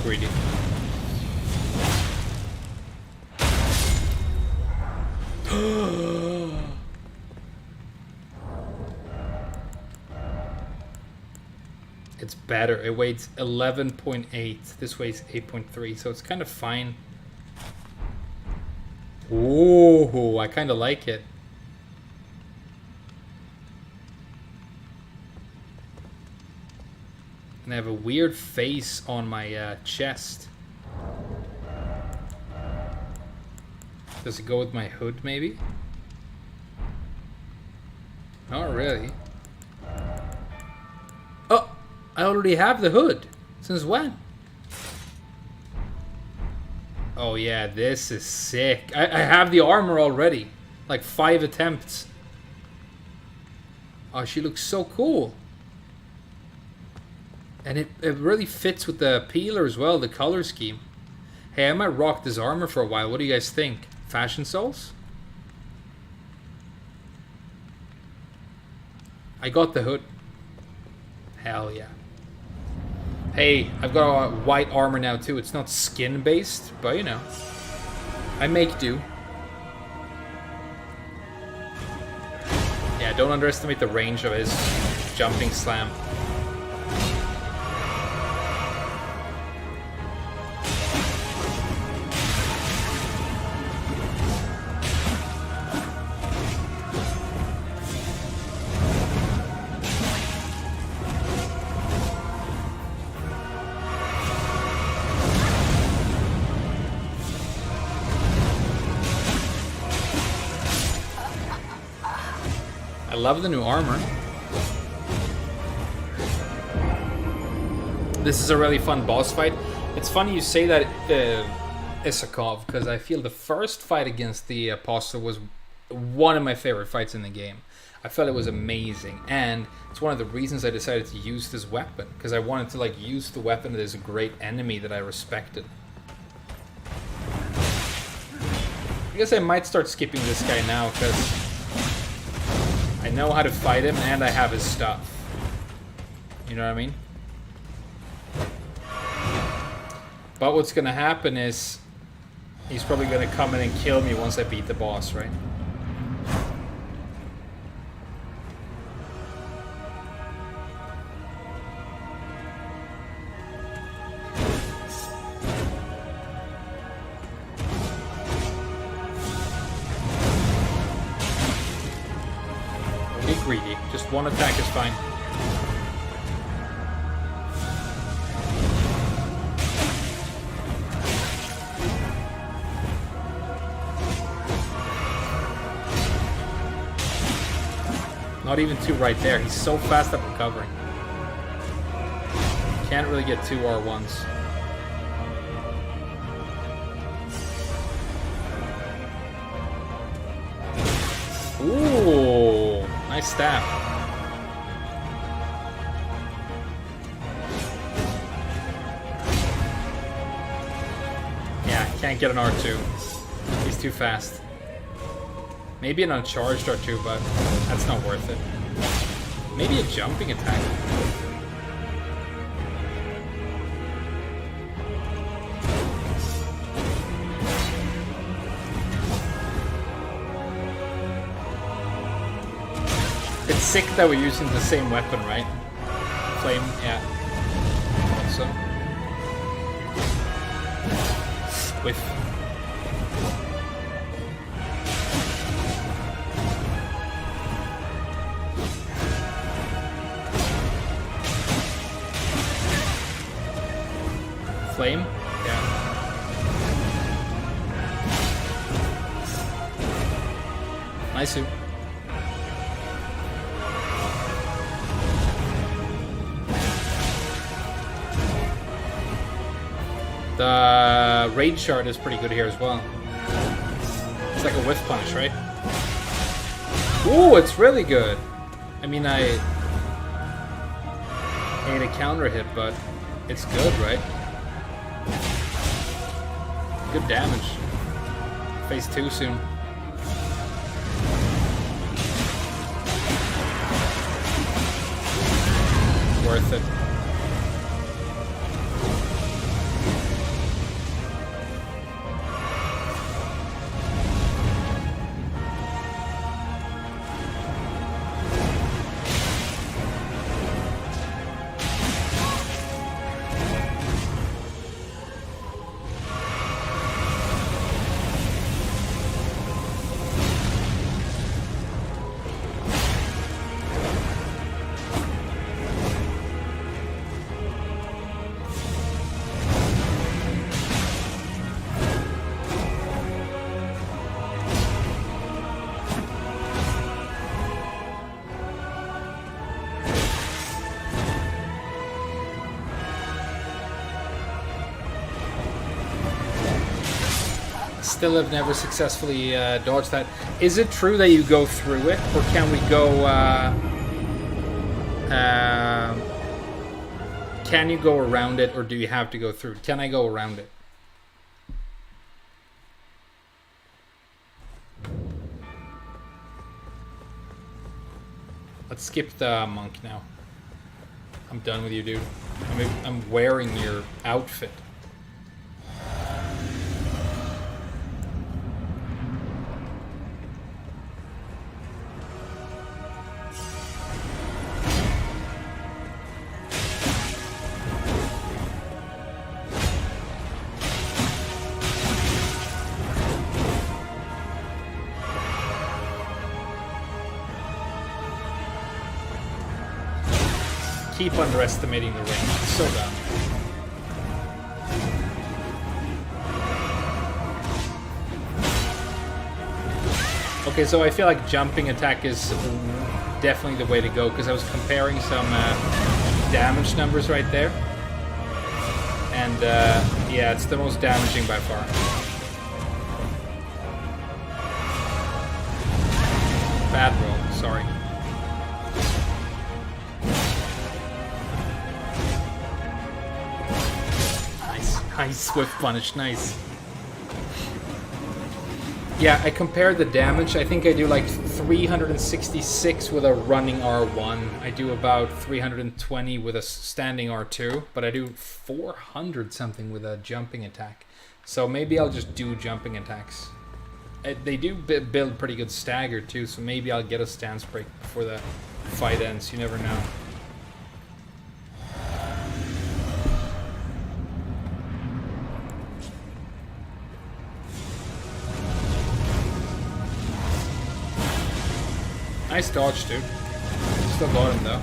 greedy. It's better. It weighs 11.8. This weighs 8.3, so it's kind of fine. Ooh, I kind of like it. And I have a weird face on my chest. Does it go with my hood, maybe? Not really. Oh! I already have the hood. Since when? Oh yeah, this is sick. I have the armor already. Like 5 attempts. Oh, she looks so cool. And it really fits with the peeler as well, the color scheme. Hey, I might rock this armor for a while. What do you guys think? Fashion Souls? I got the hood. Hell yeah. Hey, I've got a white armor now too. It's not skin based, but you know. I make do. Yeah, don't underestimate the range of his jumping slam. I love the new armor. This is a really fun boss fight. It's funny you say that, Isakov, because I feel the first fight against the Apostle was one of my favorite fights in the game. I felt it was amazing, and it's one of the reasons I decided to use this weapon, because I wanted to like use the weapon that is a great enemy that I respected. I guess I might start skipping this guy now, because I know how to fight him, and I have his stuff. You know what I mean? But what's gonna happen is he's probably gonna come in and kill me once I beat the boss, right? Be greedy. Just one attack is fine. Not even two right there. He's so fast at recovering. Can't really get two R1s. Ooh, nice stab. Yeah, can't get an R2. He's too fast. Maybe an uncharged R2, but that's not worth it. Maybe a jumping attack. It's sick that we're using the same weapon, right? Flame, yeah. Also. With... Flame? Yeah. Nice. The raid shard is pretty good here as well. It's like a whiff punch, right? Ooh, it's really good. I mean, I hate a counter hit, but it's good, right? Good damage. Phase 2 soon. Worth it. still have never successfully dodged that. Is it true that you go through it, or can we go? Can you go around it, or do you have to go through? Can I go around it? Let's skip the monk now. I'm done with you, dude. I'm wearing your outfit. Keep underestimating the range. It's so dumb. Okay, so I feel like jumping attack is definitely the way to go, because I was comparing some damage numbers right there. And yeah, it's the most damaging by far. Bad roll, sorry. Nice, swift punish, nice. Yeah, I compared the damage. I think I do like 366 with a running R1. I do about 320 with a standing R2, but I do 400 something with a jumping attack. So maybe I'll just do jumping attacks. They do build pretty good stagger too, so maybe I'll get a stance break before the fight ends. You never know. Nice dodge, dude. Still got him, though.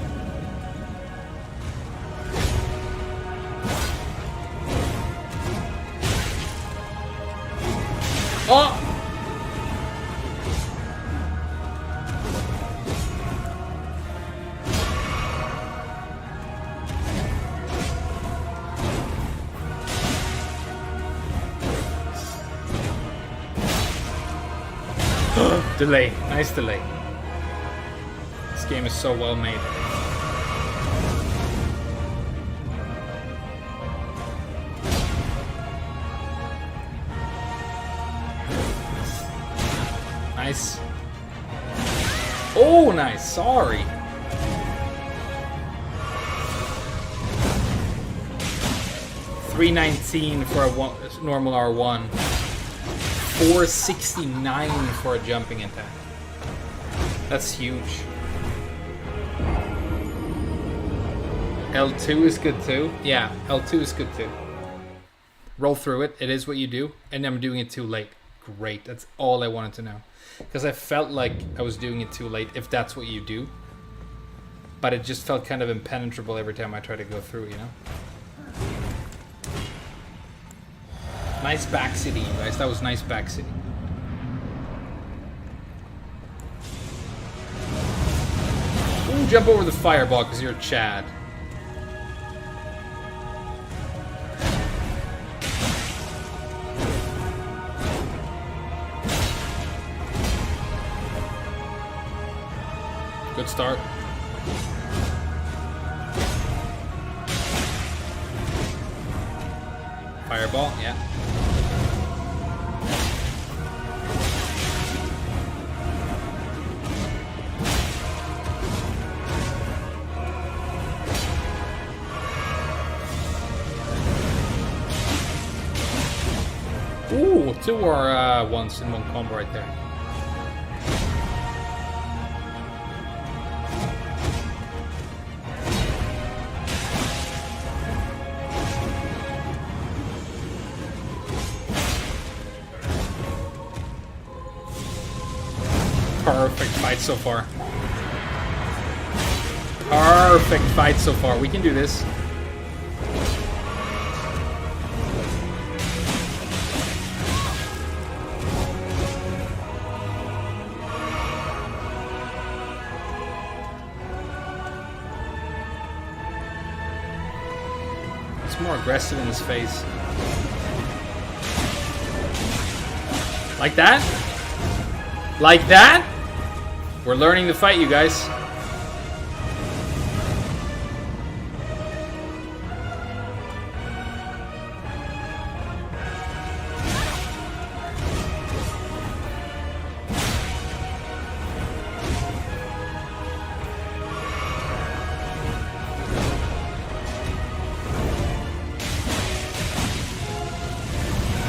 Oh! Delay. Nice delay. Game is so well made. Nice. Oh, nice. Sorry. $319 for a normal R1. $469 for a jumping attack. That's huge. L2 is good too. Yeah, L2 is good too. Roll through it. It is what you do. And I'm doing it too late. Great. That's all I wanted to know. Because I felt like I was doing it too late, if that's what you do. But it just felt kind of impenetrable every time I tried to go through, you know? Nice back city, you guys. That was nice back city. Ooh, jump over the fireball because you're a Chad. Good start. Fireball, yeah. Ooh, two or ones in one combo right there. Perfect fight so far. Perfect fight so far. We can do this. It's more aggressive in his face. Like that? Like that? We're learning to fight, you guys.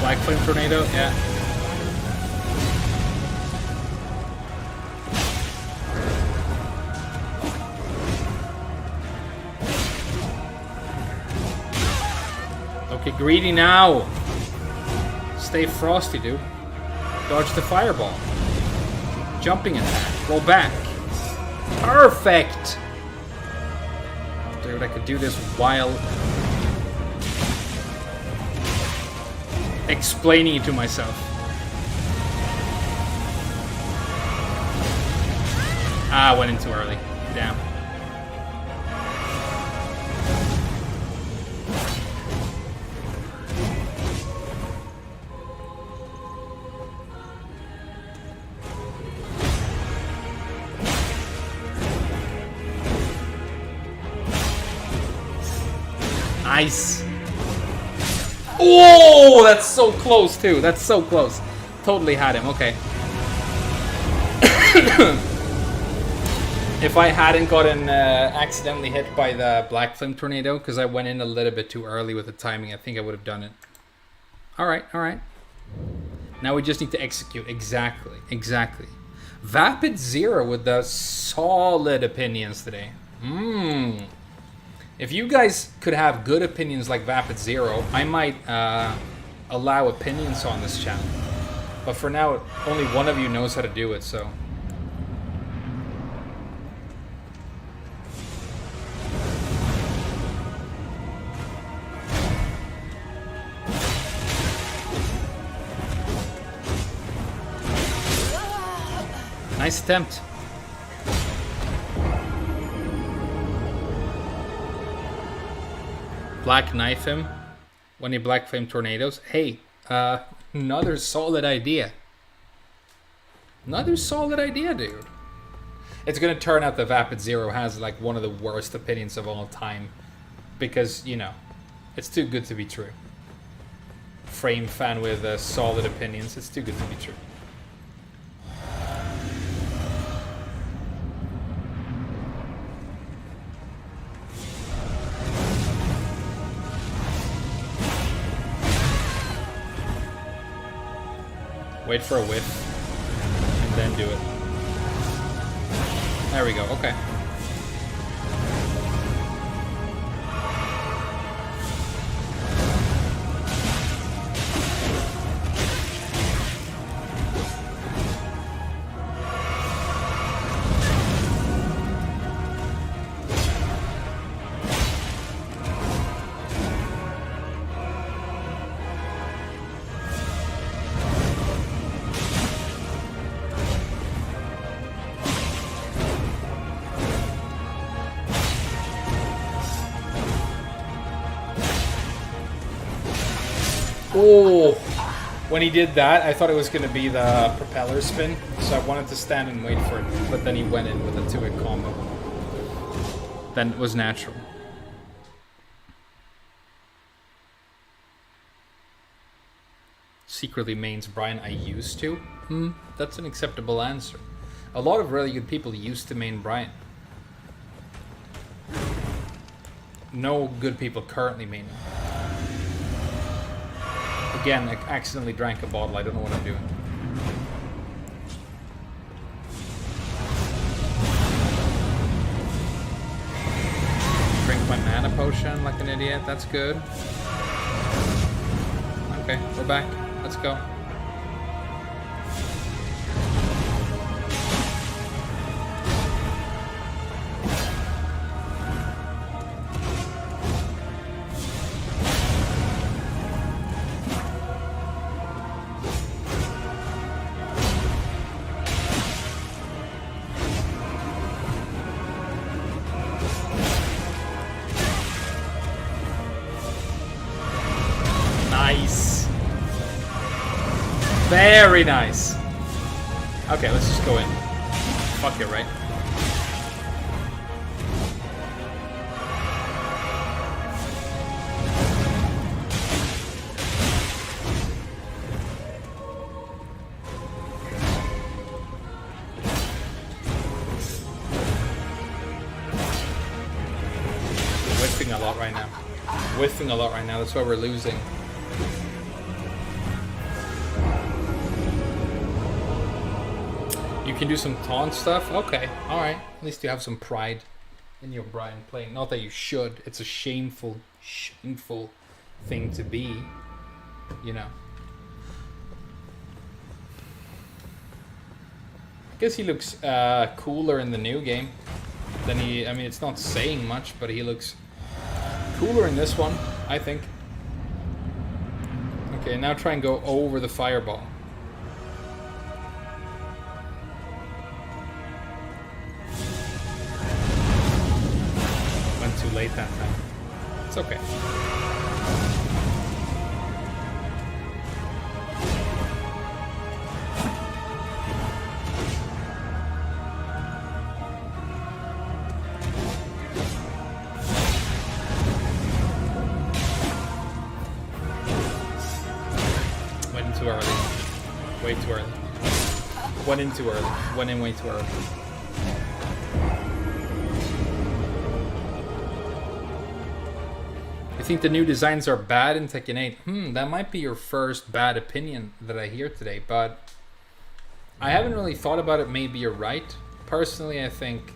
Black Flame Tornado, yeah. Okay, greedy now. Stay frosty, dude. Dodge the fireball. Jumping attack. Roll back. Perfect! Dude, I could do this while explaining it to myself. Ah, I went in too early. Damn. Nice. Oh, that's so close too. That's so close. Totally had him. Okay. If I hadn't gotten accidentally hit by the Black Flame Tornado, because I went in a little bit too early with the timing, I think I would have done it. Alright, alright. Now we just need to execute. Exactly, exactly. Vapid Zero with the solid opinions today. If you guys could have good opinions like Vapid Zero, I might allow opinions on this channel. But for now, only one of you knows how to do it, so... Nice attempt. Black knife him when he Black Flame Tornadoes. Hey, another solid idea. Another solid idea, dude. It's gonna turn out that Vapid Zero has like one of the worst opinions of all time. Because, you know, it's too good to be true. Frame fan with solid opinions. It's too good to be true. Wait for a whiff, and then do it. There we go, okay. Oh, when he did that, I thought it was going to be the propeller spin, so I wanted to stand and wait for it, but then he went in with a 2-hit combo. Then it was natural. Secretly mains Brian, I used to? That's an acceptable answer. A lot of really good people used to main Brian. No good people currently main him. Again, I accidentally drank a bottle. I don't know what I'm doing. Drink my mana potion like an idiot. That's good. Okay, we're back. Let's go. Nice. Very nice. Okay, let's just go in. Fuck it, right? Whiffing a lot right now. Whiffing a lot right now. That's why we're losing. You can do some taunt stuff? Okay, alright. At least you have some pride in your Brian playing. Not that you should. It's a shameful, shameful thing to be. You know. I guess he looks cooler in the new game than he... I mean, it's not saying much, but he looks cooler in this one, I think. Okay, now try and go over the fireball. Went too late that time. It's okay. Too early. Way too early. Went in too early. Went in way too early. You think the new designs are bad in Tekken 8? That might be your first bad opinion that I hear today, but I haven't really thought about it. Maybe you're right. Personally, I think...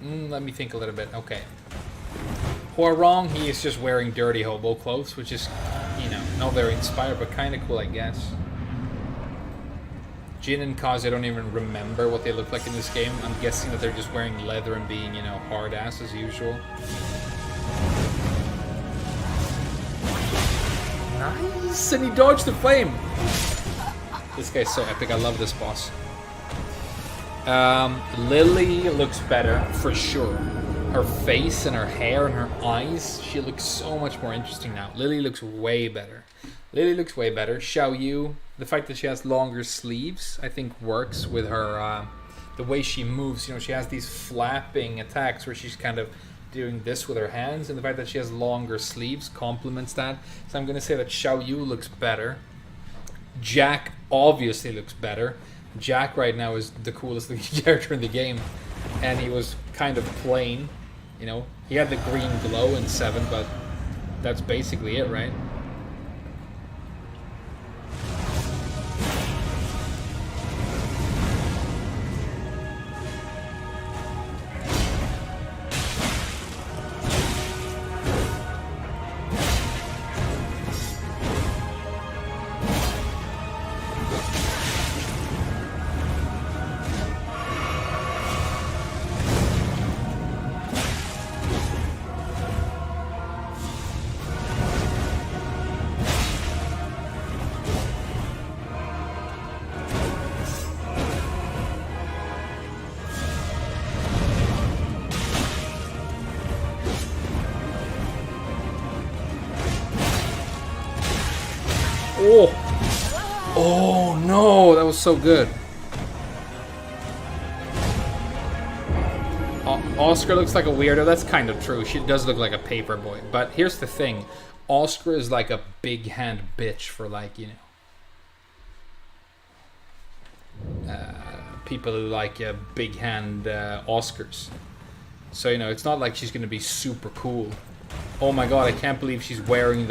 let me think a little bit. Okay. Wrong, he is just wearing dirty hobo clothes, which is, you know, not very inspired, but kind of cool, I guess. Jin and Kaz, I don't even remember what they look like in this game. I'm guessing that they're just wearing leather and being, you know, hard ass as usual. Nice! And he dodged the flame! This guy's so epic, I love this boss. Lily looks better, for sure. Her face and her hair and her eyes, she looks so much more interesting now. Lily looks way better. Lily looks way better. Xiao Yu, the fact that she has longer sleeves, I think works with her, the way she moves. You know, she has these flapping attacks where she's kind of doing this with her hands, and the fact that she has longer sleeves complements that. So I'm going to say that Xiao Yu looks better. Jack obviously looks better. Jack right now is the coolest looking character in the game, and he was kind of plain. You know, he had the green glow in 7, but that's basically it, right? Oh! Oh no, that was so good. Oscar looks like a weirdo. That's kind of true. She does look like a paper boy. But here's the thing. Oscar is like a big hand bitch for, like, you know, people who like big hand Oscars. So, you know, it's not like she's going to be super cool. Oh my god, I can't believe she's wearing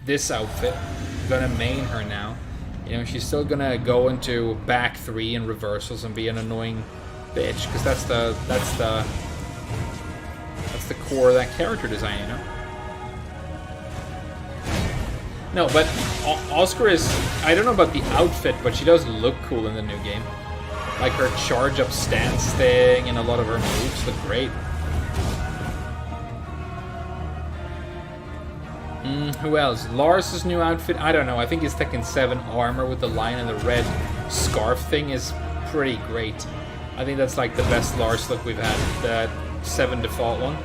this outfit. Gonna main her now. You know, she's still gonna go into back 3 and reversals and be an annoying bitch, because that's the core of that character design, you know. No, but Oscar is, I don't know about the outfit, but she does look cool in the new game. Like her charge up stance thing and a lot of her moves look great. Who else? Lars's new outfit, I don't know. I think his Tekken 7 armor with the lion and the red scarf thing is pretty great. I think that's like the best Lars look we've had. The 7 default one.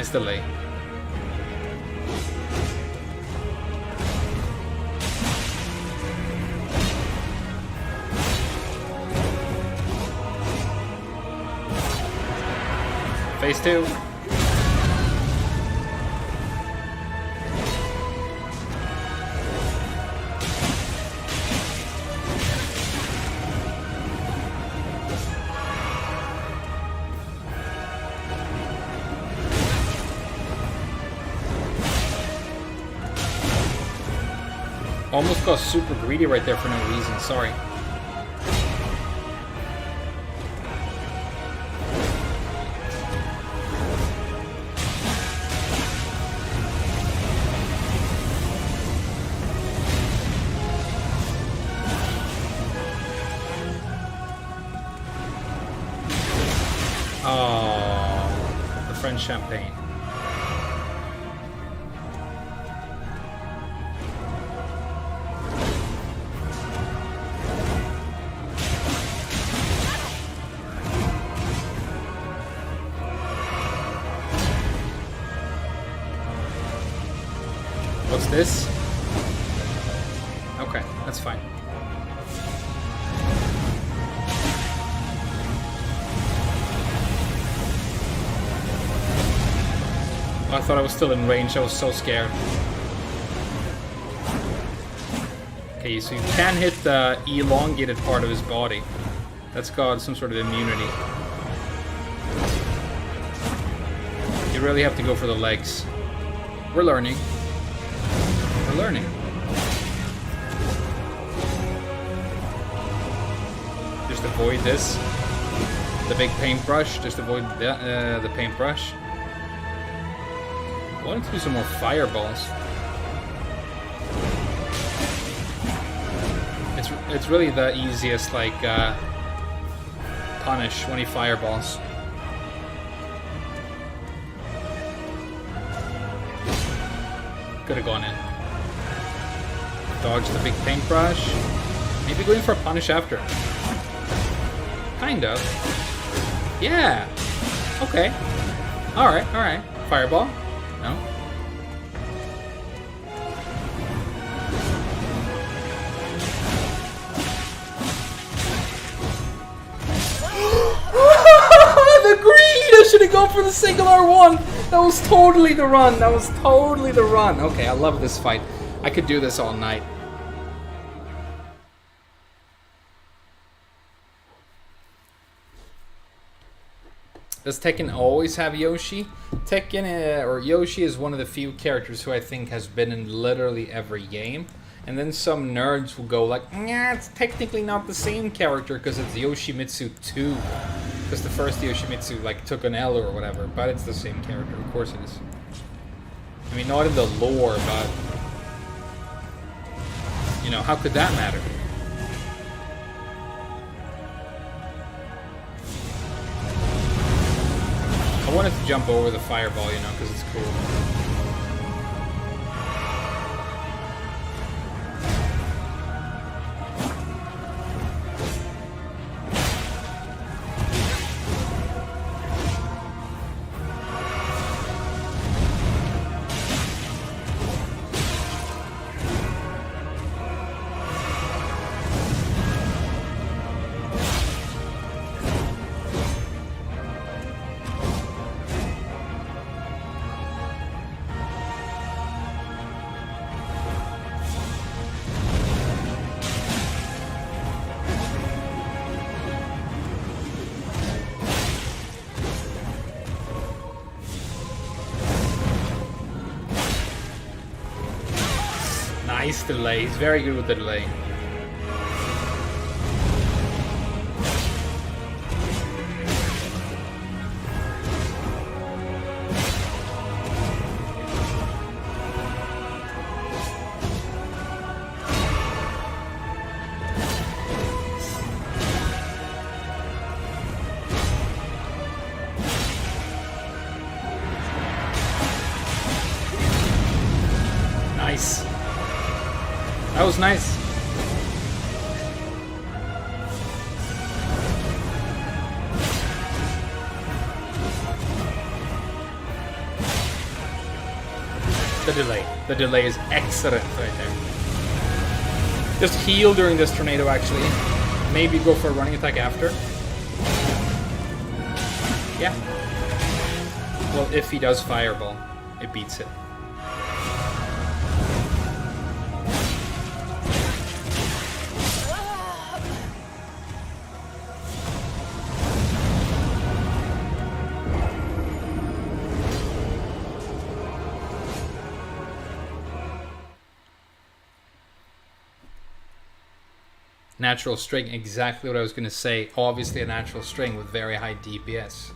Nice delay. Phase 2. Almost got super greedy right there for no reason, sorry. Oh, the French champagne. What's this? Okay, that's fine. I thought I was still in range, I was so scared. Okay, so you can hit the elongated part of his body. That's got some sort of immunity. You really have to go for the legs. We're learning. We're learning. Just avoid this. The big paintbrush. Just avoid the paintbrush. I wanted to do some more fireballs. It's really the easiest, like, punish when he fireballs. Could have gone in. Dodge the big paintbrush. Maybe going for a punish after. Kind of. Yeah. Okay. Alright, alright. Fireball. No. The greed! I should have gone for the single R1! That was totally the run. That was totally the run. Okay, I love this fight. I could do this all night. Does Tekken always have Yoshi? Tekken, or Yoshi, is one of the few characters who I think has been in literally every game. And then some nerds will go like, yeah, it's technically not the same character because it's Yoshimitsu 2. Because the first Yoshimitsu like took an L or whatever, but it's the same character. Of course it is. I mean, not in the lore, but you know, how could that matter? I wanted to jump over the fireball, you know, because it's cool. Nice delay. He's very good with the delay. Nice. That was nice. The delay. The delay is excellent right there. Just heal during this tornado, actually. Maybe go for a running attack after. Yeah. Well, if he does fireball, it beats it. Natural string, exactly what I was going to say. Obviously a natural string with very high DPS.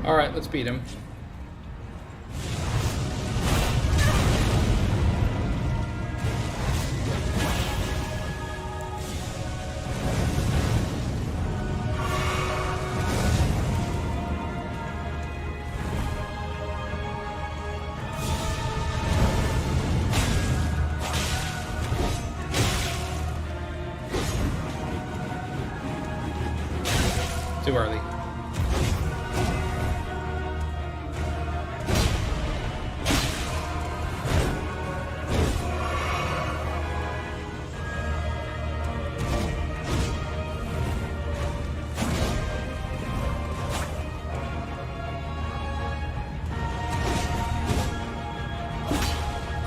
Alright, let's beat him. Too early.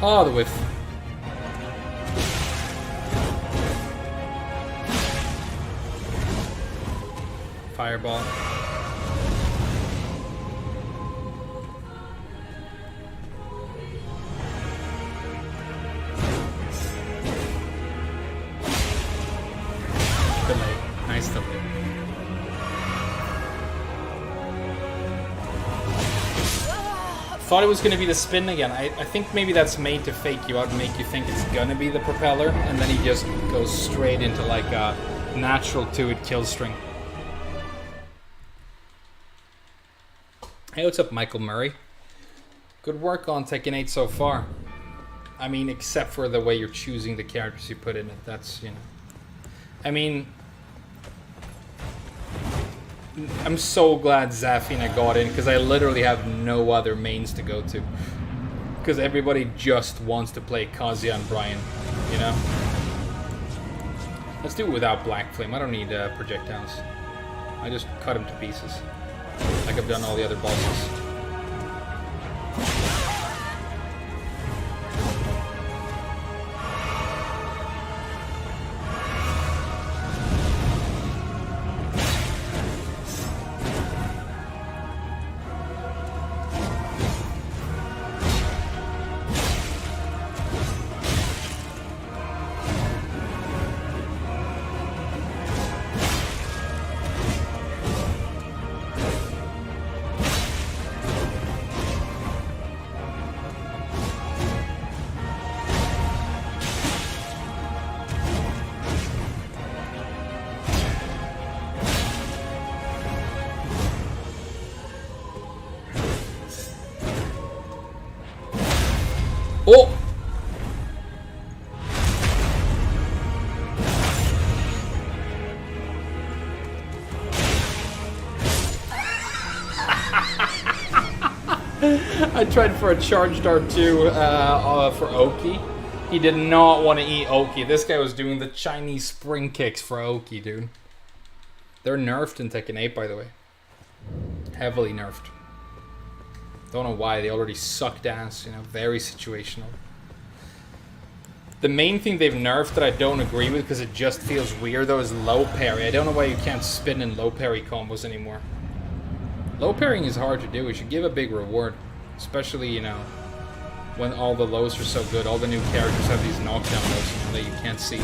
Oh, the whiff. Fireball. Delay. Nice delay. Thought it was going to be the spin again. I think maybe that's made to fake you out and make you think it's going to be the propeller, and then he just goes straight into like a natural 2-hit kill string. Hey, what's up, Michael Murray? Good work on Tekken 8 so far. I mean, except for the way you're choosing the characters you put in it. That's, you know... I mean... I'm so glad Zafina got in, because I literally have no other mains to go to. Because everybody just wants to play Kazuya and Brian, you know? Let's do it without Black Flame. I don't need projectiles. I just cut him to pieces. Like I've done all the other bosses. Oh! I tried for a charged R2 for Oki. He did not want to eat Oki. This guy was doing the Chinese spring kicks for Oki, dude. They're nerfed in Tekken 8, by the way. Heavily nerfed. Don't know why, they already sucked ass, you know, very situational. The main thing they've nerfed that I don't agree with, because it just feels weird though, is low parry. I don't know why you can't spin in low parry combos anymore. Low parrying is hard to do, it should give a big reward. Especially, you know, when all the lows are so good. All the new characters have these knockdown lows, you know, that you can't see.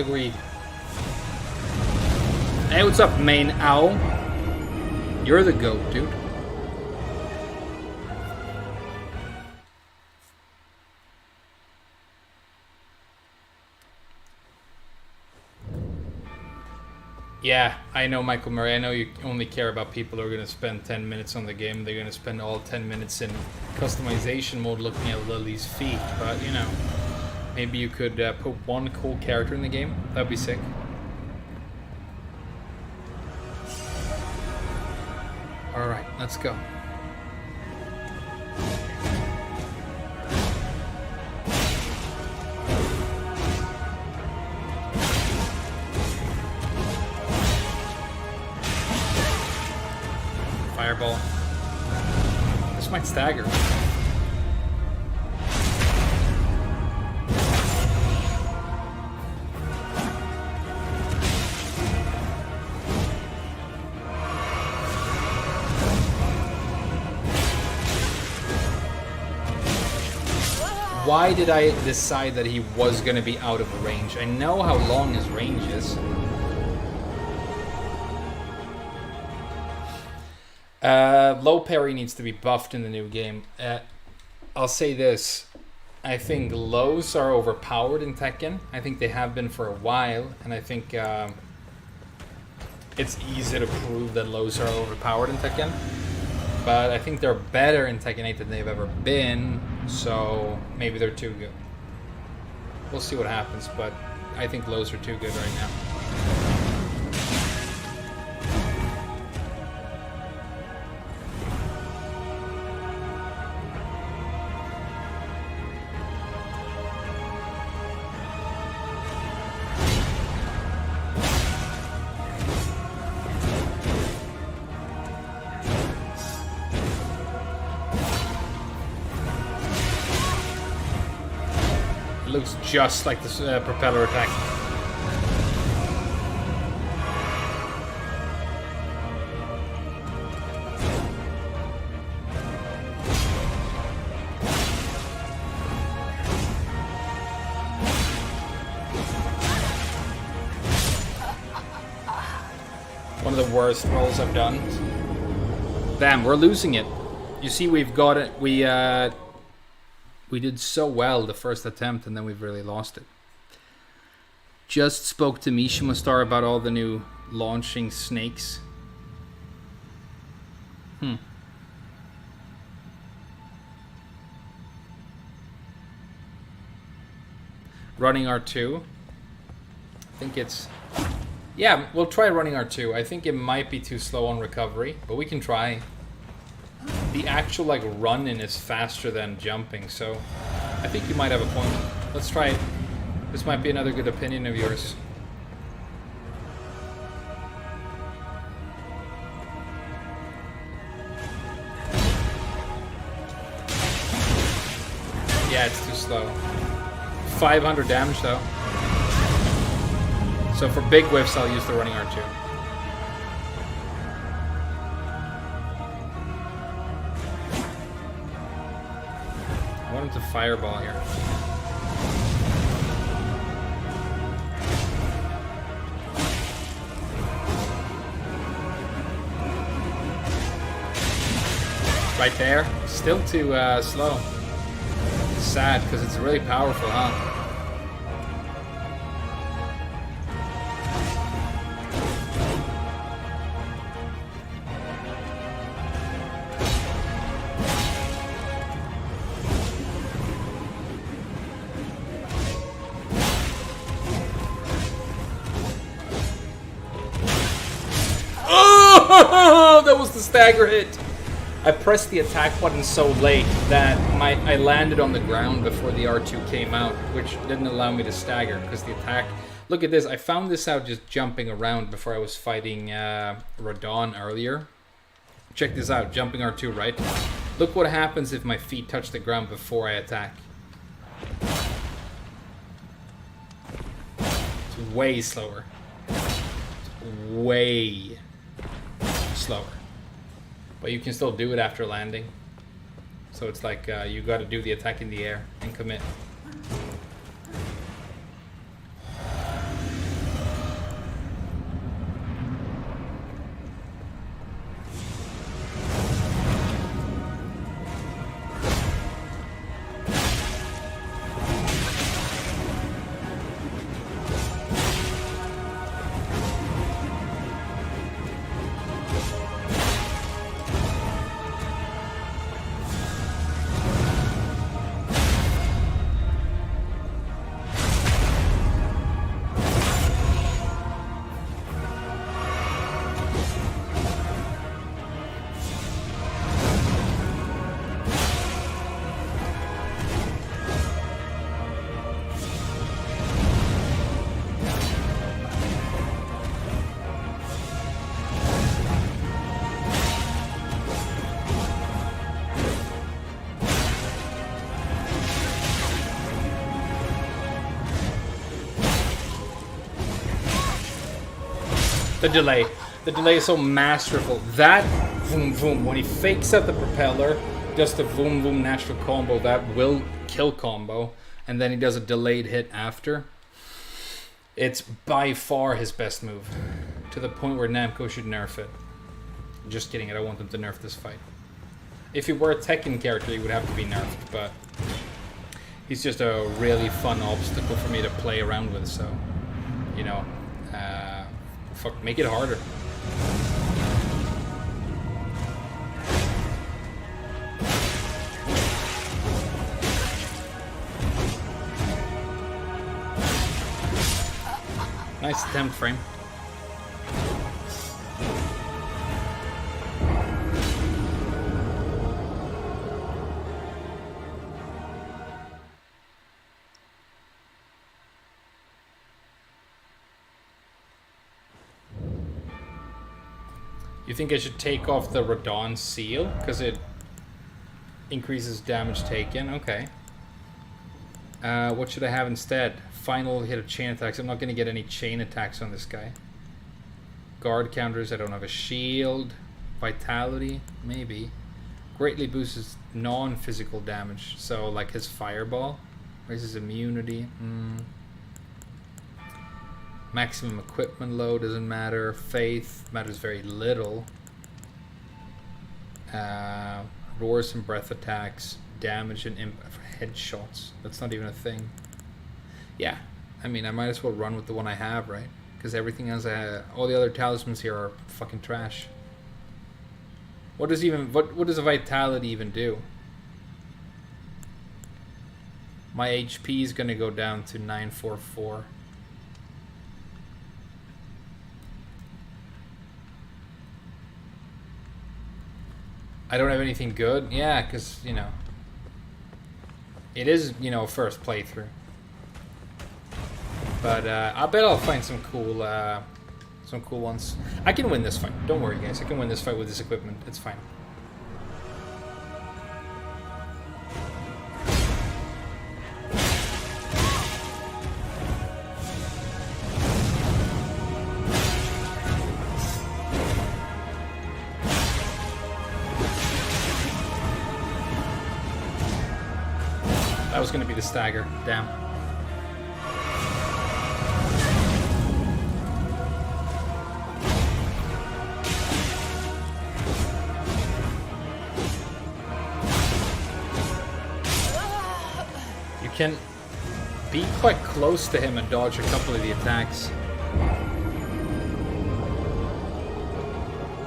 Agreed. Hey, what's up, main owl? You're the goat, dude. Yeah, I know, Michael Murray. I know you only care about people who are going to spend 10 minutes on the game. They're going to spend all 10 minutes in customization mode looking at Lily's feet. But, you know, maybe you could put one cool character in the game. That'd be sick. Alright, let's go. Fireball. This might stagger. Why did I decide that he was going to be out of range? I know how long his range is. Low parry needs to be buffed in the new game. I'll say this. I think lows are overpowered in Tekken. I think they have been for a while. And I think it's easy to prove that lows are overpowered in Tekken. But I think they're better in Tekken 8 than they've ever been. So maybe they're too good. We'll see what happens. But I think lows are too good right now. Looks just like this propeller attack. One of the worst rolls I've done. Damn, we're losing it. You see, we've got it. We did so well the first attempt, and then we've really lost it. Just spoke to Mishima Star about all the new launching snakes. Running R2. I think it's... Yeah, we'll try running R2. I think it might be too slow on recovery, but we can try. The actual like run-in is faster than jumping, so I think you might have a point. Let's try it. This might be another good opinion of yours. Yeah, it's too slow. 500 damage though. So for big whiffs, I'll use the running R2. I want him to fireball here. Right there. Still too slow. Sad, because it's really powerful, huh? Oh, that was the stagger hit. I pressed the attack button so late that I landed on the ground before the R2 came out, which didn't allow me to stagger because the attack... Look at this. I found this out just jumping around before I was fighting Radahn earlier. Check this out. Jumping R2, right? Look what happens if my feet touch the ground before I attack. It's way slower. It's way slower. But you can still do it after landing. So it's like you got to do the attack in the air and commit. The delay. The delay is so masterful. That boom boom, when he fakes out the propeller, does the boom boom natural combo, that will kill combo, and then he does a delayed hit after. It's by far his best move. To the point where Namco should nerf it. Just kidding, I don't want them to nerf this fight. If he were a Tekken character, he would have to be nerfed, but he's just a really fun obstacle for me to play around with, so, you know, fuck, make it harder. Nice attempt, frame. You think I should take off the Radahn seal? Because it increases damage taken. Okay. What should I have instead? Final hit of chain attacks. I'm not going to get any chain attacks on this guy. Guard counters. I don't have a shield. Vitality. Maybe. Greatly boosts non-physical damage. So like his fireball. Raises immunity. Maximum equipment load doesn't matter. Faith matters very little. Roars and breath attacks. Damage and headshots. That's not even a thing. Yeah, I mean, I might as well run with the one I have, right? Because everything else, all the other talismans here are fucking trash. What does a vitality even do? My HP is gonna go down to 944. I don't have anything good. Yeah, because, you know, it is, you know, first playthrough. But I bet I'll find some cool ones. I can win this fight. Don't worry, guys. I can win this fight with this equipment. It's fine. That was going to be the stagger. Damn. You can be quite close to him and dodge a couple of the attacks.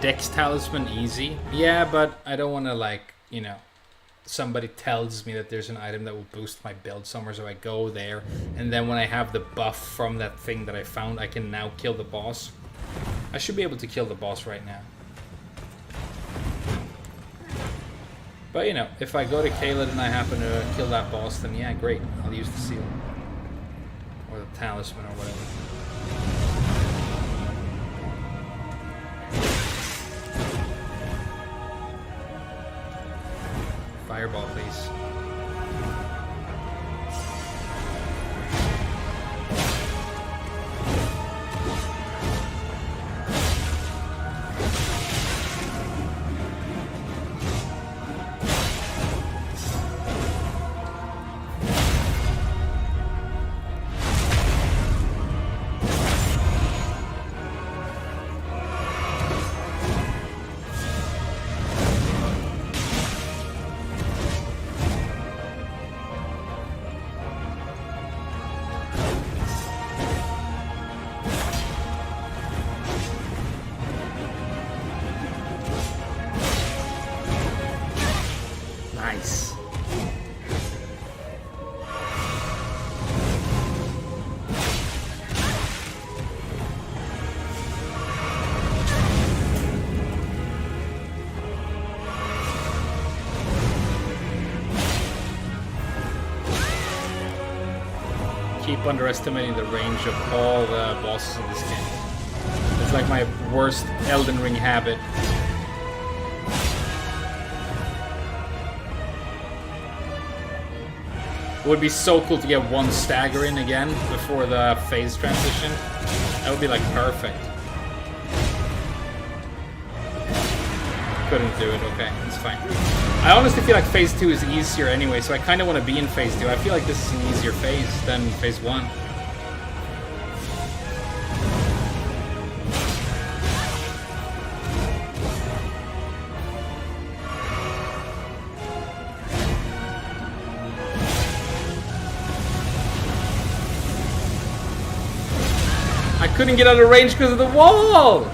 Dex Talisman easy. Yeah, but I don't want to, like, you know, somebody tells me that there's an item that will boost my build somewhere, so I go there, and then when I have the buff from that thing that I found, I can now kill the boss. I should be able to kill the boss right now. But, you know, if I go to Caelid and I happen to kill that boss, then yeah, great. I'll use the seal. Or the talisman or whatever. Fireball, please. Nice. Keep underestimating the range of all the bosses in this game. It's like my worst Elden Ring habit. It would be so cool to get one stagger in again before the phase transition. That would be like perfect. couldn't do it. Okay, it's fine. I honestly feel like phase 2 is easier anyway, so I kind of want to be in phase 2. I feel like this is an easier phase than phase 1. I couldn't get out of range because of the wall!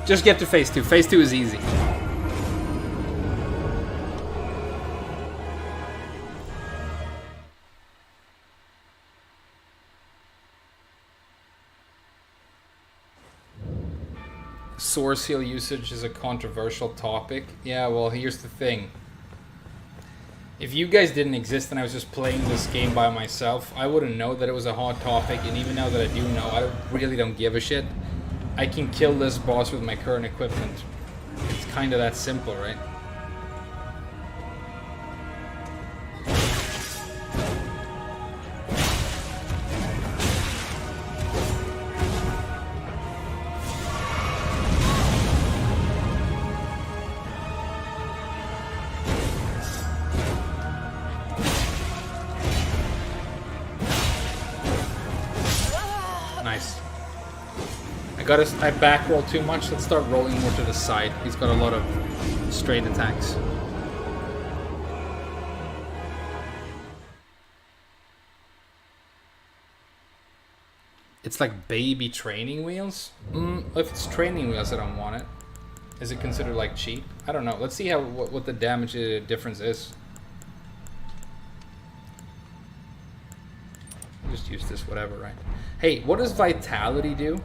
Just get to phase 2. Phase 2 is easy. Source heal usage is a controversial topic. Yeah, well, here's the thing. If you guys didn't exist and I was just playing this game by myself, I wouldn't know that it was a hot topic, and even now that I do know, I really don't give a shit. I can kill this boss with my current equipment. It's kind of that simple, right? I back roll too much. Let's start rolling more to the side. He's got a lot of straight attacks. It's like baby training wheels? If it's training wheels, I don't want it. Is it considered like cheap? I don't know. Let's see how what the damage difference is. Just use this, whatever, right? Hey, what does vitality do?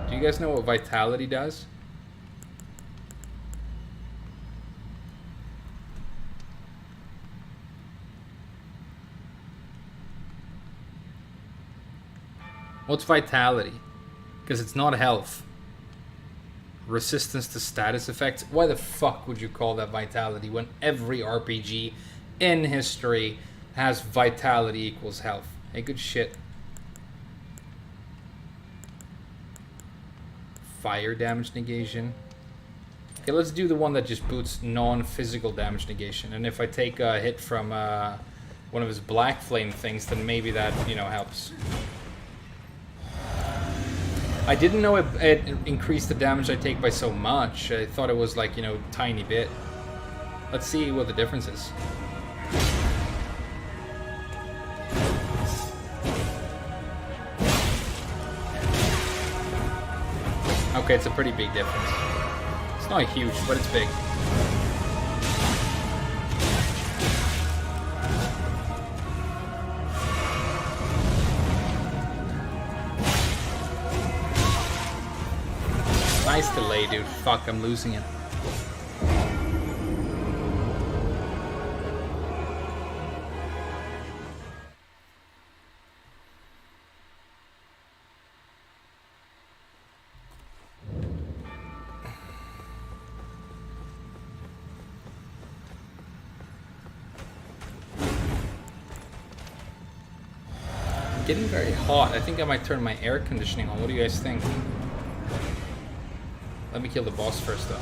Do you guys know what vitality does? What's vitality? Because it's not health. Resistance to status effects. Why the fuck would you call that vitality when every RPG in history has vitality equals health? Hey, good shit. Fire damage negation. Okay, let's do the one that just boots non-physical damage negation. And if I take a hit from one of his black flame things, then maybe that, you know, helps. I didn't know it increased the damage I take by so much. I thought it was like, you know, tiny bit. Let's see what the difference is. Okay, it's a pretty big difference. It's not huge, but it's big. Nice delay, dude. Fuck, I'm losing it. Getting very hot. I think I might turn my air conditioning on. What do you guys think? Let me kill the boss first, though.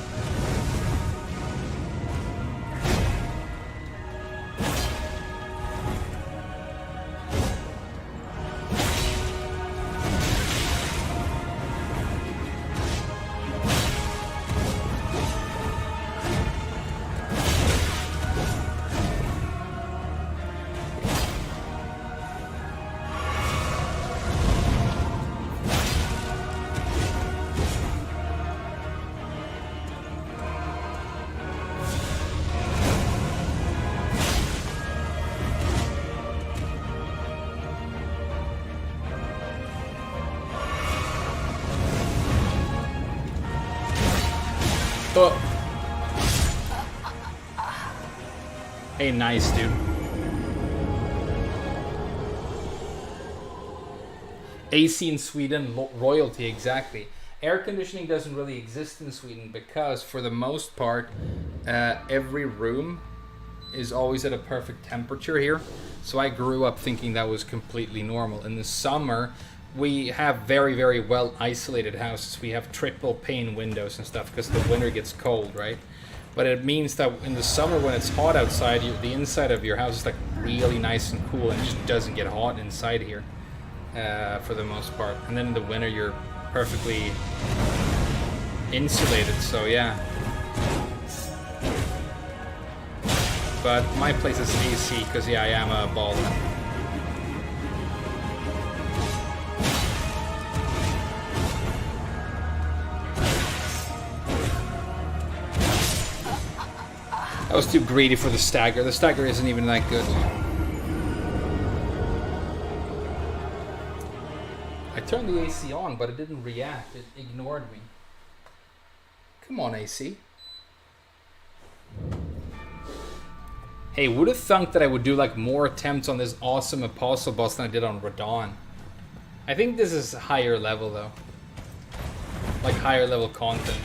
Oh. Hey, nice, dude. AC in Sweden, royalty, exactly. Air conditioning doesn't really exist in Sweden because, for the most part, every room is always at a perfect temperature here. So I grew up thinking that was completely normal. In the summer, we have very, very well isolated houses. We have triple pane windows and stuff because the winter gets cold, right? But it means that in the summer when it's hot outside, the inside of your house is like really nice and cool, and it just doesn't get hot inside here for the most part. And then in the winter, you're perfectly insulated, so yeah. But my place is AC because, yeah, I am a bald. I was too greedy for the stagger. The stagger isn't even that good. I turned the AC on, but it didn't react. It ignored me. Come on, AC. Hey, would have thunk that I would do like more attempts on this awesome apostle boss than I did on Radahn. I think this is higher level though. Like higher level content.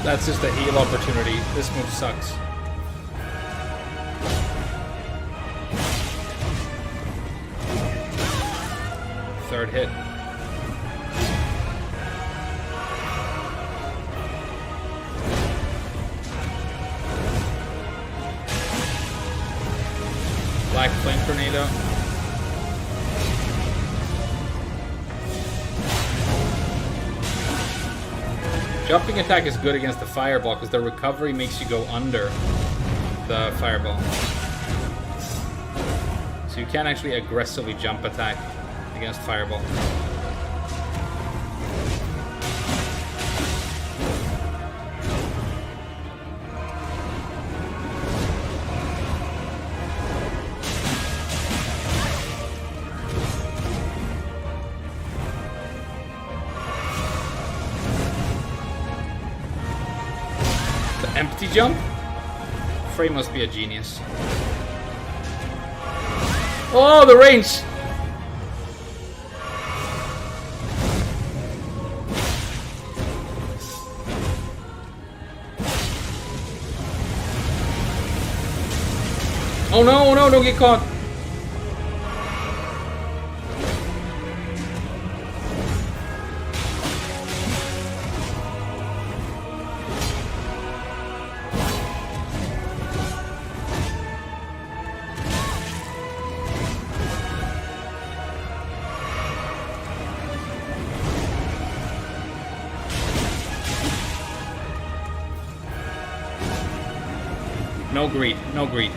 That's just a heal opportunity. This move sucks. Third hit. Black Flame Tornado. Jumping attack is good against the fireball because the recovery makes you go under the fireball. So you can't actually aggressively jump attack against fireball. Empty jump? Frey must be a genius. Oh, the range! Oh no, oh no, don't get caught! No greed, no greed.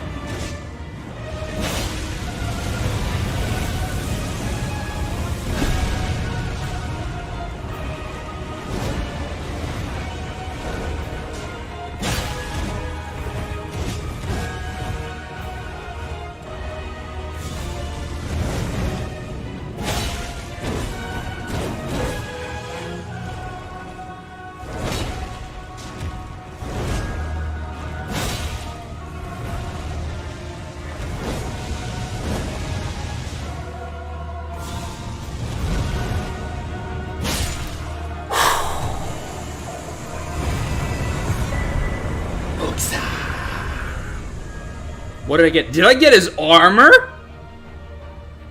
What did I get? Did I get his armor?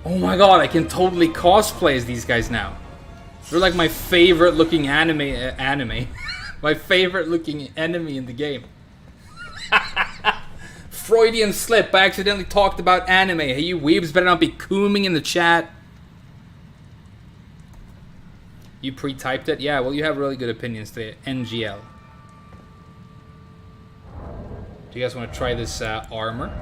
Oh my god, I can totally cosplay as these guys now. They're like my favorite looking anime. My favorite looking enemy in the game. Freudian slip. I accidentally talked about anime. Hey, you weebs better not be cooming in the chat. You pre-typed it? Yeah, well, you have really good opinions today. NGL. Do you guys want to try this armor?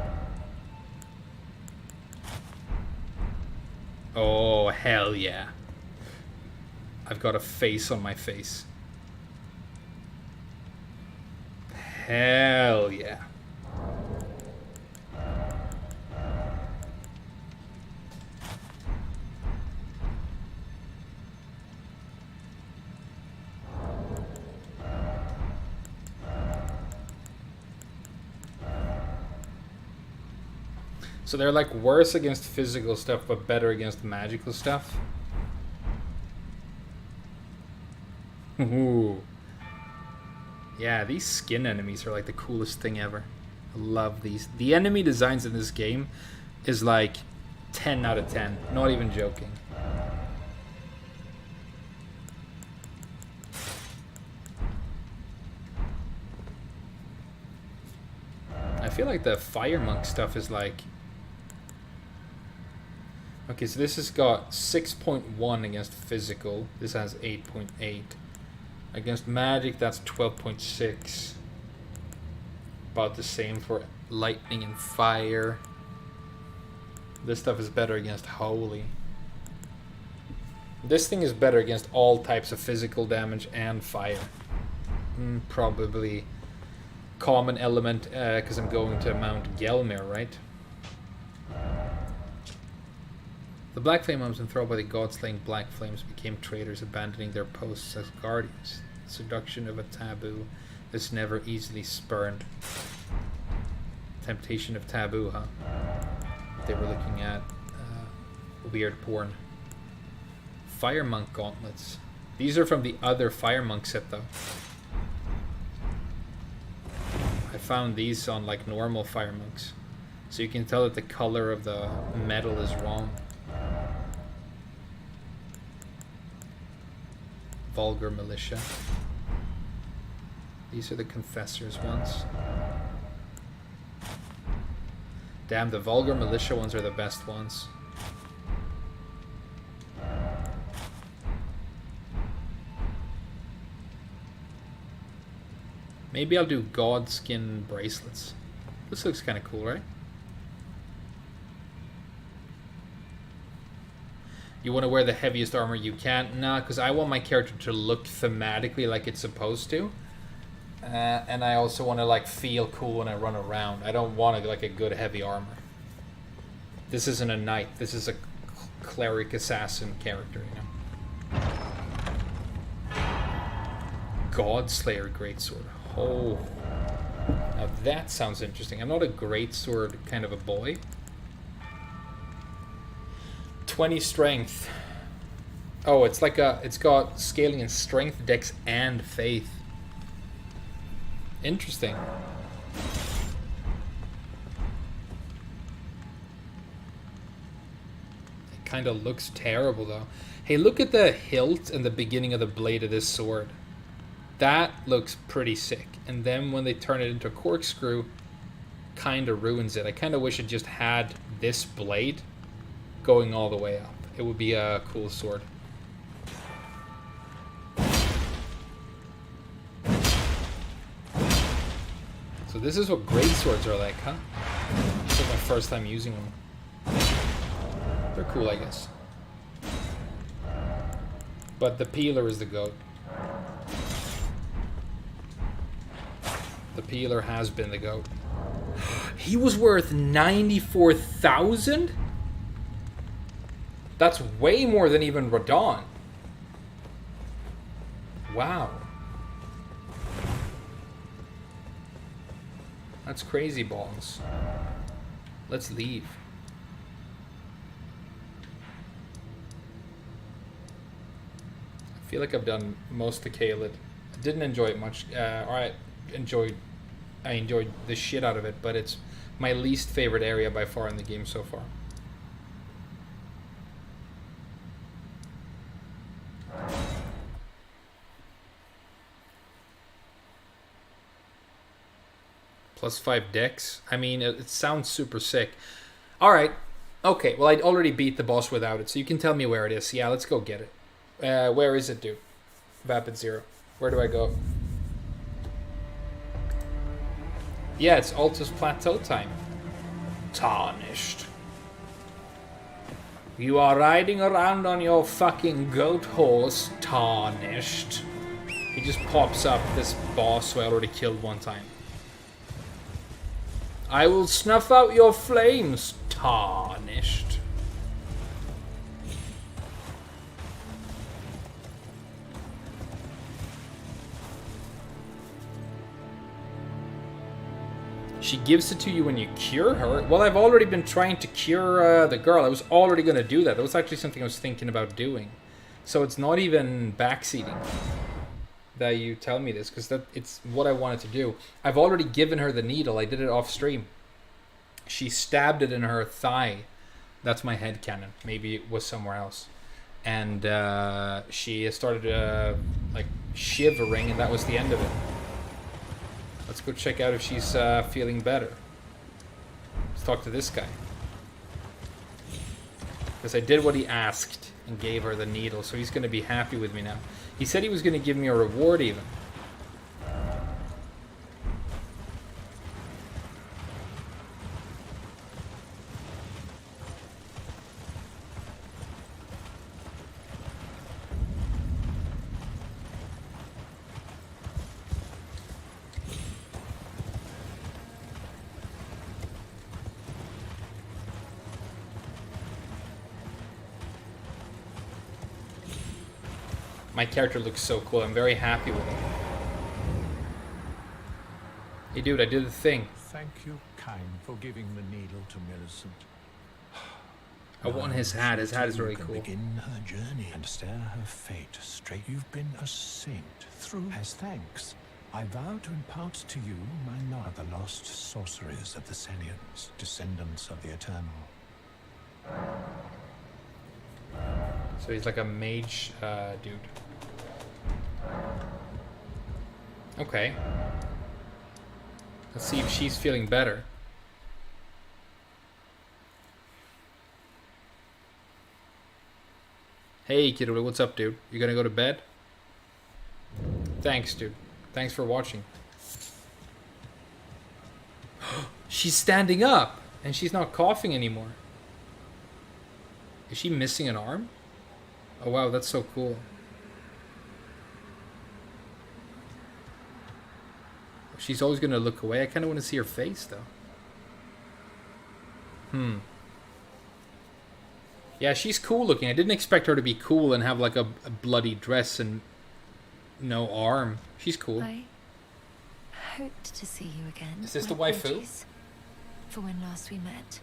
Oh, hell yeah. I've got a face on my face. Hell yeah. So they're like worse against physical stuff, but better against magical stuff. Ooh. Yeah, these skin enemies are like the coolest thing ever. I love these. The enemy designs in this game is like 10 out of 10. Not even joking. I feel like the fire monk stuff is like... Okay, so this has got 6.1 against physical. This has 8.8. Against magic, that's 12.6. About the same for lightning and fire. This stuff is better against holy. This thing is better against all types of physical damage and fire. Probably common element, because I'm going to Mount Gelmir, right? The Black Flame Homes, enthralled by the god-slaying Black Flames, became traitors, abandoning their posts as guardians. The seduction of a taboo is never easily spurned. Temptation of taboo, huh? They were looking at weird porn. Fire Monk gauntlets. These are from the other Fire Monk set, though. I found these on like normal Fire Monks, so you can tell that the color of the metal is wrong. Vulgar Militia. These are the Confessor's ones. Damn, the Vulgar Militia ones are the best ones. Maybe I'll do Godskin bracelets. This looks kind of cool, right? You want to wear the heaviest armor you can? Nah, because I want my character to look thematically like it's supposed to. And I also want to like feel cool when I run around. I don't want like a good heavy armor. This isn't a knight. This is a cleric assassin character, you know. Godslayer greatsword. Oh. Now that sounds interesting. I'm not a greatsword kind of a boy. 20 strength. Oh, it's like it's got scaling in strength, dex, and faith. Interesting. It kind of looks terrible though. Hey, look at the hilt and the beginning of the blade of this sword. That looks pretty sick. And then when they turn it into a corkscrew, kind of ruins it. I kind of wish it just had this blade going all the way up. It would be a cool sword. So this is what great swords are like, huh? This is my first time using them. They're cool, I guess. But the peeler is the goat. The peeler has been the goat. He was worth 94,000? That's way more than even Radahn. Wow. That's crazy balls. Let's leave. I feel like I've done most of Caelid. I didn't enjoy it much. Or I enjoyed I enjoyed the shit out of it, but it's my least favorite area by far in the game so far. +5 dex. I mean, it sounds super sick. Alright. Okay, well, I'd already beat the boss without it, so you can tell me where it is. Yeah, let's go get it. Where is it, dude? Vapid Zero. Where do I go? Yeah, it's Altus Plateau time. Tarnished. You are riding around on your fucking goat horse, Tarnished. He just pops up, this boss who I already killed one time. I will snuff out your flames, Tarnished. She gives it to you when you cure her? Well, I've already been trying to cure the girl. I was already going to do that. That was actually something I was thinking about doing. So it's not even backseating that you tell me this, because it's what I wanted to do. I've already given her the needle. I did it off stream. She stabbed it in her thigh. That's my headcanon. Maybe it was somewhere else. And she started like shivering, and that was the end of it. Let's go check out if she's feeling better. Let's talk to this guy. Because I did what he asked and gave her the needle, so he's going to be happy with me now. He said he was going to give me a reward even. My character looks so cool. I'm very happy with it. Hey, dude, I did the thing. Thank you, kind, for giving the needle to Millicent. I want his hat. His hat is really can cool. Begin her journey and stare her fate straight. You've been a saint through. As thanks, I vow to impart to you my knowledge of the lost sorceries of the Selians, descendants of the Eternal. So he's like a mage dude. Okay. Let's see if she's feeling better. Hey, kiddo, what's up, dude? You gonna go to bed? Thanks, dude. Thanks for watching. She's standing up, and she's not coughing anymore. Is she missing an arm? Oh, wow, that's so cool. She's always going to look away. I kind of want to see her face, though. Yeah, she's cool looking. I didn't expect her to be cool and have, like, a bloody dress and no arm. She's cool. I hoped to see you again. Is this My the waifu? apologies for when last we met.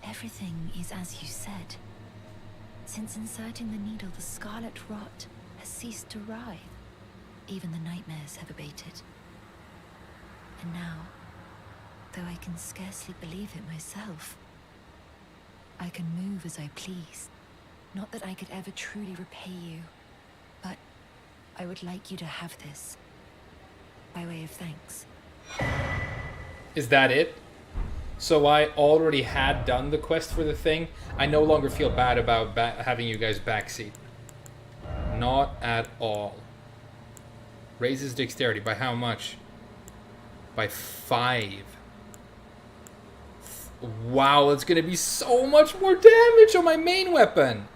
Everything is as you said. Since inserting the needle, the scarlet rot has ceased to writhe. Even the nightmares have abated. And now, though I can scarcely believe it myself, I can move as I please. Not that I could ever truly repay you, but I would like you to have this, by way of thanks. Is that it? So I already had done the quest for the thing. I no longer feel bad about having you guys backseat. Not at all. Raises dexterity. By how much? By 5. Wow, it's going to be so much more damage on my main weapon.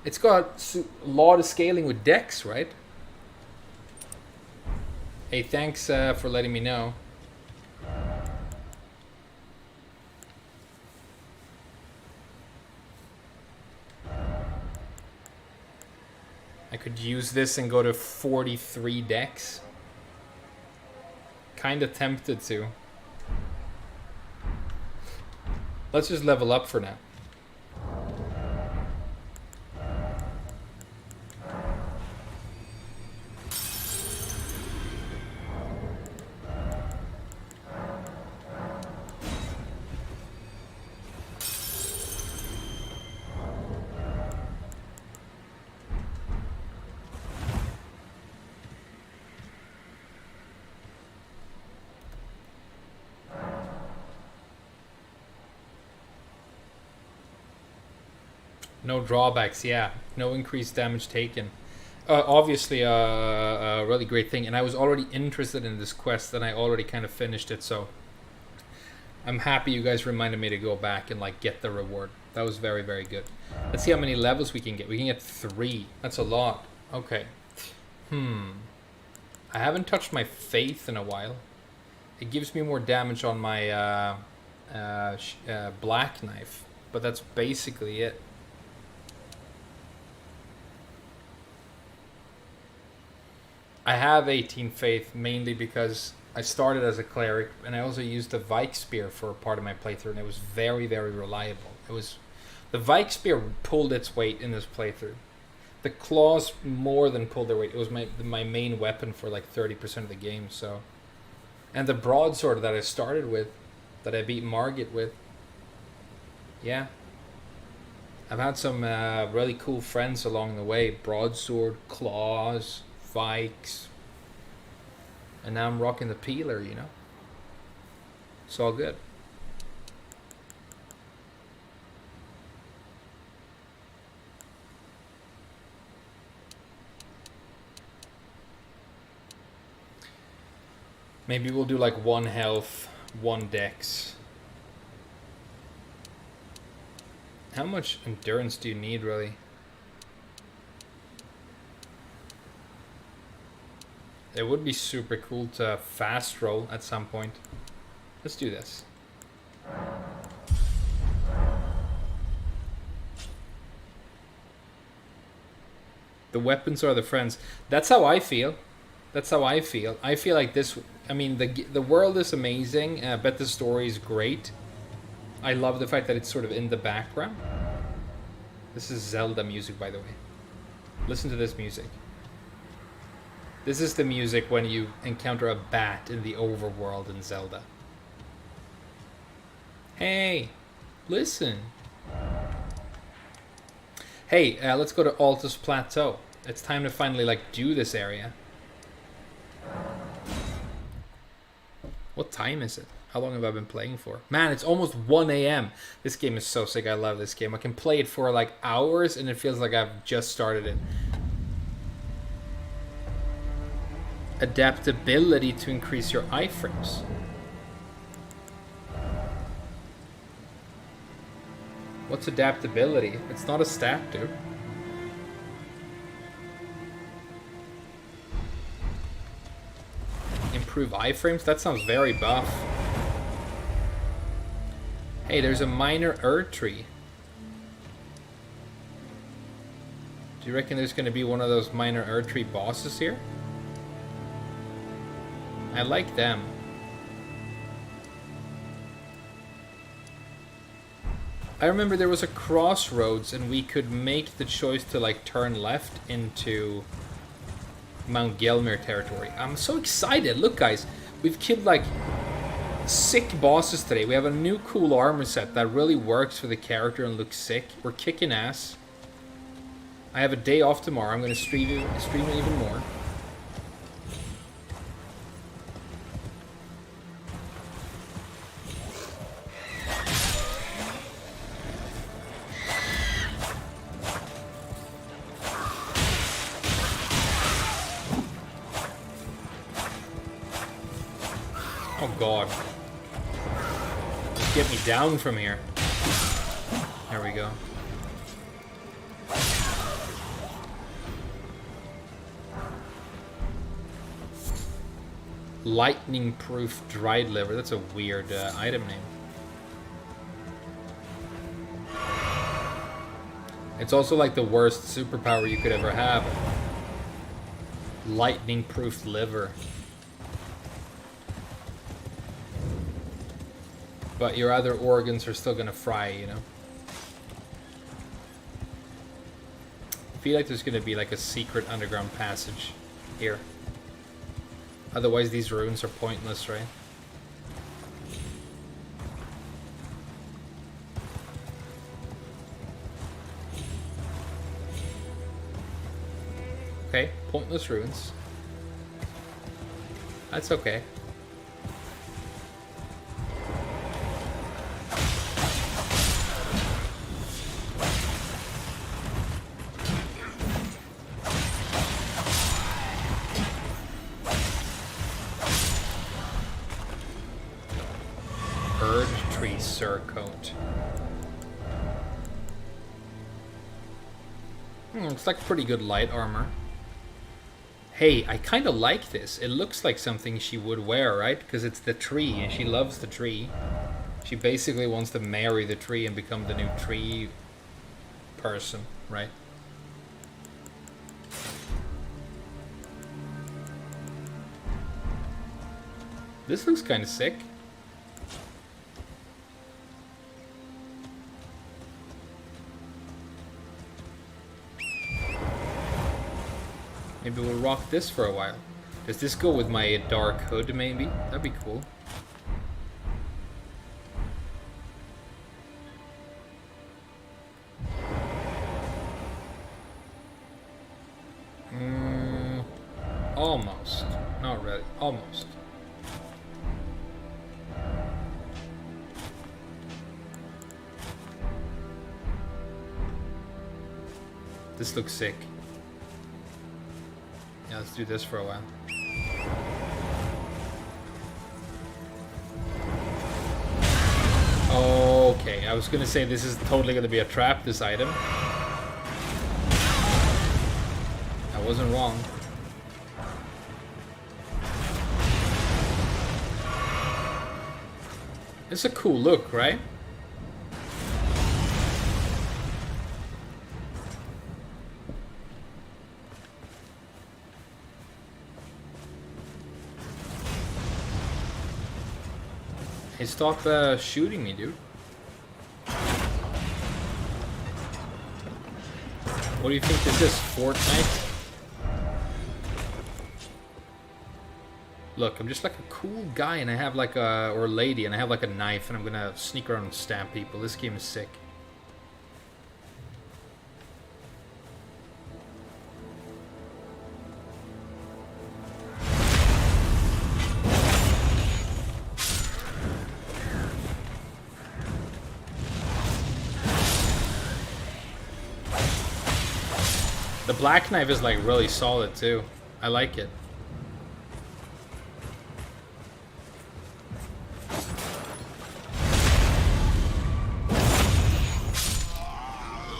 It's got a lot of scaling with dex, right? Hey, thanks for letting me know. I could use this and go to 43 dex. Kinda tempted to. Let's just level up for now. No drawbacks, yeah. No increased damage taken. Obviously, a really great thing. And I was already interested in this quest, and I already kind of finished it. So I'm happy you guys reminded me to go back and like get the reward. That was very, very good. Let's see how many levels we can get. We can get 3. That's a lot. Okay. I haven't touched my faith in a while. It gives me more damage on my black knife, but that's basically it. I have 18 faith mainly because I started as a cleric, and I also used the Vike Spear for part of my playthrough, and it was very, very reliable. The Vike Spear pulled its weight in this playthrough. The claws more than pulled their weight. It was my main weapon for like 30% of the game. So, and the broadsword that I started with, that I beat Margit with. Yeah, I've had some really cool friends along the way. Broadsword, claws, Vikes, and now I'm rocking the peeler. You know, it's all good. Maybe we'll do like 1 health, 1 dex. How much endurance do you need, really? It would be super cool to fast roll at some point. Let's do this. The weapons are the friends. That's how I feel. That's how I feel. I feel like this... I mean, the world is amazing. I bet the story is great. I love the fact that it's sort of in the background. This is Zelda music, by the way. Listen to this music. This is the music when you encounter a bat in the overworld in Zelda. Hey, listen. Hey, let's go to Altus Plateau. It's time to finally like do this area. What time is it? How long have I been playing for? Man, it's almost 1 a.m. This game is so sick. I love this game. I can play it for like hours and it feels like I've just started it. Adaptability to increase your iframes. What's adaptability? It's not a stat, dude. Improve iframes? That sounds very buff. Hey, there's a minor tree. Do you reckon there's going to be one of those minor tree bosses here? I like them. I remember there was a crossroads and we could make the choice to like turn left into Mount Gelmir territory. I'm so excited. Look guys, we've killed like sick bosses today. We have a new cool armor set that really works for the character and looks sick. We're kicking ass. I have a day off tomorrow. I'm going to stream it even more. Oh god. Just get me down from here. There we go. Lightning proof dried liver. That's a weird item name. It's also like the worst superpower you could ever have. Lightning proof liver. But your other organs are still gonna fry, you know? I feel like there's gonna be like a secret underground passage here. Otherwise these runes are pointless, right? Okay, pointless runes. That's okay. Erd Tree Surcoat. It's like pretty good light armor. Hey, I kind of like this. It looks like something she would wear, right? Because it's the tree, and she loves the tree. She basically wants to marry the tree and become the new tree person, right? This looks kind of sick. Maybe we'll rock this for a while. Does this go with my dark hood, maybe? That'd be cool. Almost. Not really. Almost. This looks sick. Yeah, let's do this for a while. Okay, I was gonna say this is totally gonna be a trap, this item. I wasn't wrong. It's a cool look, right? Hey, stop shooting me, dude. What do you think this is, Fortnite? Look, I'm just like a cool guy and I have like a, or lady, and I have like a knife and I'm gonna sneak around and stab people. This game is sick. The black knife is like really solid too. I like it.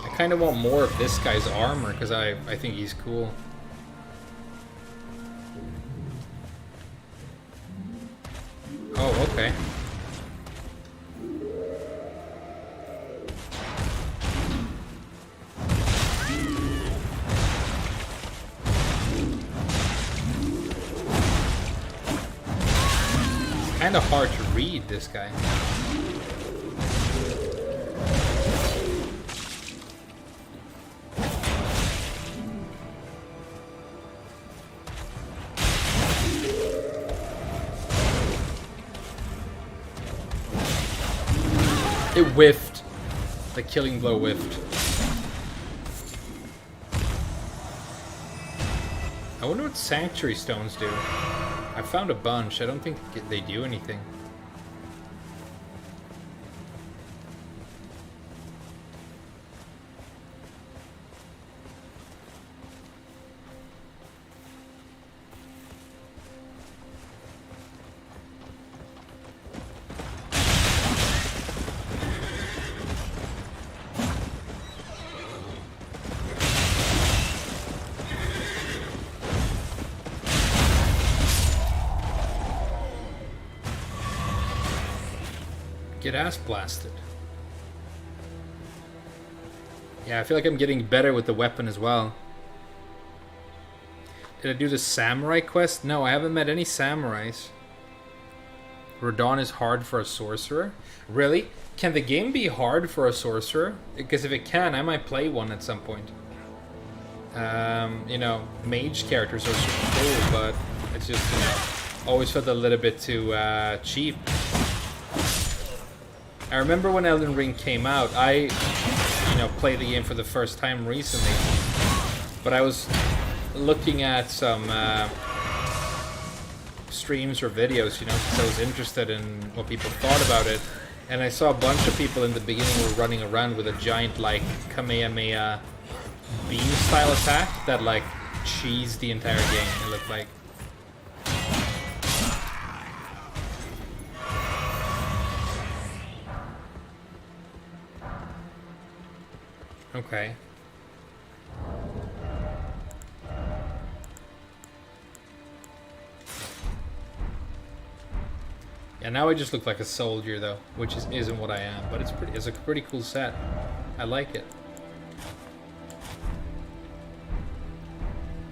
I kind of want more of this guy's armor because I think he's cool. Oh, okay. Kind of hard to read, this guy. It whiffed. The killing blow whiffed. I wonder what sanctuary stones do. I found a bunch. I don't think they do anything. Get ass blasted. Yeah, I feel like I'm getting better with the weapon as well. Did I do the samurai quest? No, I haven't met any samurais. Radahn is hard for a sorcerer? Really? Can the game be hard for a sorcerer? Because if it can, I might play one at some point. You know, mage characters are super cool, but it's just, you know, always felt a little bit too cheap. I remember when Elden Ring came out, I, you know, played the game for the first time recently, but I was looking at some streams or videos, you know, because I was interested in what people thought about it, and I saw a bunch of people in the beginning were running around with a giant, like, Kamehameha beam-style attack that, like, cheesed the entire game, it looked like. Okay. Yeah, now I just look like a soldier though, which isn't what I am, but it's a pretty cool set. I like it.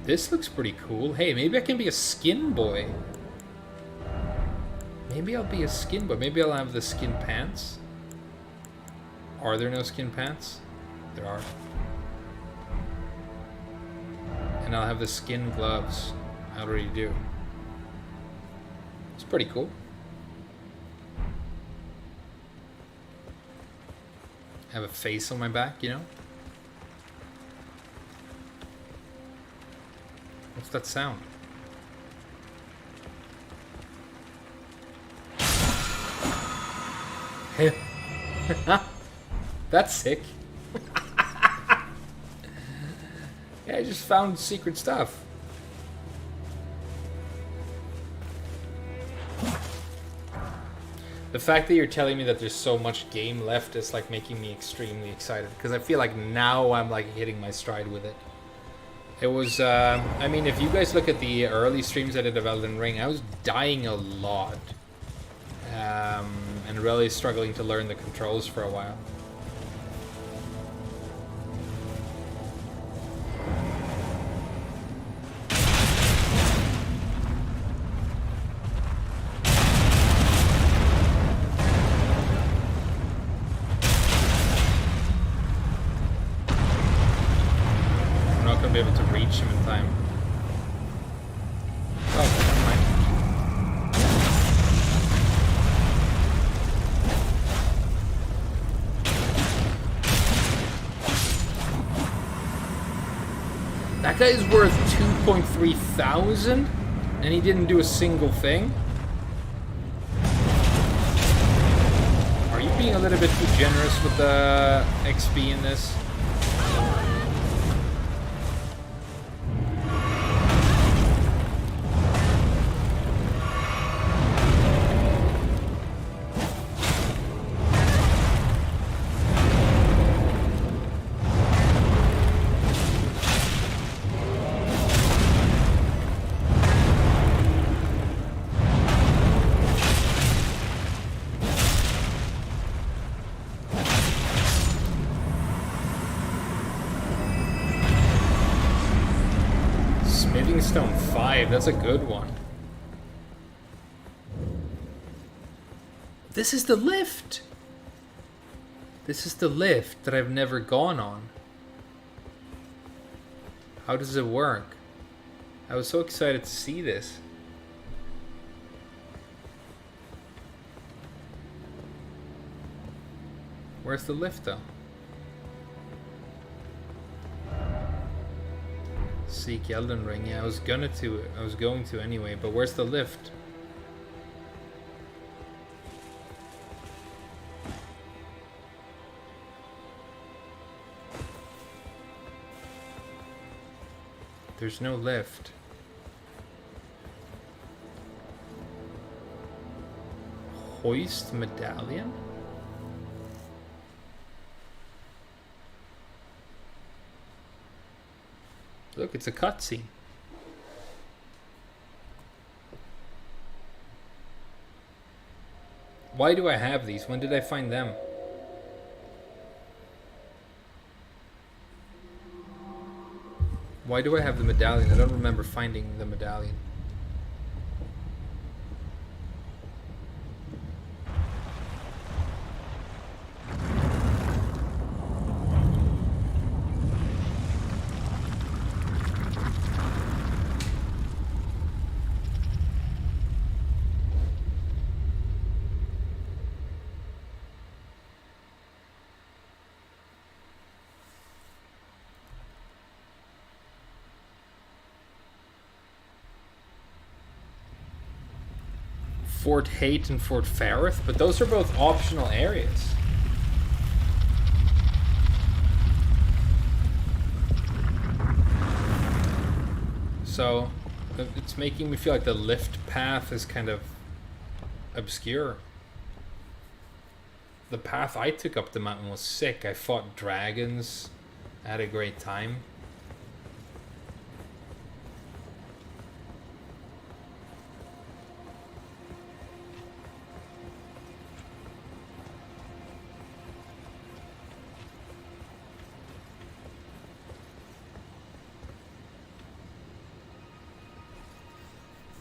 This looks pretty cool. Hey, maybe I can be a skin boy. Maybe I'll be a skin boy. Maybe I'll have the skin pants. Are there no skin pants? There are. And I'll have the skin gloves. I already do. It's pretty cool. Have a face on my back, you know? What's that sound? Hey. That's sick. Yeah, I just found secret stuff. The fact that you're telling me that there's so much game left is like making me extremely excited, because I feel like now I'm like hitting my stride with it. It was, I mean, if you guys look at the early streams I did of Elden Ring, I was dying a lot. And really struggling to learn the controls for a while. I'm not going to be able to reach him in time. Oh, never mind. That guy is worth 2.3 thousand, and he didn't do a single thing. Are you being a little bit too generous with the XP in this? Stone 5, that's a good one. This is the lift! This is the lift that I've never gone on. How does it work? I was so excited to see this. Where's the lift though? Seek Elden Ring. Yeah, I was going to anyway, but where's the lift? There's no lift. Hoist medallion? Look, it's a cutscene. Why do I have these? When did I find them? Why do I have the medallion? I don't remember finding the medallion. Fort Hate and Fort Farith, but those are both optional areas. So it's making me feel like the lift path is kind of obscure. The path I took up the mountain was sick. I fought dragons. I had a great time.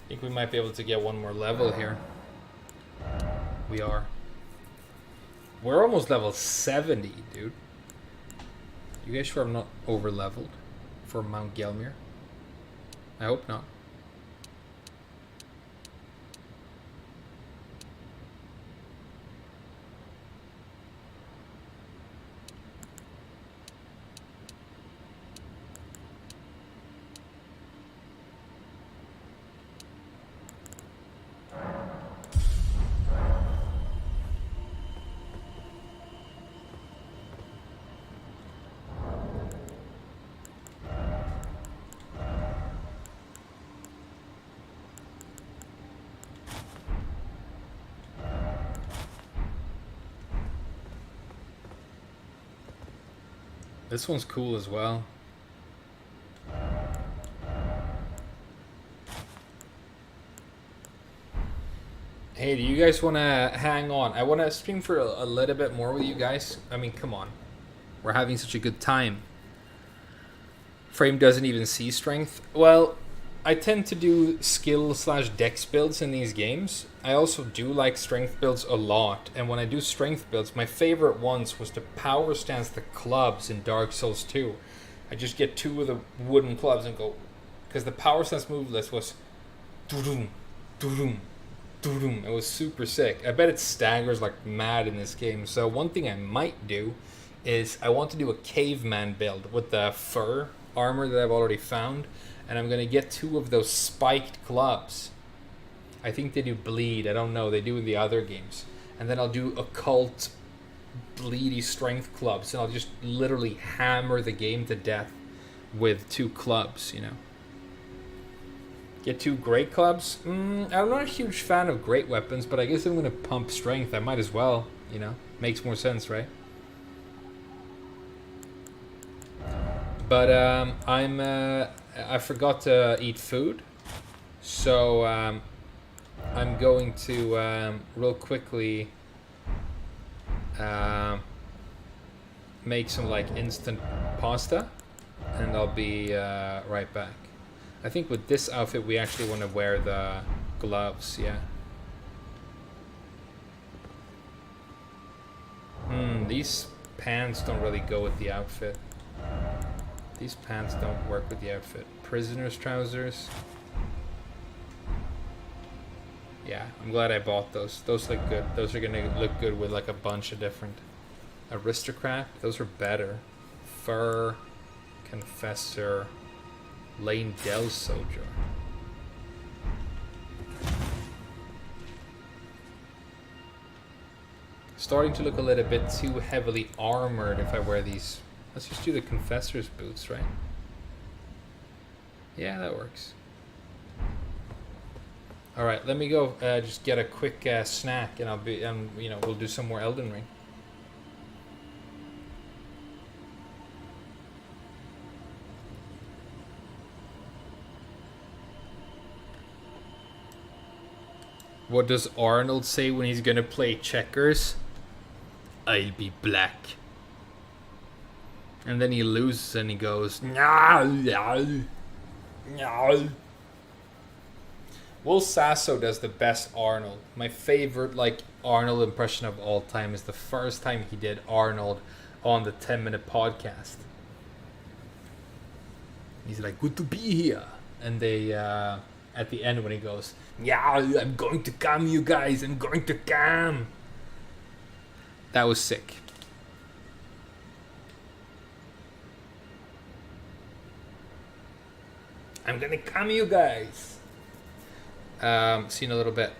I think we might be able to get one more level here. We are. We're almost level 70, dude. You guys sure I'm not over leveled for Mount Gelmir? I hope not. This one's cool as well. Hey, do you guys want to hang on? I want to stream for a little bit more with you guys. I mean, come on. We're having such a good time. Frame doesn't even see strength. Well, I tend to do skill / dex builds in these games. I also do like strength builds a lot. And when I do strength builds, my favorite ones was to power stance the clubs in Dark Souls 2. I just get 2 of the wooden clubs and go... Because the power stance move list was... Doo-doom, doo-doom, doo-doom. It was super sick. I bet it staggers like mad in this game. So one thing I might do is I want to do a caveman build with the fur armor that I've already found. And I'm going to get 2 of those spiked clubs. I think they do bleed. I don't know. They do in the other games. And then I'll do occult bleedy strength clubs. And I'll just literally hammer the game to death with 2 clubs, you know. Get 2 great clubs. I'm not a huge fan of great weapons, but I guess I'm going to pump strength. I might as well, you know. Makes more sense, right? But I forgot to eat food, so I'm going to real quickly make some like instant pasta, and I'll be right back. I think with this outfit we actually want to wear the gloves, yeah. These pants don't really go with the outfit. These pants don't work with the outfit. Prisoner's trousers. Yeah, I'm glad I bought those. Those look good. Those are gonna look good with like a bunch of different... Aristocrat, those are better. Fur, Confessor, Lane Del Soldier. Starting to look a little bit too heavily armored if I wear these. Let's just do the Confessor's boots, right? Yeah, that works. All right, let me go just get a quick snack, and I'll be, you know, we'll do some more Elden Ring. What does Arnold say when he's gonna play checkers? I'll be black. And then he loses and he goes, no, no, no. Will Sasso does the best Arnold. My favorite like Arnold impression of all time is the first time he did Arnold on the 10-minute podcast. He's like, good to be here. And they, at the end when he goes, yeah, I'm going to come, you guys. I'm going to come. That was sick. I'm gonna come, you guys. See you in a little bit.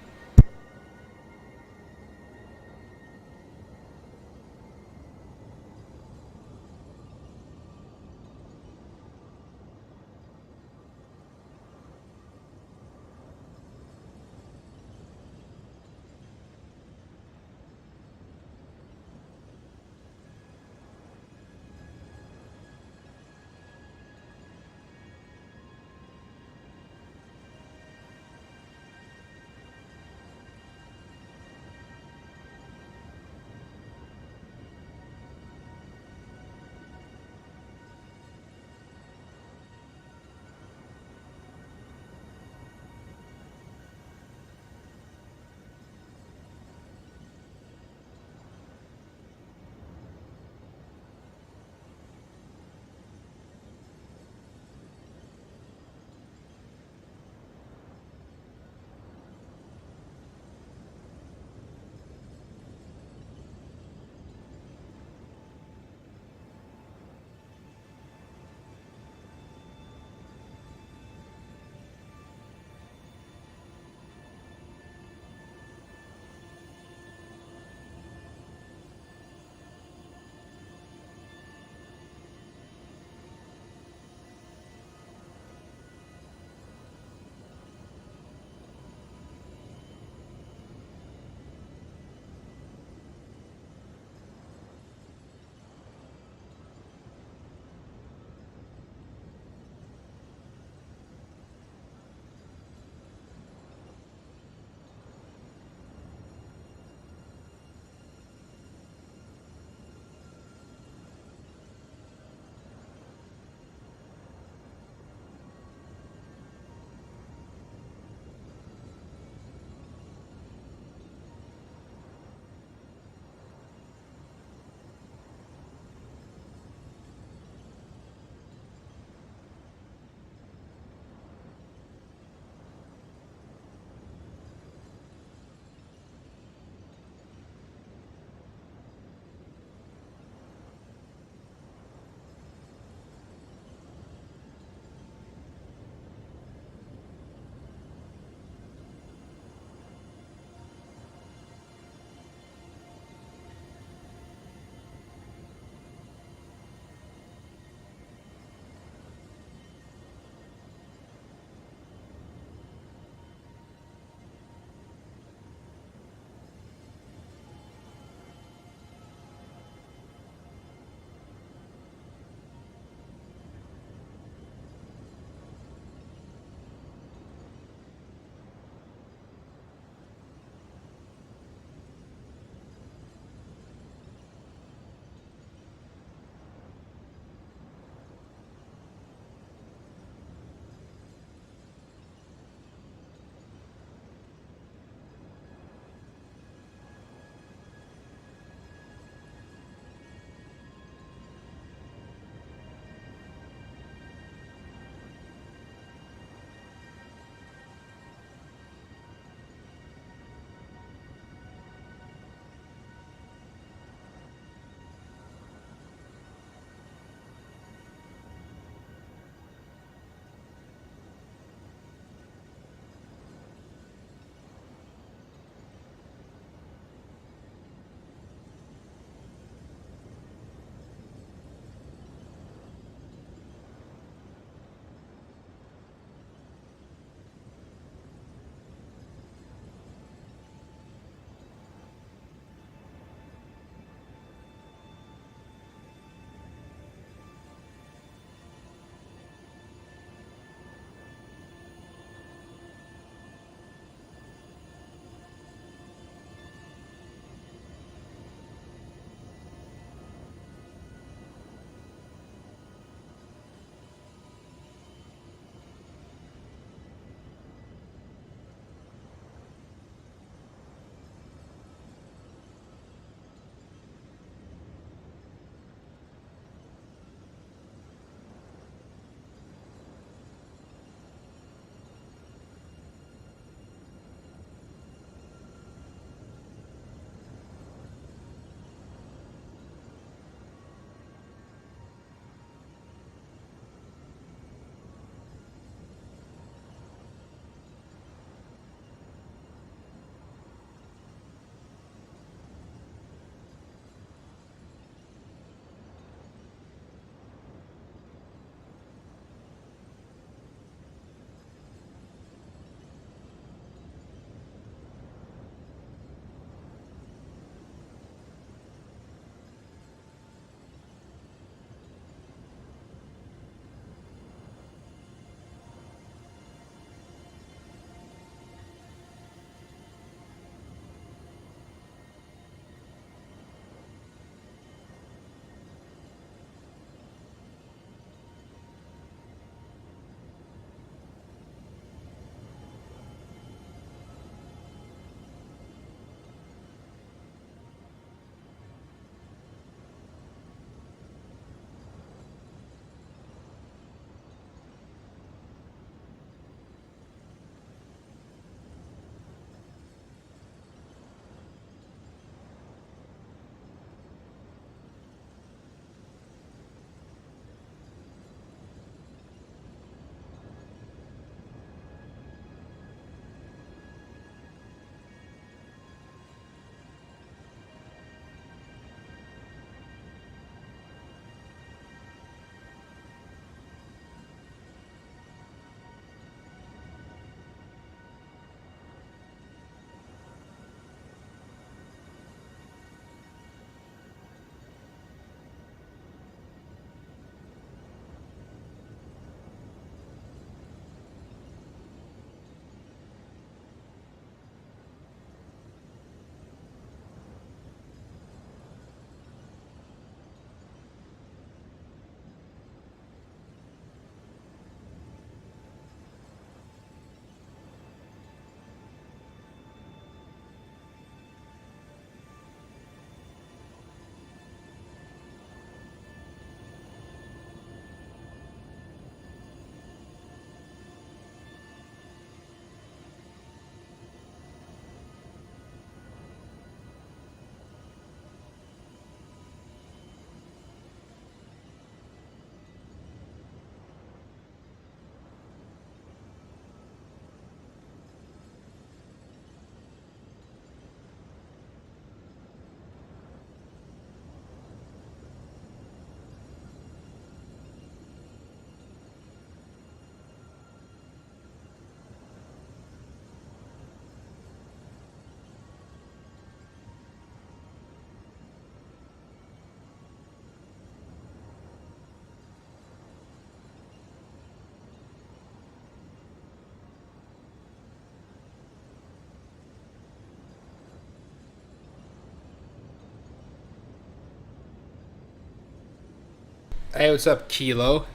Hey, what's up, Kilo?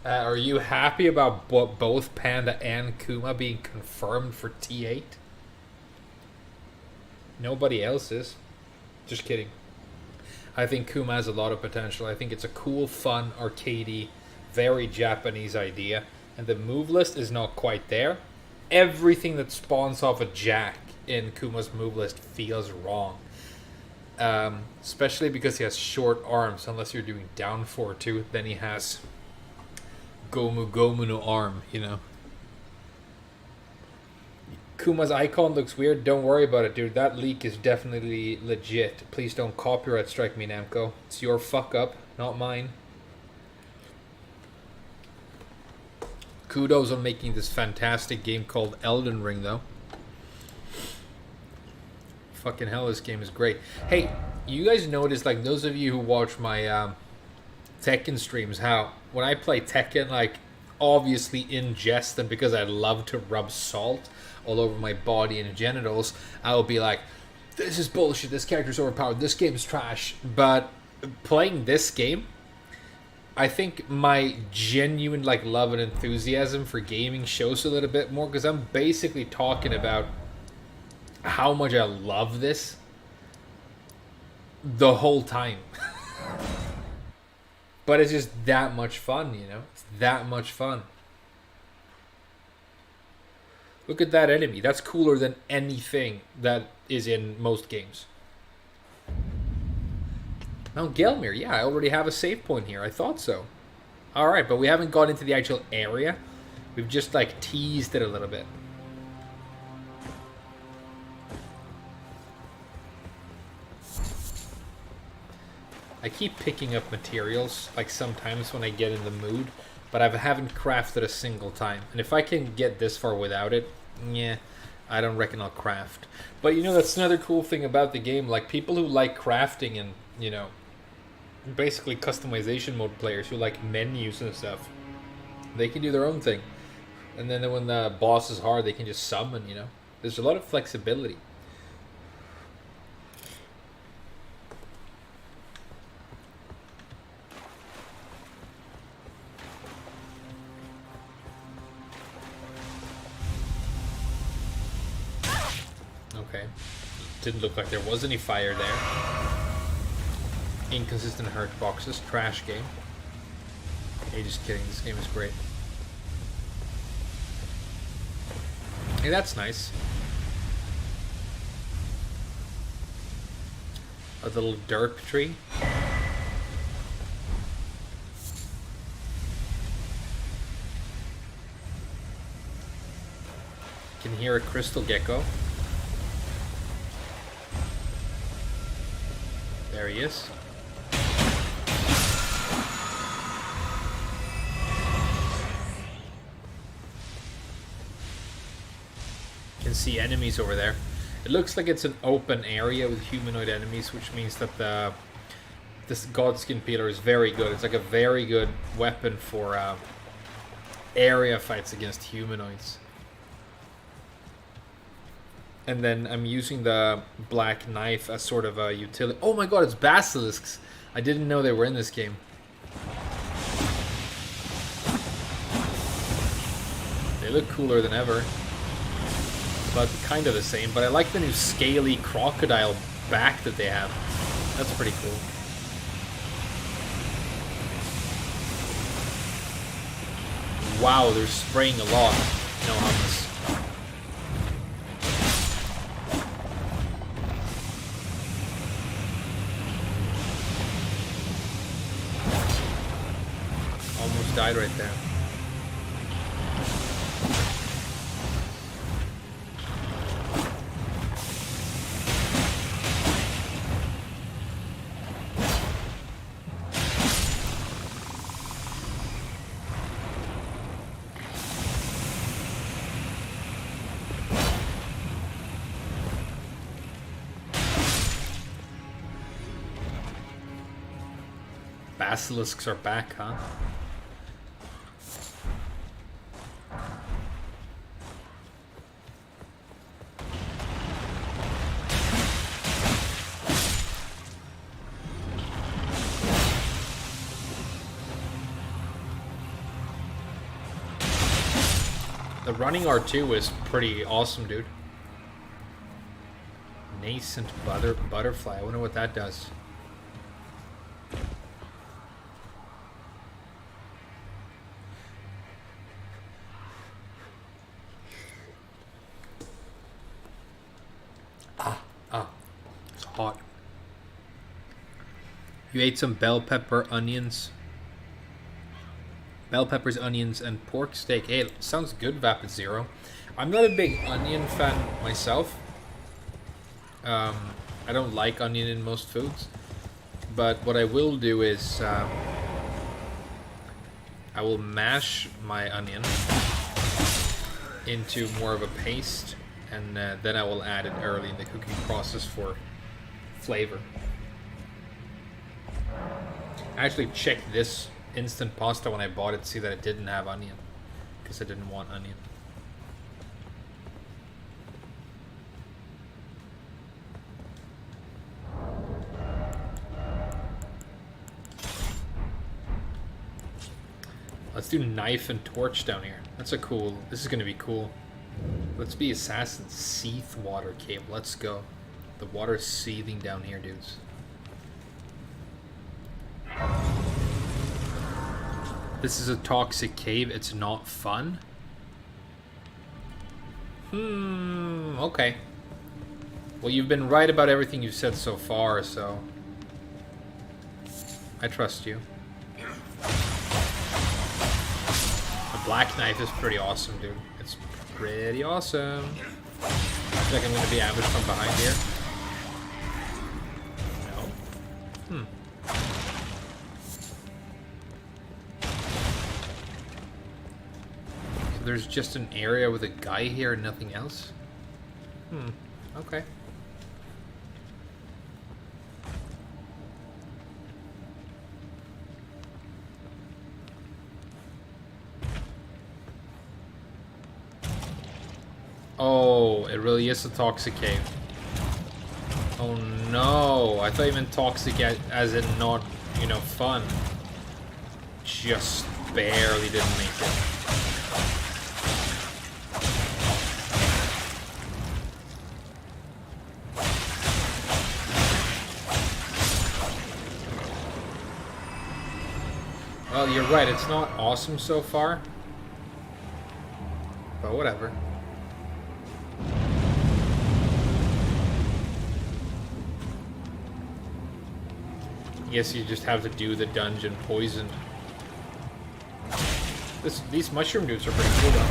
Are you happy about both Panda and Kuma being confirmed for T8? Nobody else is. Just kidding. I think Kuma has a lot of potential. I think it's a cool, fun, arcadey, very Japanese idea. And the move list is not quite there. Everything that spawns off a Jack in Kuma's move list feels wrong. Especially because he has short arms. Unless you're doing down 4-2, then he has Gomu Gomu no arm, you know. Kuma's icon looks weird. Don't worry about it, dude. That leak is definitely legit. Please don't copyright strike me, Namco. It's your fuck up, not mine. Kudos on making this fantastic game called Elden Ring, though. Fucking hell, this game is great. Hey, you guys notice, like, those of you who watch my Tekken streams, how when I play Tekken, like, obviously in jest and because I love to rub salt all over my body and genitals, I will be like, this is bullshit, this character's overpowered, this game is trash. But playing this game, I think my genuine, like, love and enthusiasm for gaming shows a little bit more, because I'm basically talking about how much I love this the whole time. But it's just that much fun, you know? It's that much fun. Look at that enemy. That's cooler than anything that is in most games. Mount Gelmir. Yeah, I already have a save point here. I thought so. Alright, but we haven't gone into the actual area. We've just, like, teased it a little bit. I keep picking up materials, like, sometimes when I get in the mood, but I haven't crafted a single time. And if I can get this far without it, yeah, I don't reckon I'll craft. But, you know, that's another cool thing about the game. Like, people who like crafting and, you know, basically customization mode players who like menus and stuff, they can do their own thing. And then when the boss is hard, they can just summon, you know. There's a lot of flexibility. Okay. Didn't look like there was any fire there. Inconsistent hurt boxes. Trash game. Hey, just kidding. This game is great. Hey, that's nice. A little derp tree. Can hear a crystal gecko. There he is. Can see enemies over there. It looks like it's an open area with humanoid enemies, which means that this Godskin Peeler is very good. It's like a very good weapon for area fights against humanoids. And then I'm using the black knife as sort of a utility. Oh my god, it's basilisks! I didn't know they were in this game. They look cooler than ever. But kind of the same. But I like the new scaly crocodile back that they have. That's pretty cool. Wow, they're spraying a lot. No hummus. Almost died right there. Basilisks are back, huh? The running R2 is pretty awesome, dude. Nascent butterfly. I wonder what that does. It's hot. You ate some bell pepper, onions. Bell peppers, onions, and pork steak. Hey, sounds good, Vapid Zero. I'm not a big onion fan myself. I don't like onion in most foods. But what I will do is I will mash my onion into more of a paste, and then I will add it early in the cooking process for flavor. I actually checked this instant pasta when I bought it to see that it didn't have onion, because I didn't want onion. Let's do knife and torch down here. That's a cool... This is going to be cool. Let's be Assassin's Seath Water Cave. Let's go. The water's seething down here, dudes. This is a toxic cave. It's not fun. Okay. Well, you've been right about everything you've said so far, so... I trust you. The black knife is pretty awesome, dude. It's pretty awesome. I feel like I'm going to be ambushed from behind here. No. So there's just an area with a guy here and nothing else? Okay. Oh, it really is a toxic cave. Oh no, I thought you meant toxic as in not, you know, fun. Just barely didn't make it. Well, you're right, it's not awesome so far. But whatever. Guess you just have to do the dungeon poisoned. These mushroom dudes are pretty cool though.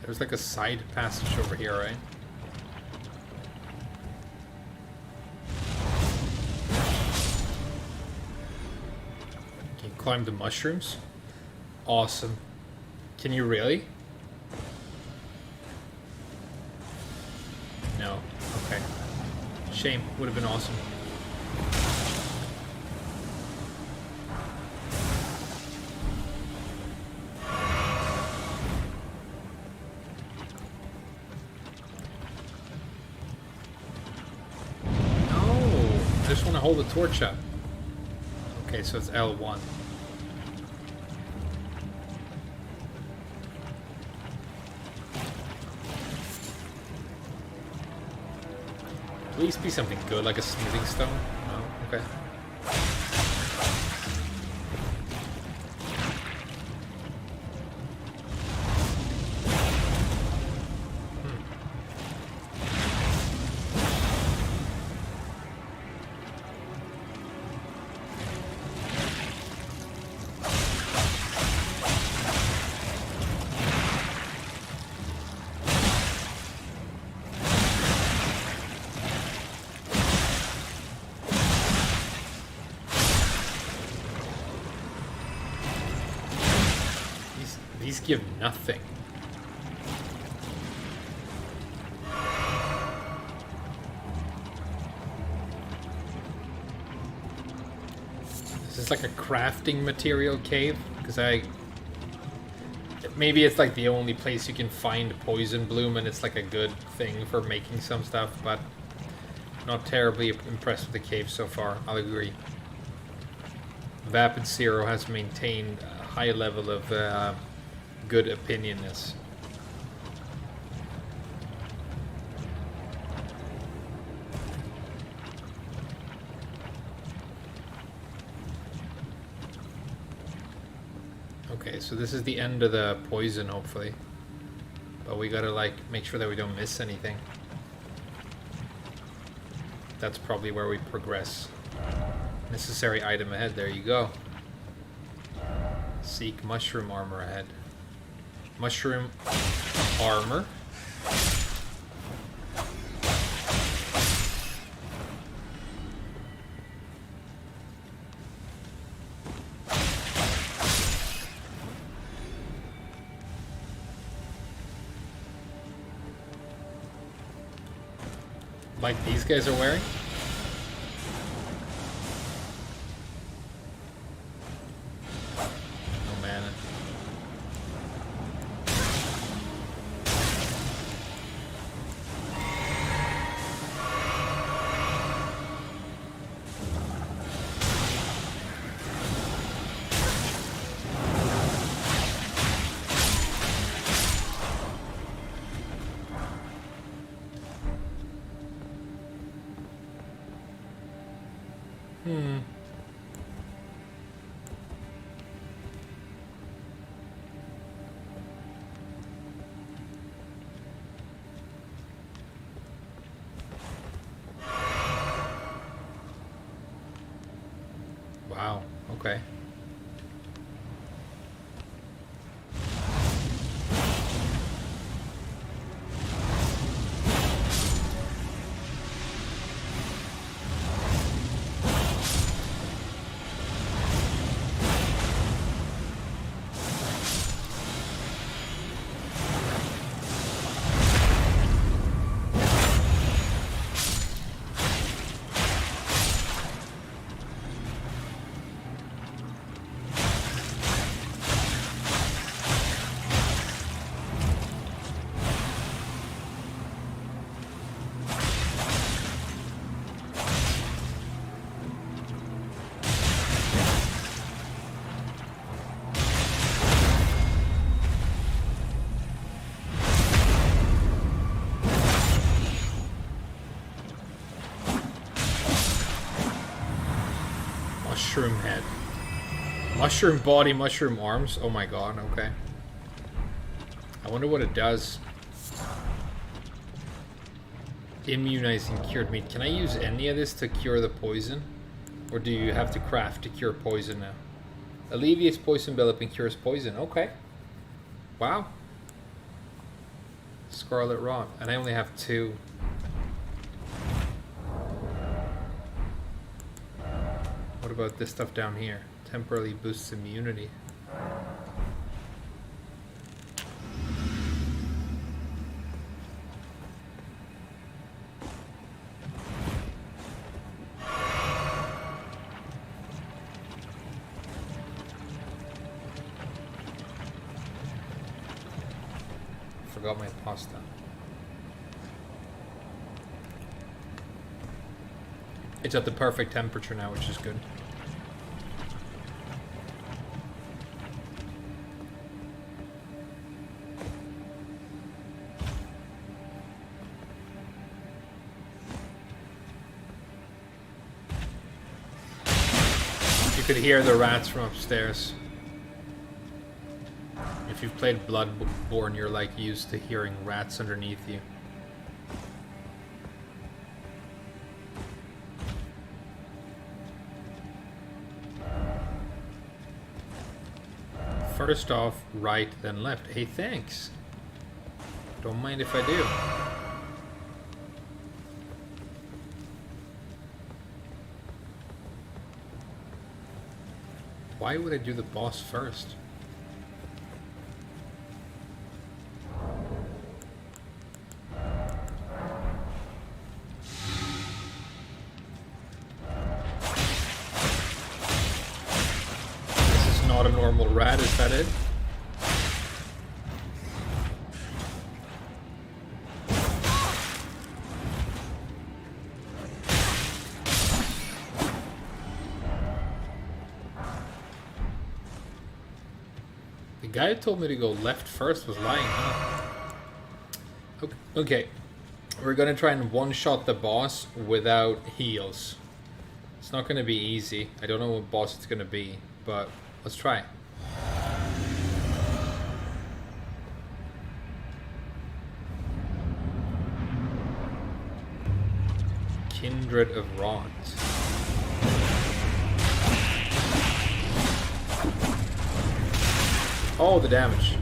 There's like a side passage over here, right? Can you climb the mushrooms? Awesome. Can you really? No. Okay. Shame. Would have been awesome. Hold the torch up. Okay, so it's L1. Please be something good, like a smithing stone. No? Okay. These give nothing. Is this like a crafting material cave? Because maybe it's like the only place you can find poison bloom and it's like a good thing for making some stuff, but not terribly impressed with the cave so far, I'll agree. Vapid Zero has maintained a high level of good opinionness. Okay, so this is the end of the poison, hopefully. But we gotta, like, make sure that we don't miss anything. That's probably where we progress. Necessary item ahead, there you go. Seek mushroom armor ahead. Mushroom armor. Like these guys are wearing? Oh man. Wow, okay. Mushroom head. Mushroom body, mushroom arms. Oh my god, okay. I wonder what it does. Immunizing cured meat. Can I use any of this to cure the poison? Or do you have to craft to cure poison now? Alleviates poison buildup and cures poison. Okay. Wow. Scarlet Rot. And I only have 2. What about this stuff down here? Temporarily boosts immunity. Forgot my pasta. It's at the perfect temperature now, which is good. You could hear the rats from upstairs. If you've played Bloodborne, you're like used to hearing rats underneath you. First off, right, then left. Hey, thanks. Don't mind if I do. Why would I do the boss first? normal rat, is that it? The guy who told me to go left first was lying, huh? Okay. We're gonna try and one-shot the boss without heals. It's not gonna be easy. I don't know what boss it's gonna be, but let's try. Kindred of Rods. Oh, the damage.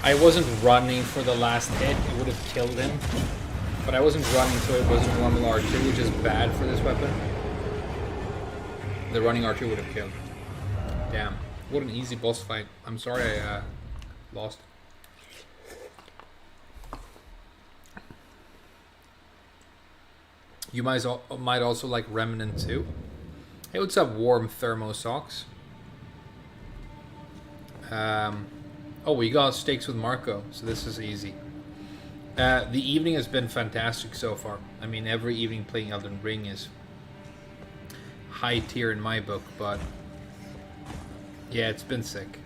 I wasn't running for the last hit, it would have killed him. But I wasn't running, so it wasn't normal R2, which is bad for this weapon. The running R2 would have killed. Damn. What an easy boss fight. I'm sorry I lost. You might also like Remnant too. Hey, what's up, Warm Thermo Socks? Oh, we got steaks with Marco, so this is easy. The evening has been fantastic so far. I mean, every evening playing Elden Ring is high tier in my book, but yeah, it's been sick.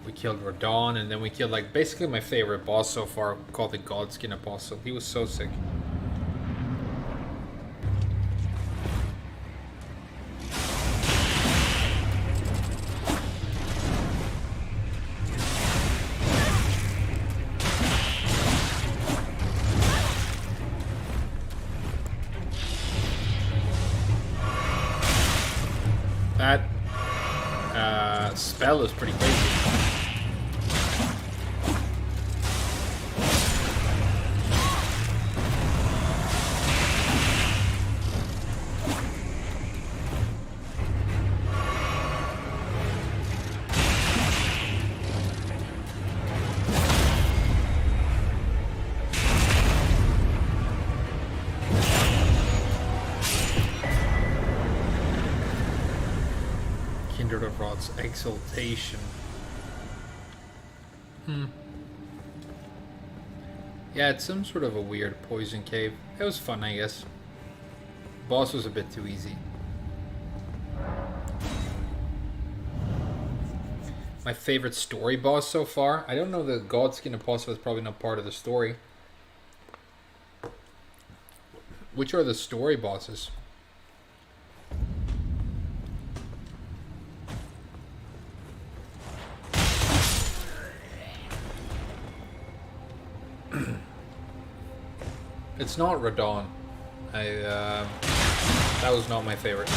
We killed Radahn, and then we killed like basically my favorite boss so far, called the Godskin Apostle. He was so sick. That spell is pretty crazy. Kindred of Rod's Exaltation. Yeah, it's some sort of a weird poison cave. It was fun, I guess. Boss was a bit too easy. My favorite story boss so far? I don't know, the Godskin Apostle is probably not part of the story. Which are the story bosses? It's not Radahn. That was not my favorite.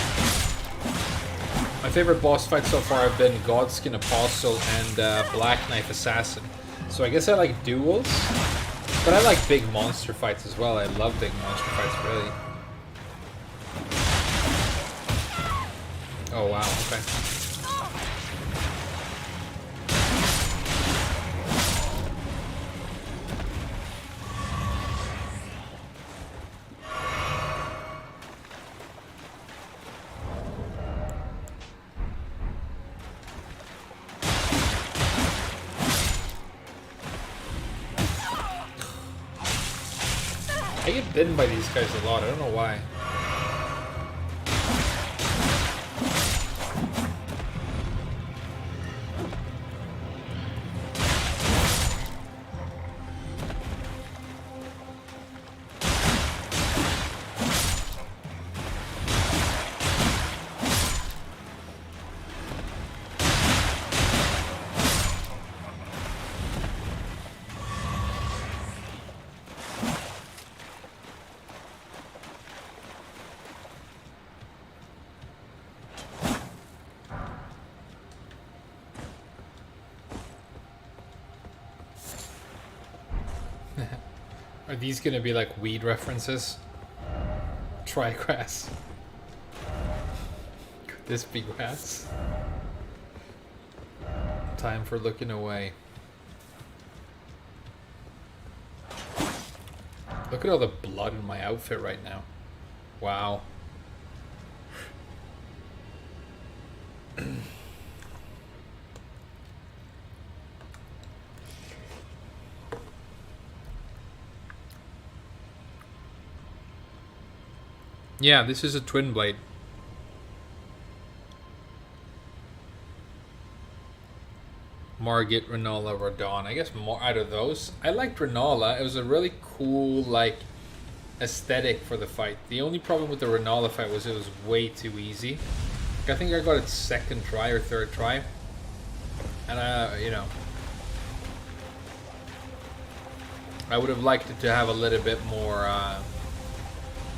My favorite boss fights so far have been Godskin Apostle and Black Knife Assassin. So I guess I like duels, but I like big monster fights as well. I love big monster fights, really. Oh wow, okay. I get bitten by these guys a lot, I don't know why. Are these gonna be like weed references? Try grass. Could this be grass? Time for looking away. Look at all the blood in my outfit right now. Wow. Yeah, this is a twin blade. Margit, Rinola, Radahn. I guess more out of those. I liked Rinola. It was a really cool, like, aesthetic for the fight. The only problem with the Rinola fight was it was way too easy. I think I got it second try or third try. And, you know, I would have liked it to have a little bit more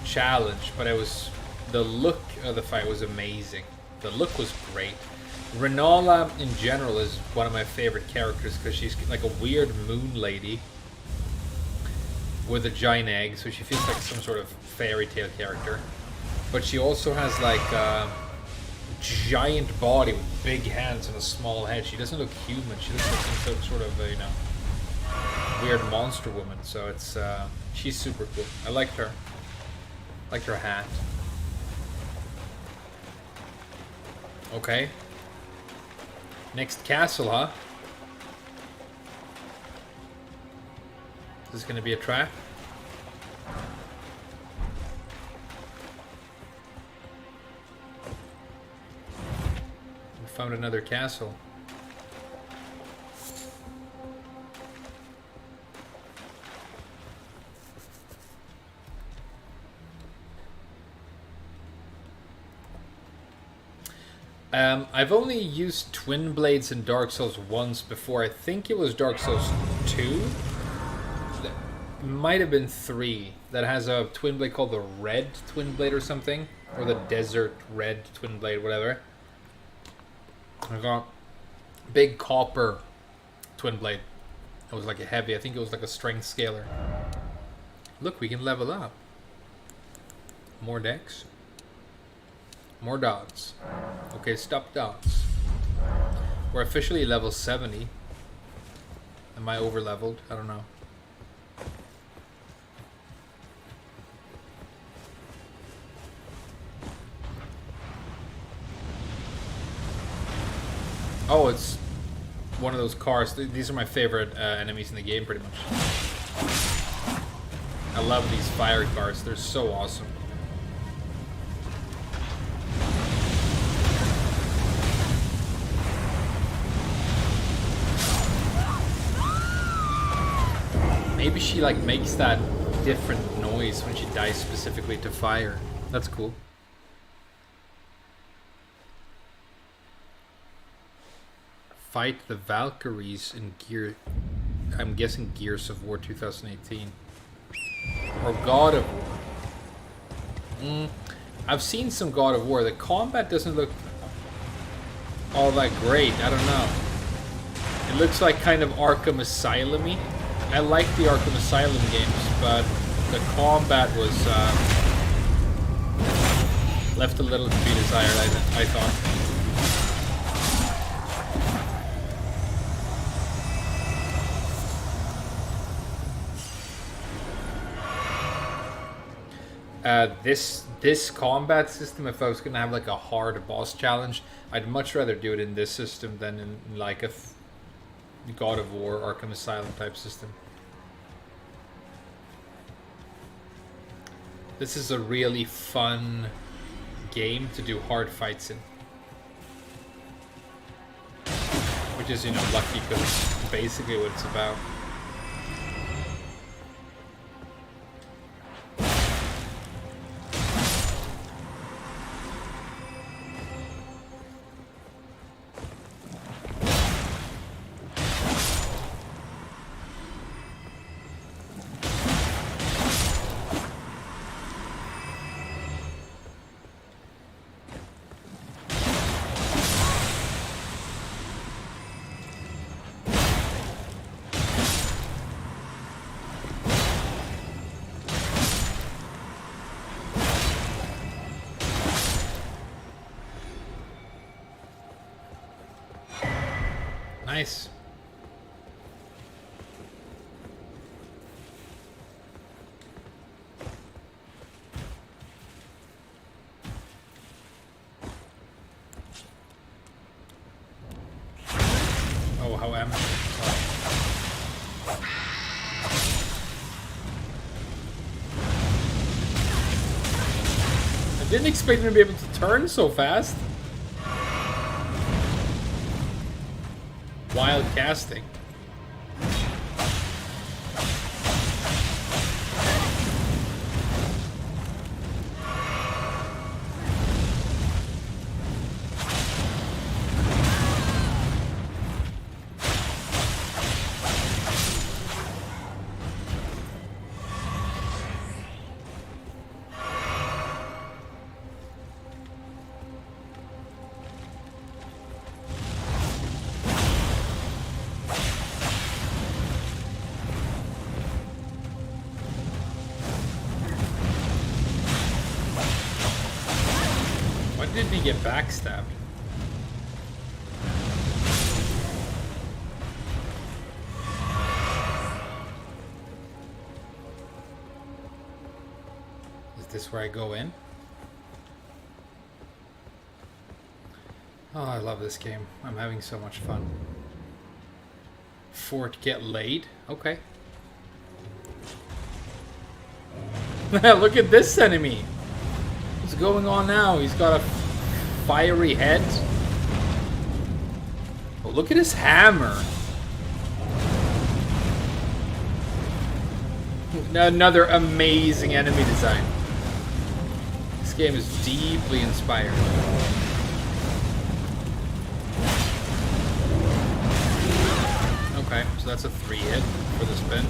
challenge, but it was, the look of the fight was amazing. The look was great. Rinola in general is one of my favorite characters because she's like a weird moon lady with a giant egg, so she feels like some sort of fairy tale character. But she also has like a giant body with big hands and a small head. She doesn't look human. She looks like some sort of you know, weird monster woman. So it's she's super cool. I liked her. Liked her hat. Okay. Next castle, huh? Is this gonna be a trap? We found another castle. I've only used twin blades in Dark Souls once before. I think it was Dark Souls 2. It might have been 3 that has a twin blade called the Red Twin Blade or something. Or the Desert Red Twin Blade, whatever. I got big copper twin blade. It was like a heavy, I think it was like a strength scaler. Look, we can level up. More decks. More dots. Okay, stop dots. We're officially level 70. Am I over leveled? I don't know. Oh, it's one of those cars. These are my favorite enemies in the game, pretty much. I love these fire cars. They're so awesome. Maybe she like makes that different noise when she dies specifically to fire. That's cool. Fight the Valkyries in Gear... I'm guessing Gears of War 2018. Or God of War. I've seen some God of War. The combat doesn't look all that great. I don't know. It looks like kind of Arkham Asylum-y. I like the Arkham Asylum games, but the combat was left a little to be desired, I thought. This combat system, if I was gonna have like a hard boss challenge, I'd much rather do it in this system than in like a God of War, Arkham Asylum type system. This is a really fun game to do hard fights in. Which is, you know, lucky because it's basically what it's about. Nice. Oh, how am I? I didn't expect him to be able to turn so fast. Wild casting. Did he get backstabbed? Is this where I go in? Oh, I love this game. I'm having so much fun. Fort get laid? Okay. Look at this enemy! What's going on now? He's got a fiery head. Oh, look at his hammer. Another amazing enemy design. This game is deeply inspired. Okay, so that's a 3 hit for the spin.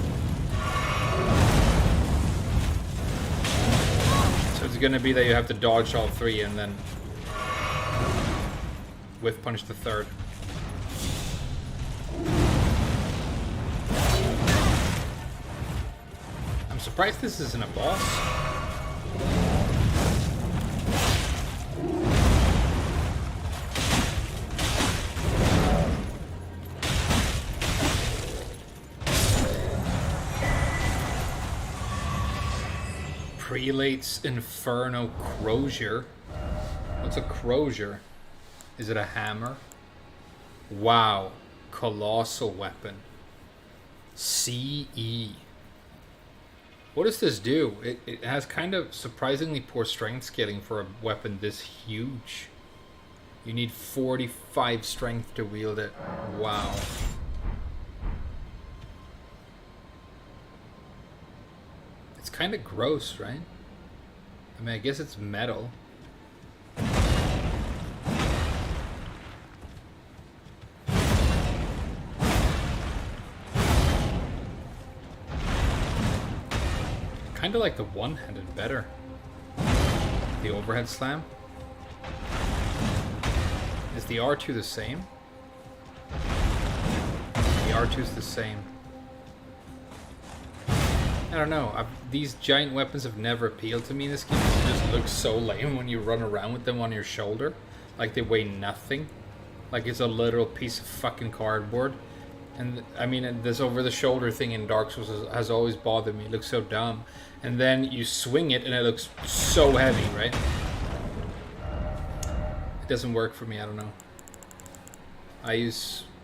So it's gonna be that you have to dodge all 3 and then whiff punch the 3rd. I'm surprised this isn't a boss. Prelate's Inferno Crozier. What's a Crozier? Is it a hammer? Wow. Colossal weapon. CE. What does this do? It has kind of surprisingly poor strength scaling for a weapon this huge. You need 45 strength to wield it. Wow. It's kind of gross, right? I mean, I guess it's metal. Kind of like the one-handed better. The overhead slam. Is the R2 the same? The R2's the same. I don't know. These giant weapons have never appealed to me in this game. It just looks so lame when you run around with them on your shoulder. Like they weigh nothing. Like it's a literal piece of fucking cardboard. And I mean, this over-the-shoulder thing in Dark Souls has always bothered me. It looks so dumb. And then you swing it and it looks so heavy, right? It doesn't work for me, I don't know. I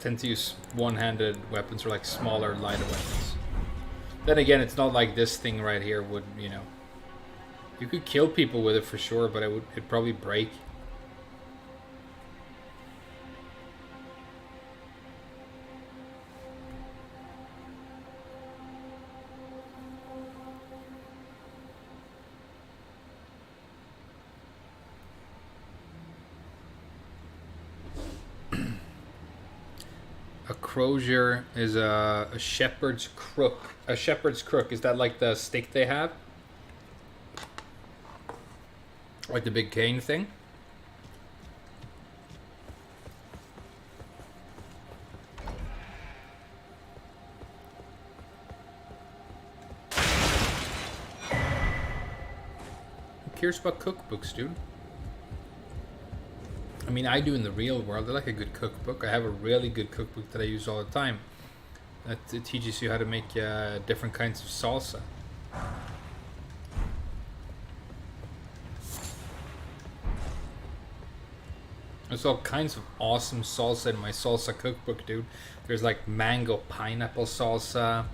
tend to use one-handed weapons or like smaller, lighter weapons. Then again, it's not like this thing right here would, you know... You could kill people with it for sure, but it'd probably break. A crozier is a shepherd's crook. A shepherd's crook, is that like the stick they have? Like the big cane thing? Who cares about cookbooks, dude? I mean, I do in the real world. I like a good cookbook. I have a really good cookbook that I use all the time. That it teaches you how to make different kinds of salsa. There's all kinds of awesome salsa in my salsa cookbook, dude. There's like mango pineapple salsa,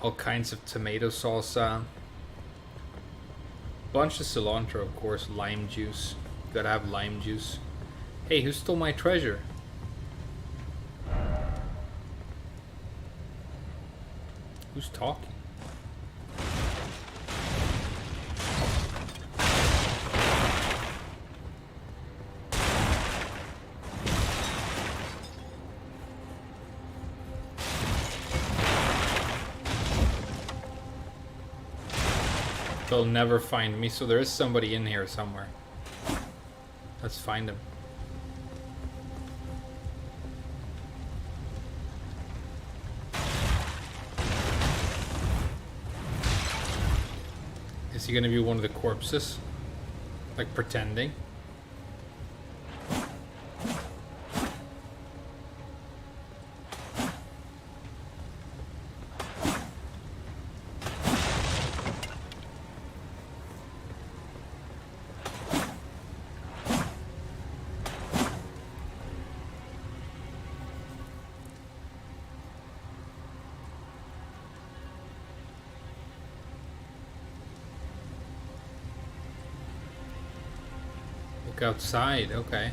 all kinds of tomato salsa, bunch of cilantro, of course, lime juice. Gotta have lime juice. Hey, who stole my treasure? Who's talking? They'll never find me, so there is somebody in here somewhere. Let's find him. Is he gonna be one of the corpses? Like pretending? Look outside, okay.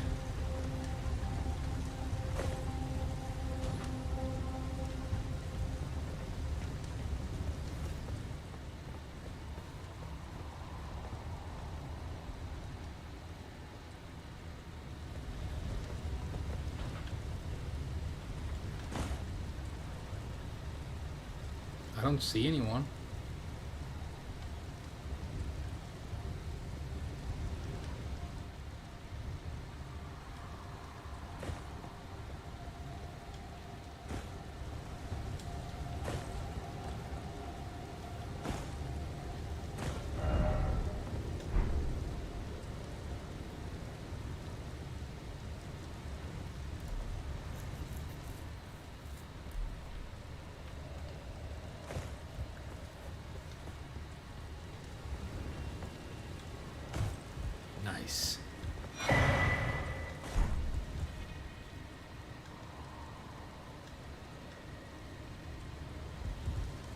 I don't see anyone. Nice.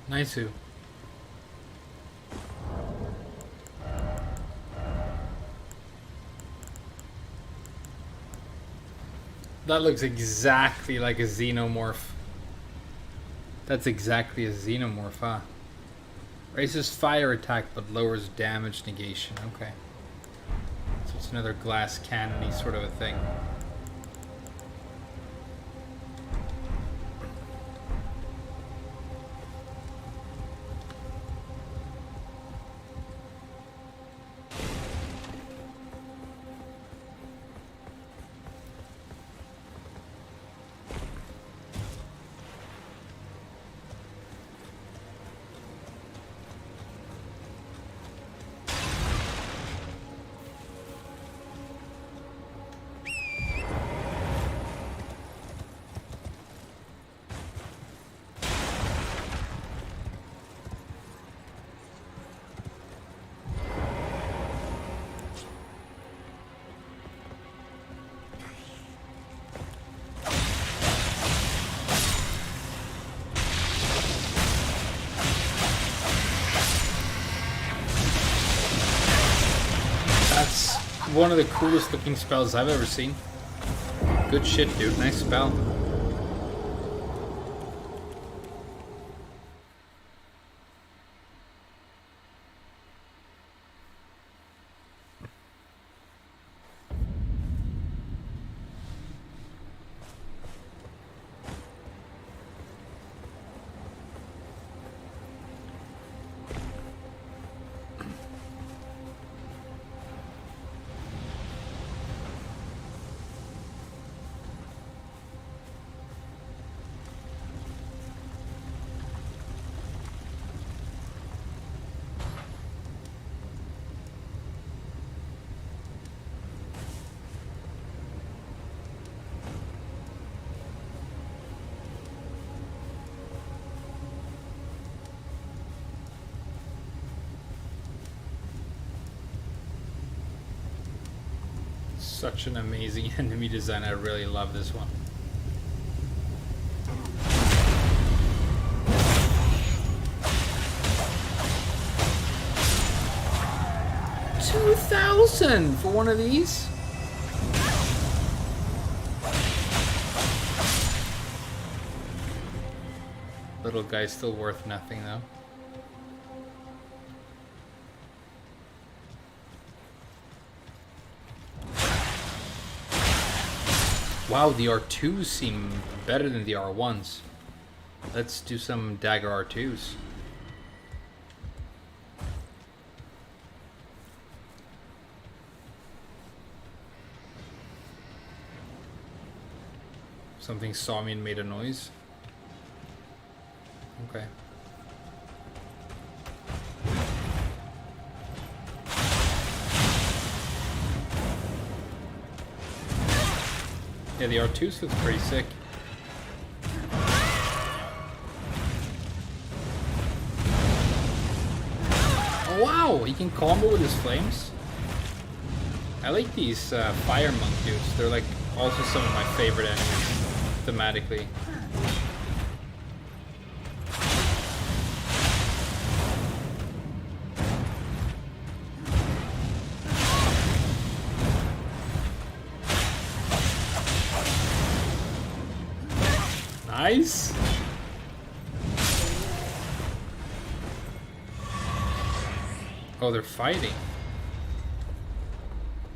Nice. That looks exactly like a xenomorph. That's exactly a xenomorph, huh? Raises fire attack but lowers damage negation. Okay. So it's another glass cannon-y sort of a thing. That's one of the coolest looking spells I've ever seen. Good shit, dude. Nice spell. Such an amazing enemy design. I really love this one. 2,000 for one of these? Little guy's still worth nothing though. Wow, the R2s seem better than the R1s. Let's do some dagger R2s. Something saw me and made a noise. Okay. Yeah, the R2s looks pretty sick. Oh wow, he can combo with his flames. I like these fire monk dudes. They're like also some of my favorite enemies thematically. Nice. Oh, they're fighting.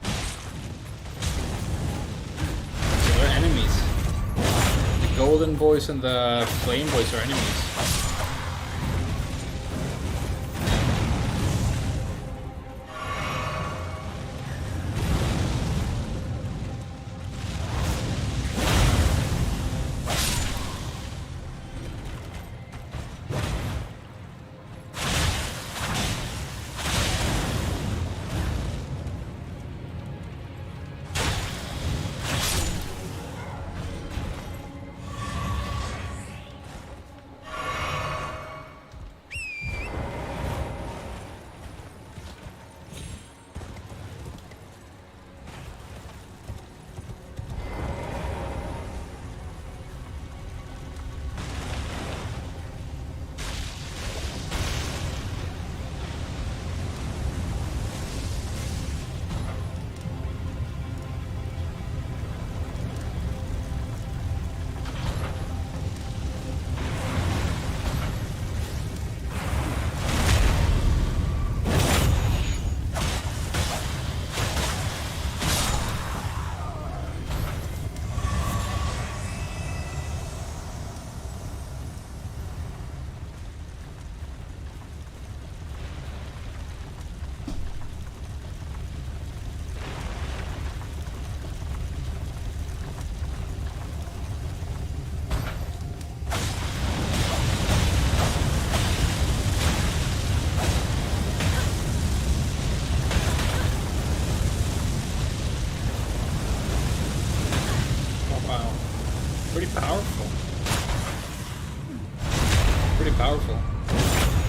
So they're enemies. The golden boys and the flame boys are enemies.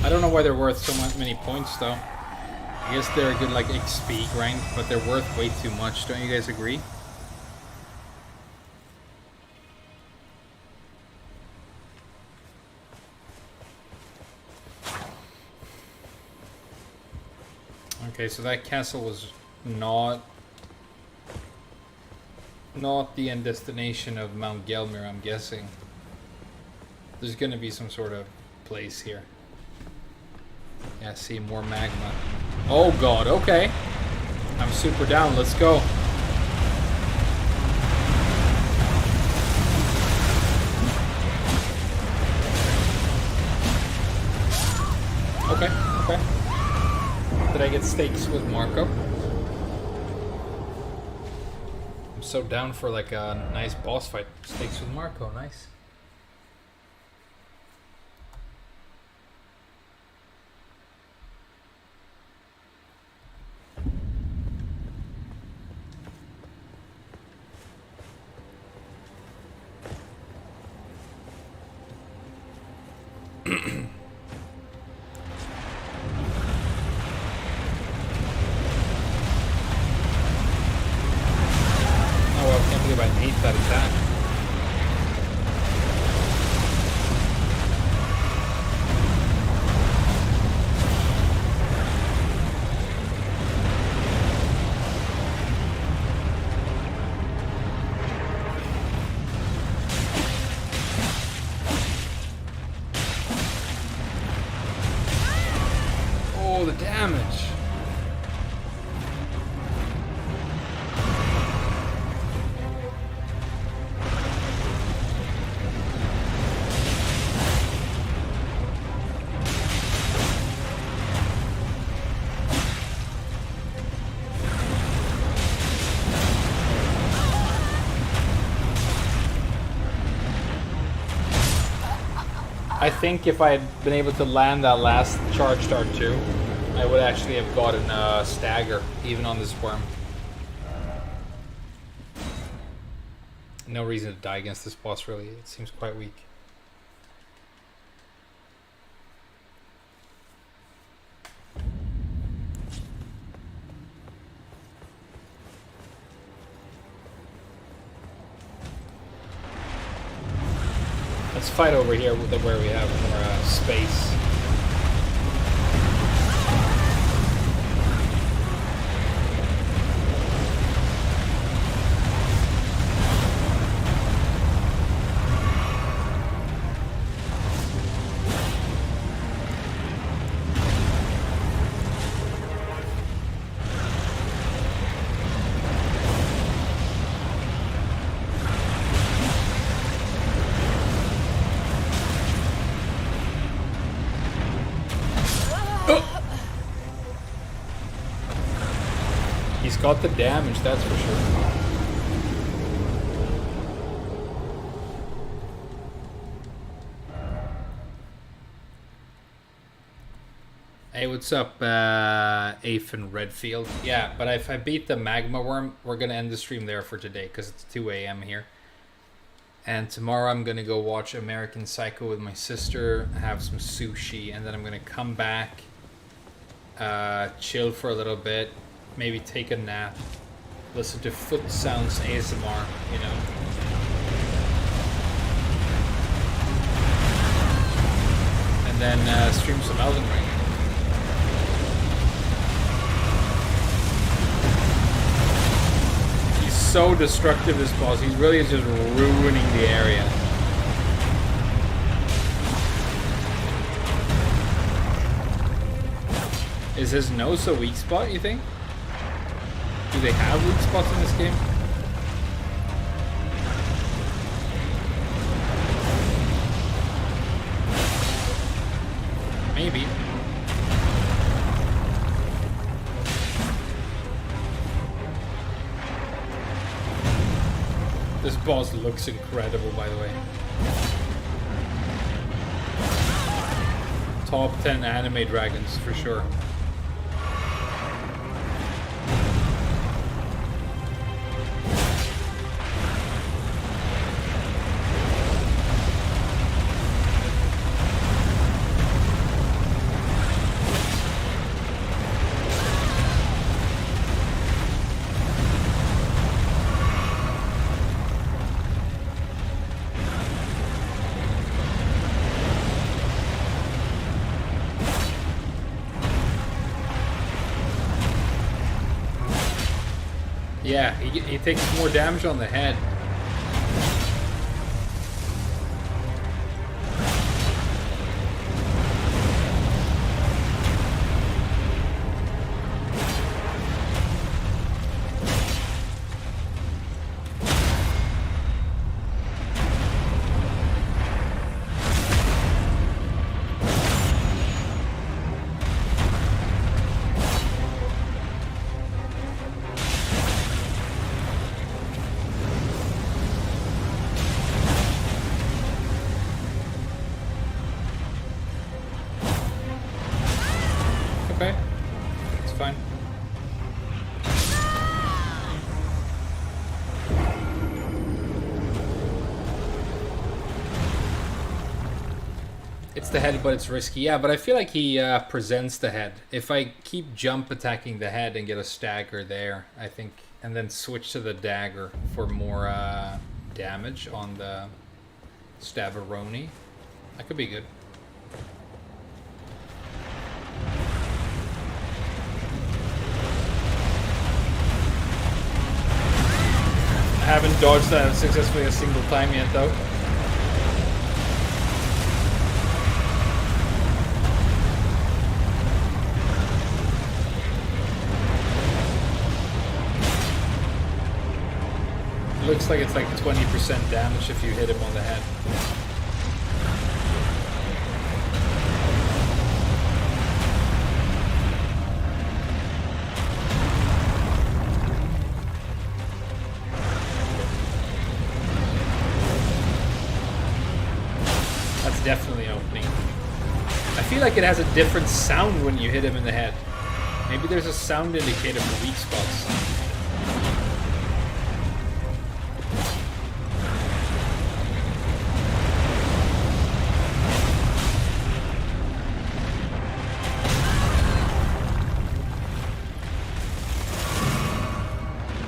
I don't know why they're worth so many points though. I guess they're a good like XP grind, but they're worth way too much. Don't you guys agree? Okay, so that castle was not the end destination of Mount Gelmir, I'm guessing. There's gonna be some sort of place here. Yeah, see, more magma. Oh god, okay. I'm super down, let's go. Okay, okay. Did I get steaks with Marco? I'm so down for like a nice boss fight. Steaks with Marco, nice. that attack. Oh, the damage. I think if I had been able to land that last charge dart too, I would actually have gotten a stagger, even on this worm. No reason to die against this boss, really. It seems quite weak. Let's fight over here with where we have more space. He's got the damage, that's for sure. Hey, what's up, Afen Redfield? Yeah, but if I beat the Magma Worm, we're going to end the stream there for today, because it's 2 a.m. here. And tomorrow I'm going to go watch American Psycho with my sister, have some sushi, and then I'm going to come back, chill for a little bit, maybe take a nap, listen to foot sounds ASMR, you know. And then stream some Elden Ring. He's so destructive, this boss. He really is just ruining the area. Is his nose a weak spot, you think? Do they have weak spots in this game? Maybe. This boss looks incredible, by the way. Top 10 anime dragons, for sure. Yeah, he takes more damage on the head. Okay, it's fine. It's the head, but it's risky. Yeah, but I feel like he presents the head. If I keep jump attacking the head and get a stagger there, I think, and then switch to the dagger for more damage on the Stavaroni. That could be good. I haven't dodged that successfully a single time yet, though. Looks like it's like 20% damage if you hit him on the head. That's definitely opening. I feel like it has a different sound when you hit him in the head. Maybe there's a sound indicator for weak spots.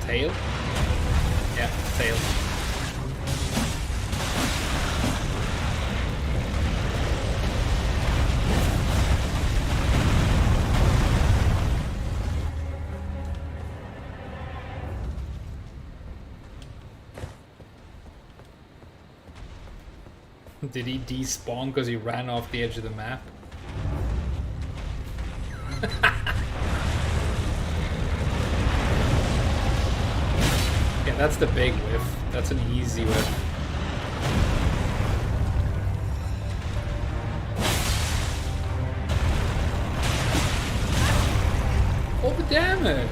Tail? Yeah, tail. Did he despawn because he ran off the edge of the map? Yeah, that's the big whiff. That's an easy whiff. All the damage!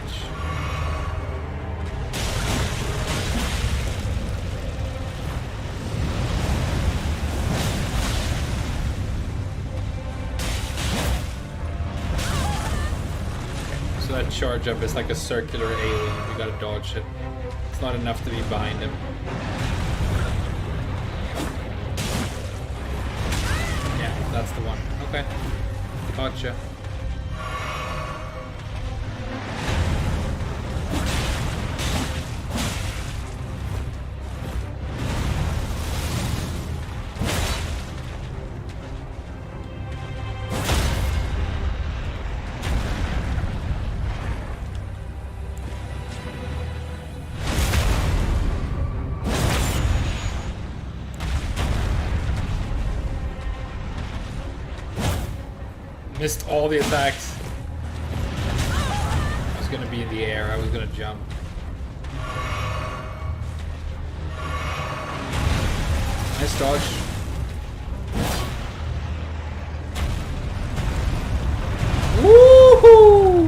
So that charge up is like a circular alien. You gotta dodge it. It's not enough to be behind him. Yeah, that's the one. Okay. Gotcha. Missed all the attacks. I was gonna be in the air. I was gonna jump. Nice dodge. Woohoo!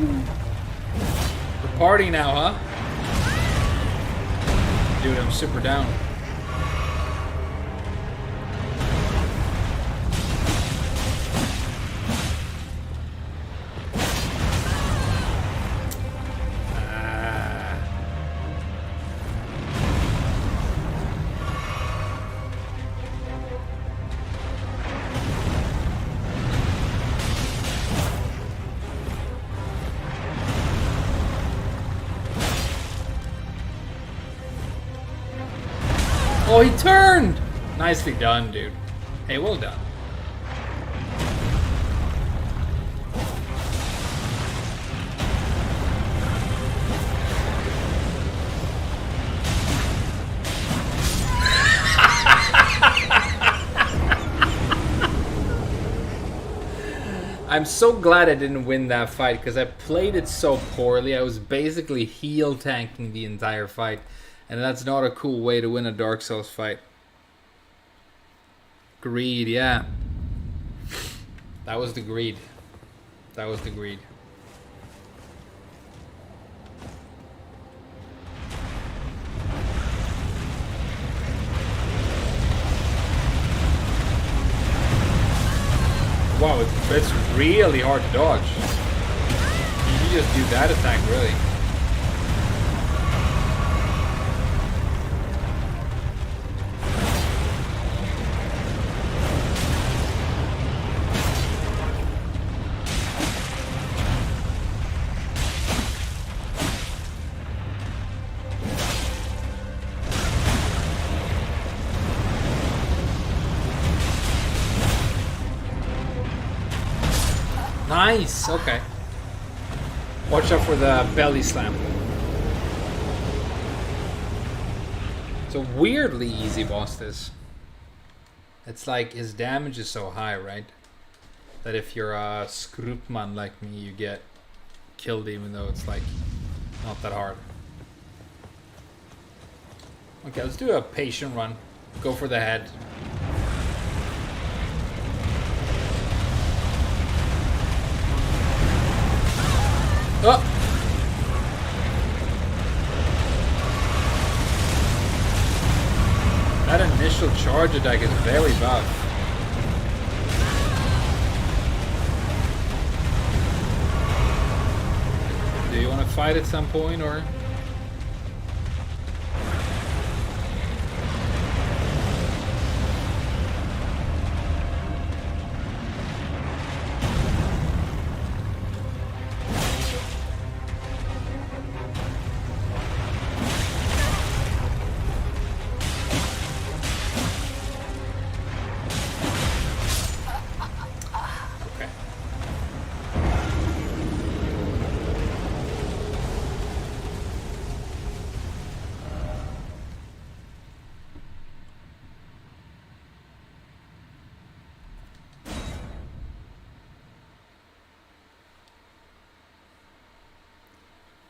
We're partying now, huh? Dude, I'm super down. Oh, he turned! Nicely done, dude. Hey, well done. I'm so glad I didn't win that fight because I played it so poorly. I was basically heal tanking the entire fight. And that's not a cool way to win a Dark Souls fight. Greed, yeah. That was the greed. That was the greed. Wow, it's really hard to dodge. You just do that attack, really. Nice. Okay. Watch out for the belly slam. It's a weirdly easy boss, this. It's like his damage is so high, right? That if you're a Skrupman like me, you get killed even though it's like not that hard. Okay, let's do a patient run. Go for the head. Oh! That initial charge attack is very buff. Do you want to fight at some point, or?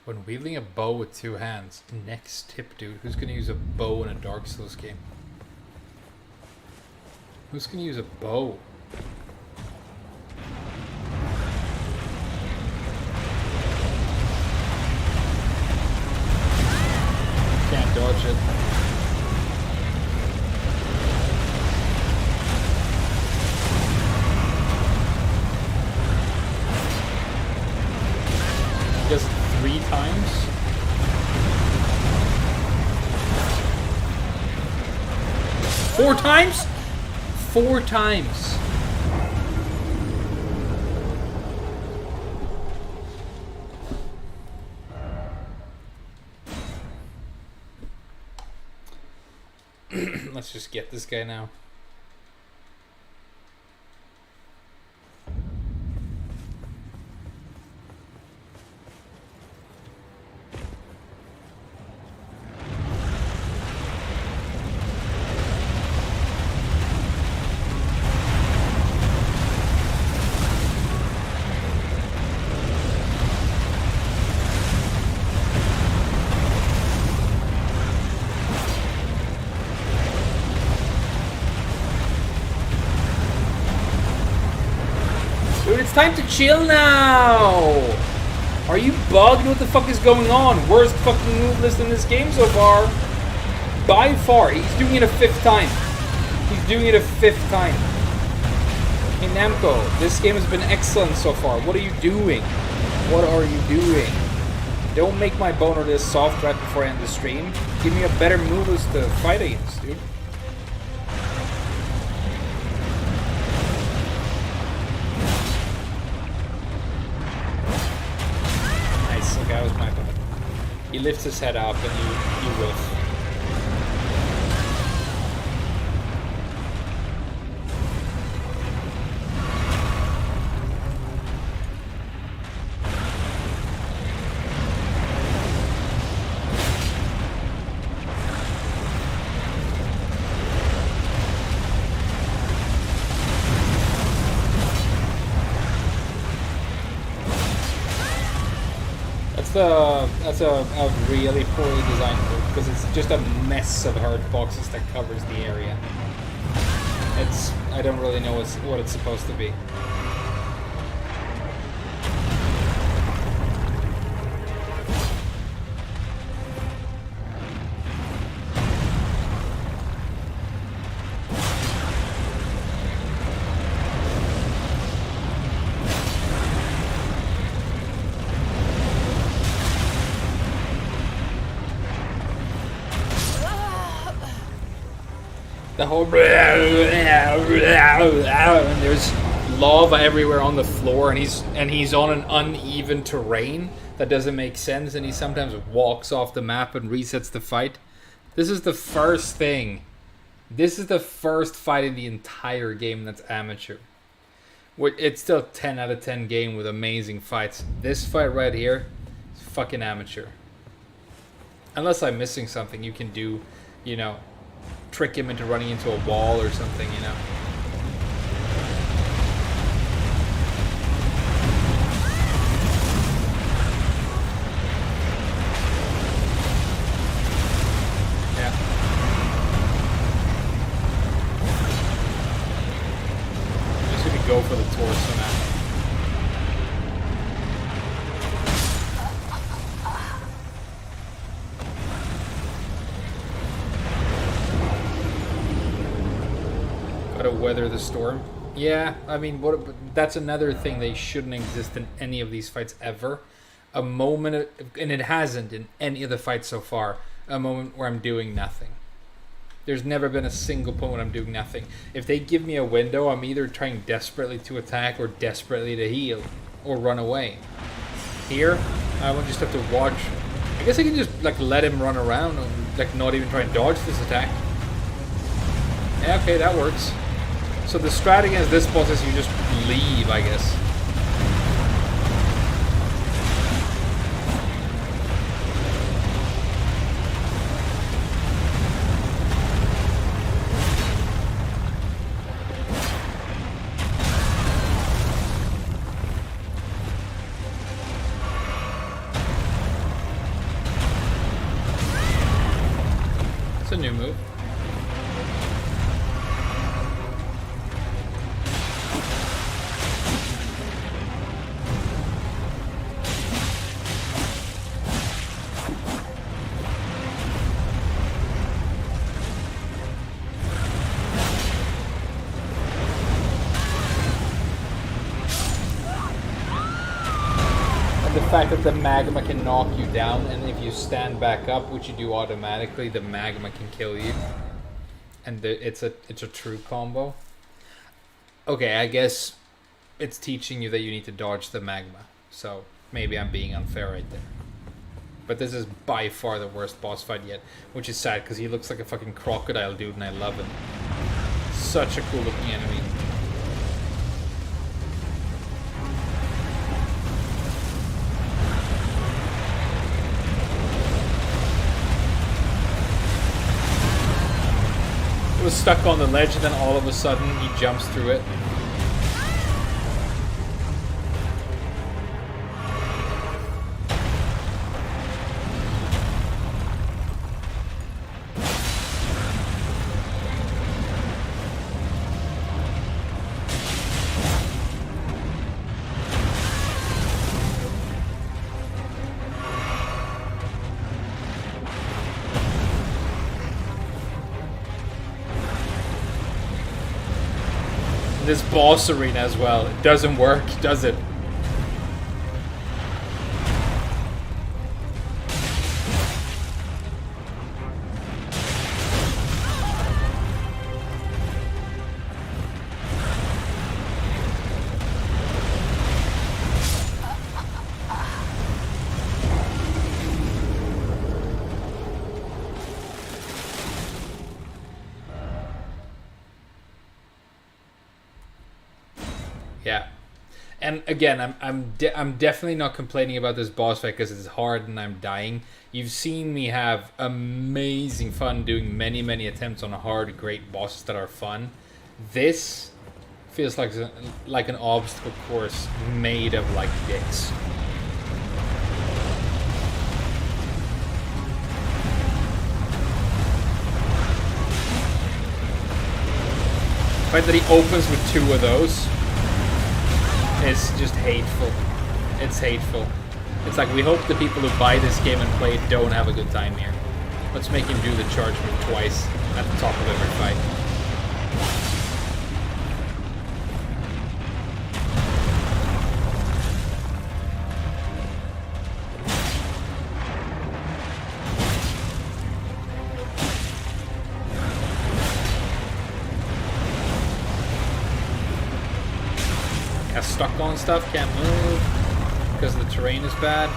When wielding a bow with two hands. Next tip, dude. Who's gonna use a bow in a Dark Souls game? Who's gonna use a bow? Can't dodge it. Just 3 times? Four times? 4 times. Let's just get this guy now. It's time to chill now! Are you bugged? What the fuck is going on? Worst fucking move list in this game so far. By far. He's doing it a 5th time. He's doing it a 5th time. Hey Namco, this game has been excellent so far. What are you doing? What are you doing? Don't make my boner this soft right before I end the stream. Give me a better move list to fight against, dude. I was my bad. He lifts his head up and you whiff. That's a really poorly designed move because it's just a mess of hard boxes that covers the area. I don't really know what it's supposed to be. The whole and there's lava everywhere on the floor, and he's on an uneven terrain that doesn't make sense, and he sometimes walks off the map and resets the fight. This is the first thing. This is the first fight in the entire game that's amateur. It's still 10 out of 10 game with amazing fights. This fight right here is fucking amateur. Unless I'm missing something, you can do, you know, trick him into running into a wall or something, you know. Yeah. I'm just gonna go for the torso now. Gotta weather the storm. Yeah, I mean, that's another thing that shouldn't exist in any of these fights ever. A moment, and it hasn't in any of the fights so far, a moment where I'm doing nothing. There's never been a single point when I'm doing nothing. If they give me a window, I'm either trying desperately to attack or desperately to heal or run away. Here, I will just have to watch. I guess I can just like let him run around and like not even try and dodge this attack. Yeah, okay, that works. So the strat against this boss is you just leave, I guess. It's a new move. The fact that the magma can knock you down, and if you stand back up, which you do automatically, the magma can kill you, and it's a true combo. Okay, I guess it's teaching you that you need to dodge the magma, so maybe I'm being unfair right there. But this is by far the worst boss fight yet, which is sad because he looks like a fucking crocodile dude, and I love him. Such a cool looking enemy. Was stuck on the ledge, and then all of a sudden he jumps through it. This boss arena as well. It doesn't work, does it? Yeah, and again, I'm definitely not complaining about this boss fight because it's hard and I'm dying. You've seen me have amazing fun doing many attempts on hard, great bosses that are fun. This feels like an obstacle course made of like dicks. The fact that he opens with 2 of those. It's just hateful. It's hateful. It's like we hope the people who buy this game and play it don't have a good time here. Let's make him do the charge move twice at the top of every fight. Stuck on stuff, can't move because the terrain is bad.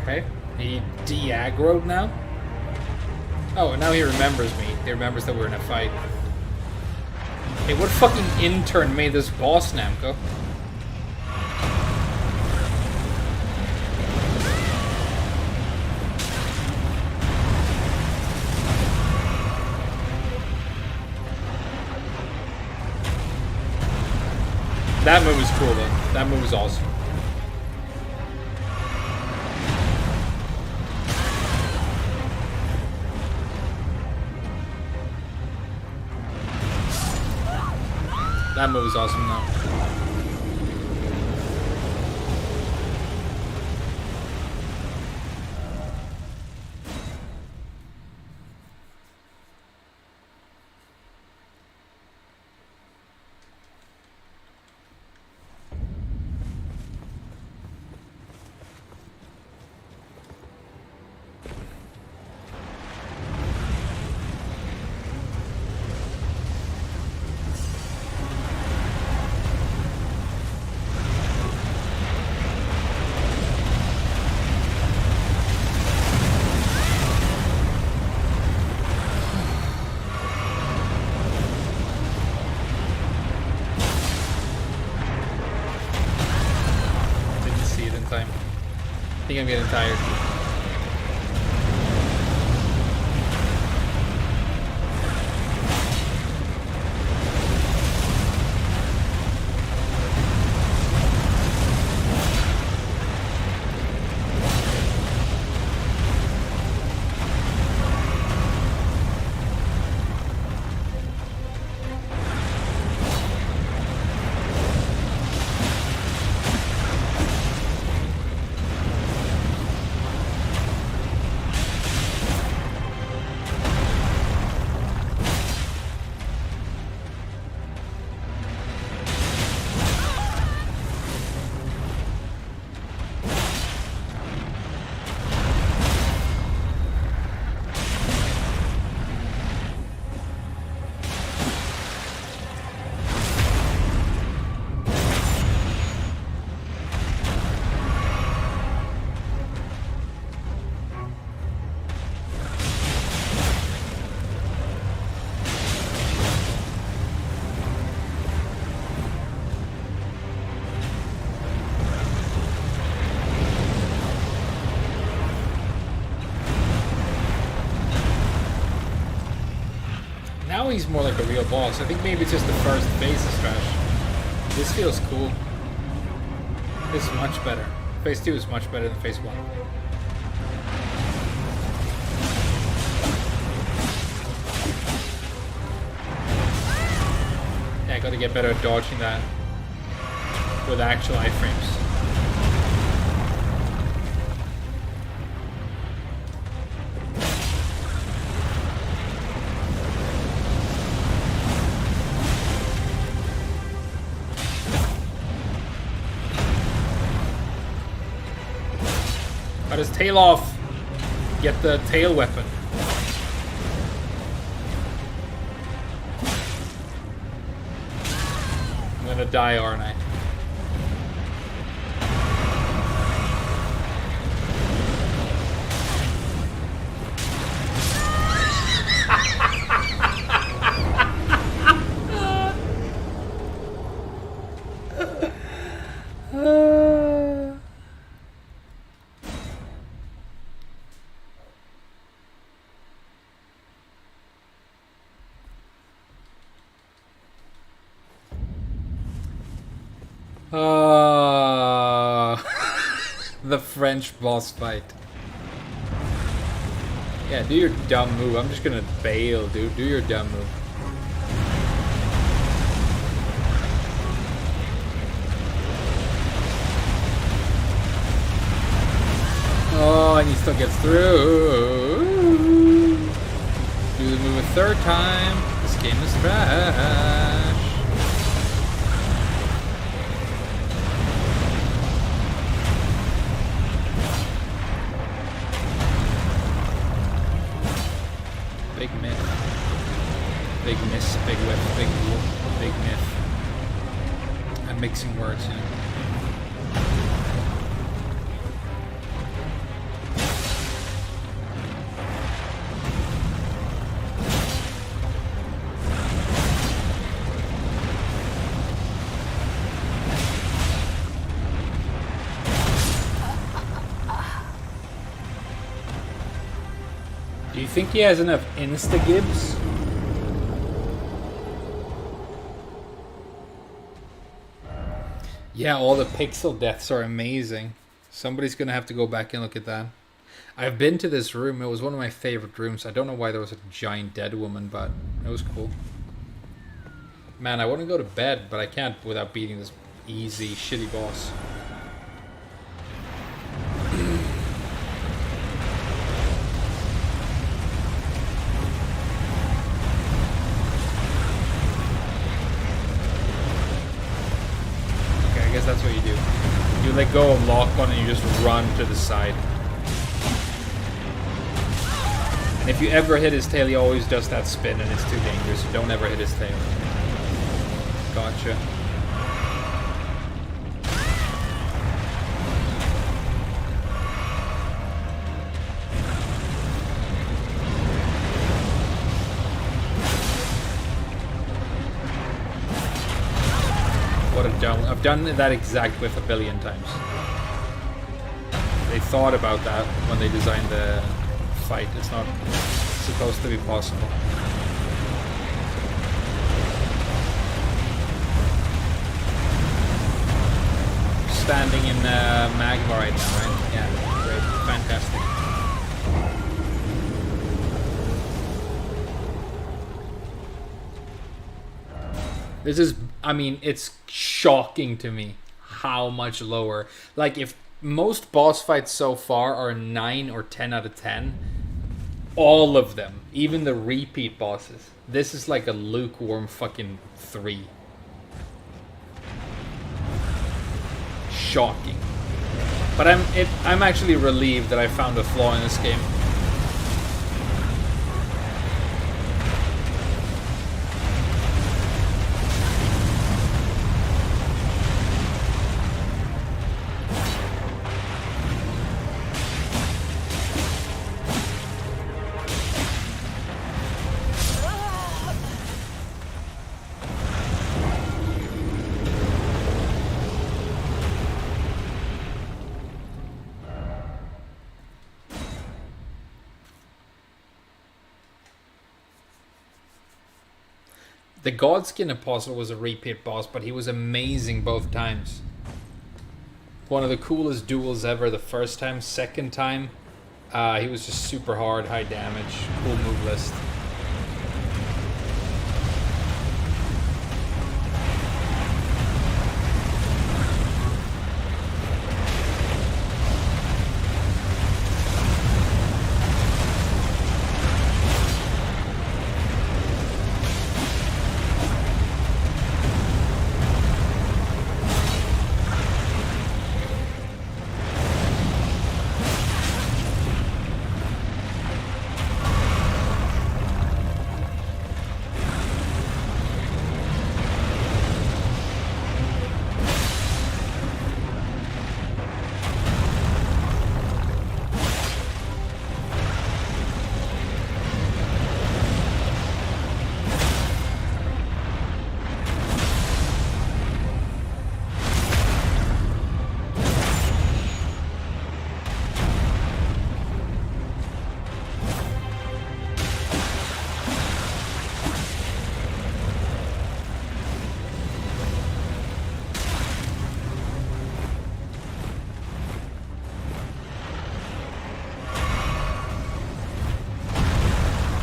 Okay. He de-aggroed now? Oh, now he remembers me. He remembers that we're in a fight. Hey, what fucking intern made this boss, Namco? That move was cool, though. That move was awesome. That move was awesome, though. I think I'm getting tired. Now he's more like a real boss. I think maybe it's just the first phase is trash. This feels cool. This is much better. Phase 2 is much better than phase 1. Yeah, I gotta get better at dodging that with actual iframes. Cut his tail off. Get the tail weapon. I'm gonna die, aren't I? The French boss fight. Yeah, do your dumb move. I'm just gonna bail, dude. Do your dumb move. Oh, and he still gets through. Do the move a third time. This game is trash. Big myth. Big miss, big whiff, big myth. I'm mixing words, you know. Do you think he has enough insta-gibs? Yeah, all the pixel deaths are amazing. Somebody's gonna have to go back and look at that. I've been to this room. It was one of my favorite rooms. I don't know why there was a giant dead woman, but it was cool. Man, I want to go to bed, but I can't without beating this easy, shitty boss. Okay, I guess that's what you do. You let go of lock on and you just run to the side. And if you ever hit his tail, he always does that spin and it's too dangerous. You don't ever hit his tail. Gotcha. What a dumb. I've done that exact whiff a billion times. They thought about that when they designed the fight. It's not supposed to be possible. Standing in magma right now, right? Yeah, great, fantastic. This is, I mean, it's shocking to me how much lower. Like, if most boss fights so far are 9 or 10 out of 10, all of them, even the repeat bosses, this is like a lukewarm fucking 3. Shocking. But I'm actually relieved that I found a flaw in this game. The Godskin Apostle was a repeat boss, but he was amazing both times. One of the coolest duels ever the first time. Second time, he was just super hard, high damage, cool move list.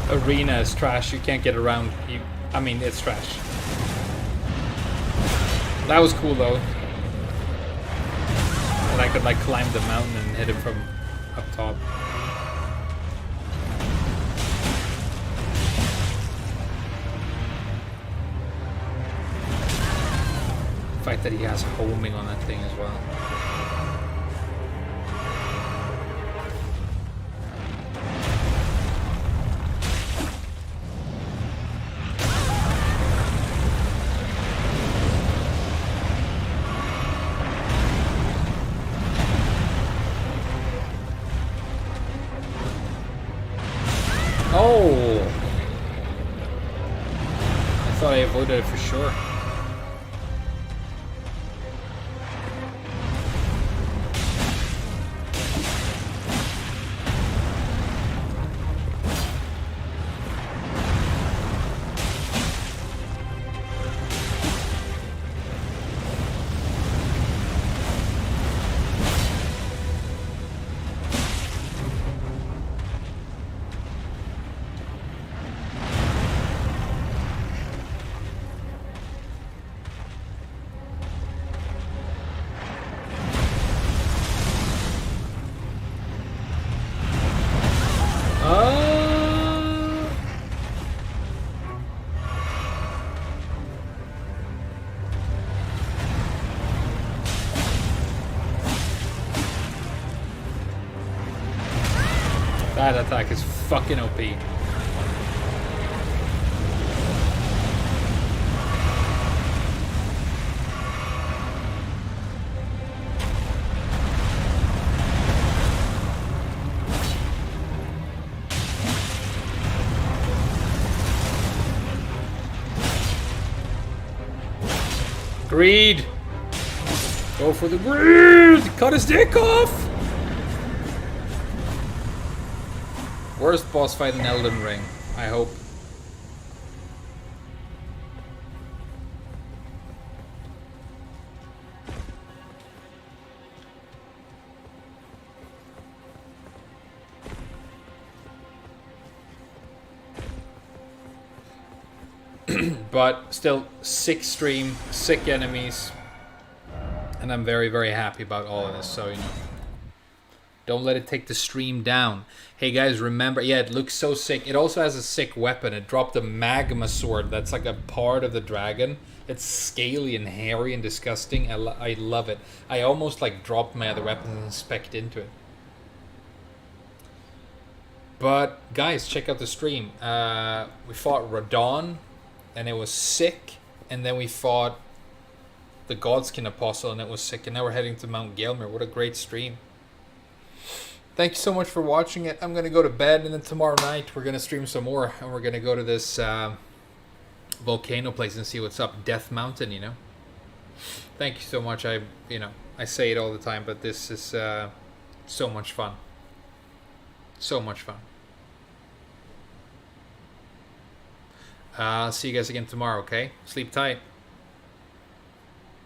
Arena is trash. You can't get around. I mean, it's trash. That was cool though. That I could like climb the mountain and hit him from up top. The fact that he has homing on that thing as well. Oh! I thought I avoided it for sure. That attack is fucking OP. Greed! Go for the greed! Cut his dick off! Worst boss fight in Elden Ring, I hope. But still, sick stream, sick enemies. And I'm very, very happy about all of this, so you know. Don't let it take the stream down. Hey guys, remember, yeah, it looks so sick. It also has a sick weapon. It dropped a magma sword that's like a part of the dragon. It's scaly and hairy and disgusting. I love it. I almost like dropped my other weapons and spec'd into it. But guys, check out the stream. We fought Radahn, and it was sick. And then we fought the Godskin Apostle, and it was sick. And now we're heading to Mount Gelmir. What a great stream. Thank you so much for watching it. I'm going to go to bed, and then tomorrow night we're going to stream some more. And we're going to go to this volcano place and see what's up. Death Mountain, you know. Thank you so much. I say it all the time, but this is so much fun. So much fun. I'll see you guys again tomorrow, okay? Sleep tight.